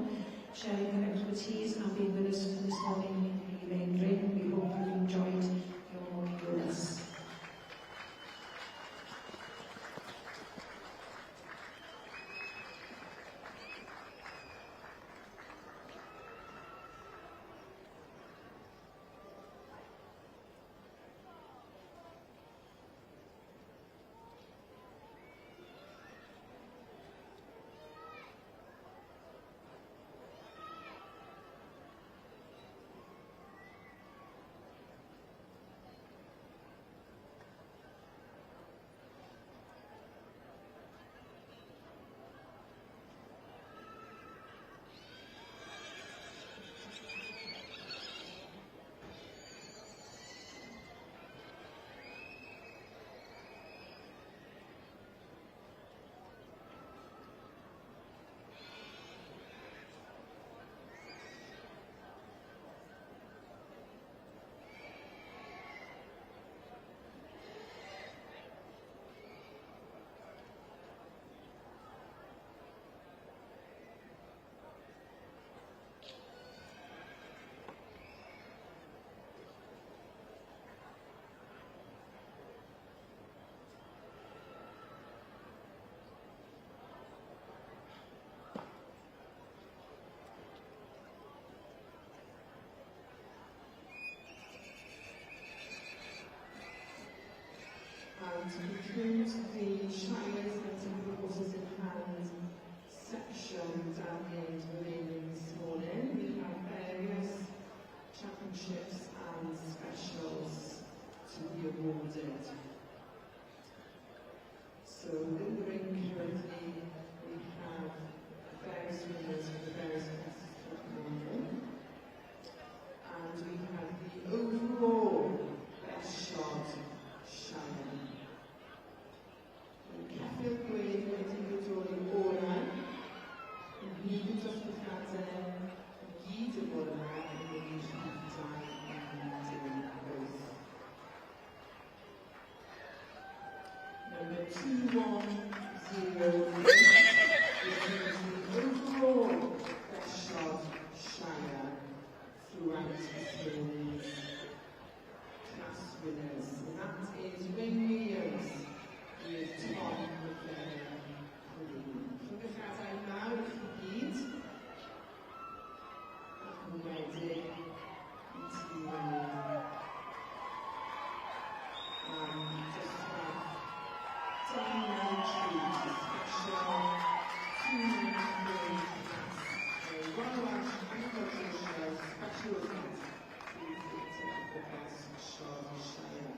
sharing her expertise and being with us this morning in the Lane Drain. We hope you enjoyed your morning with us. To conclude the Shires and Horses in Hand section down here in William this morning, we have various championships and specials to be awarded. So in the ring currently we have various winners for the various classes for the morning. And we have the overall best shot Shire. Catholic Grade Individually Ora, Guido Tospicata, Guido Ora, and Luigi Time and both. Number 210 is the overall best shot Shire throughout the series. Class winners, and that is Ring Williams with Tom McLaren. Look at that out now, if you need. And ready into just Daniel Tree, special 2-3 class. Royal Welsh Agricultural Show special event to the best shot Shire.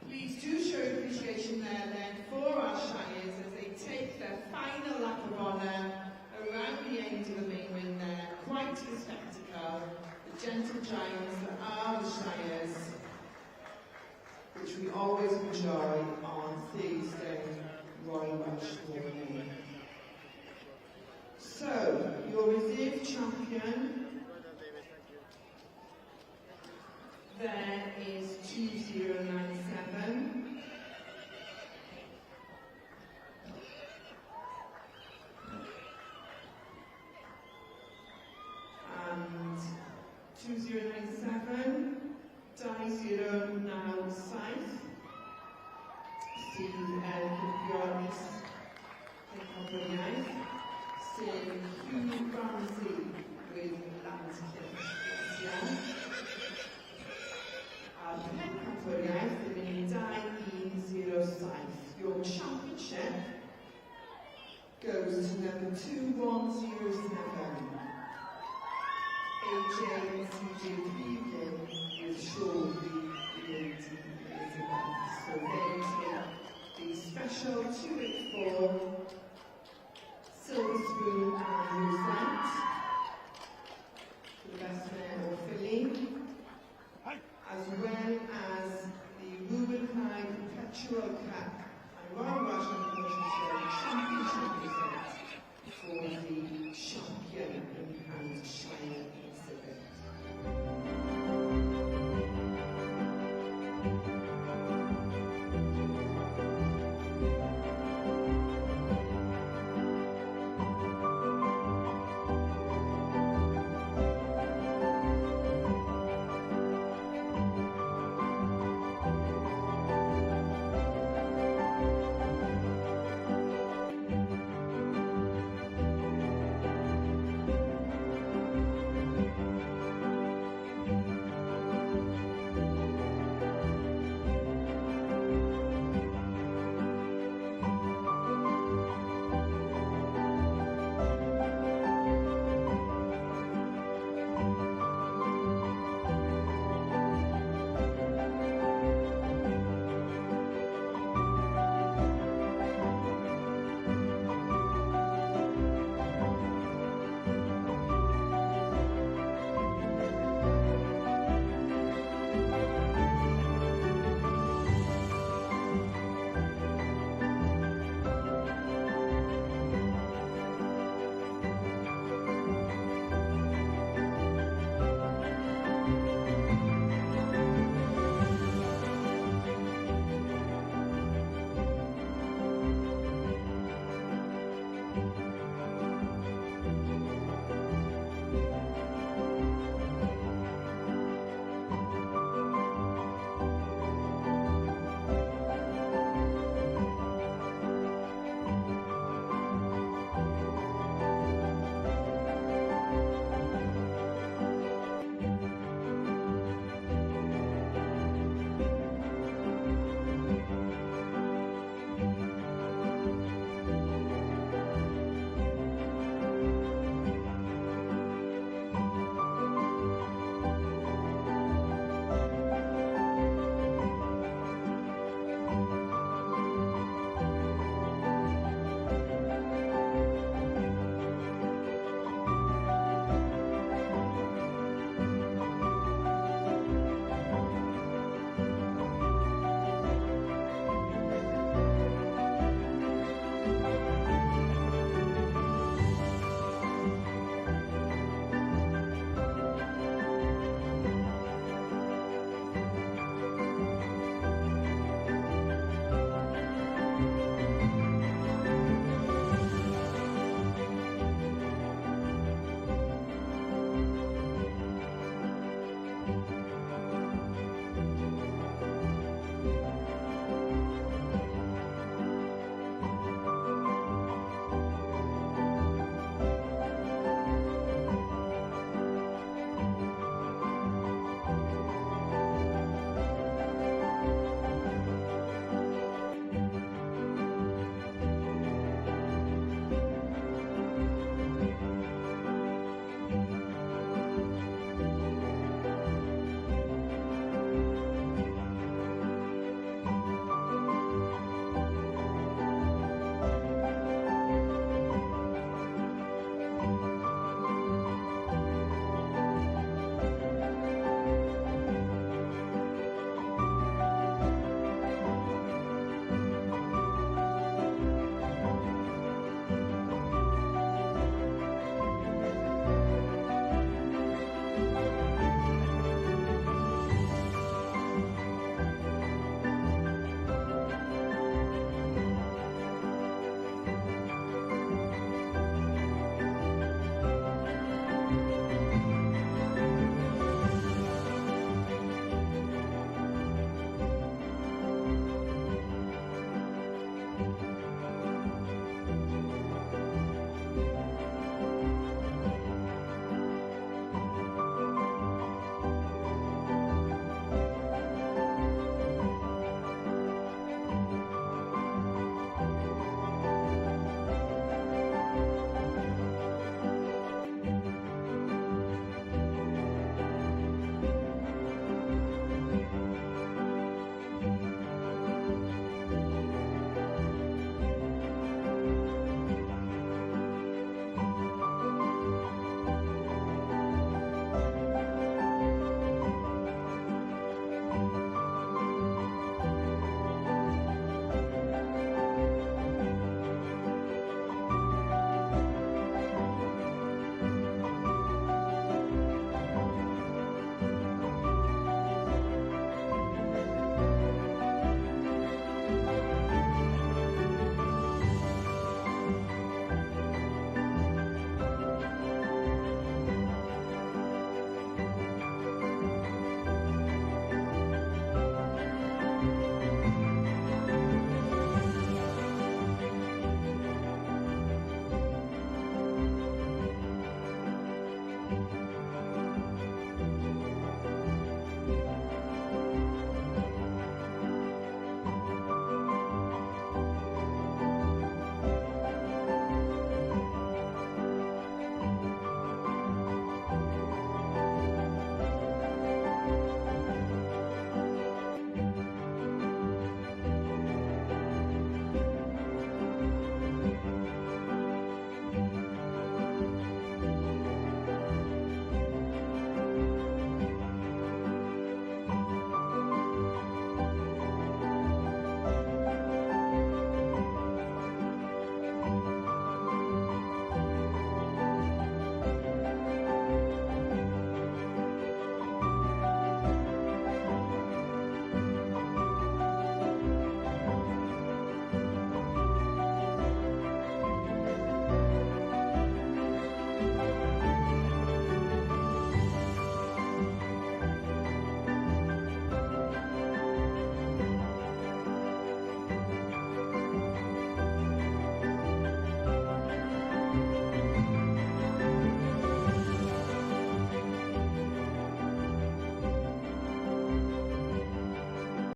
Please do show appreciation there then for our Shires as they take their final lap of honour around the end of the main ring there. Quite a spectacle. The gentle giants that are the Shires, which we always enjoy on Thursday Royal Welsh morning. So, your reserve champion there is 2097. And 2097, die 0 now Saith. Steve Cymbiornis, Cymbiornis, sydd Hugh Ramsey with Landcliffe. A'r pencampwriaeth yn mynd i 2-1-0 Saith. Your championship goes to number 2107. AJ and CJ Cleveland with Shawley Elizabeth. So they take the special 284 Silver Spoon and Rosette, the best man of filling, as well as the Ruben High Perpetual Cup and Royal Welsh Championship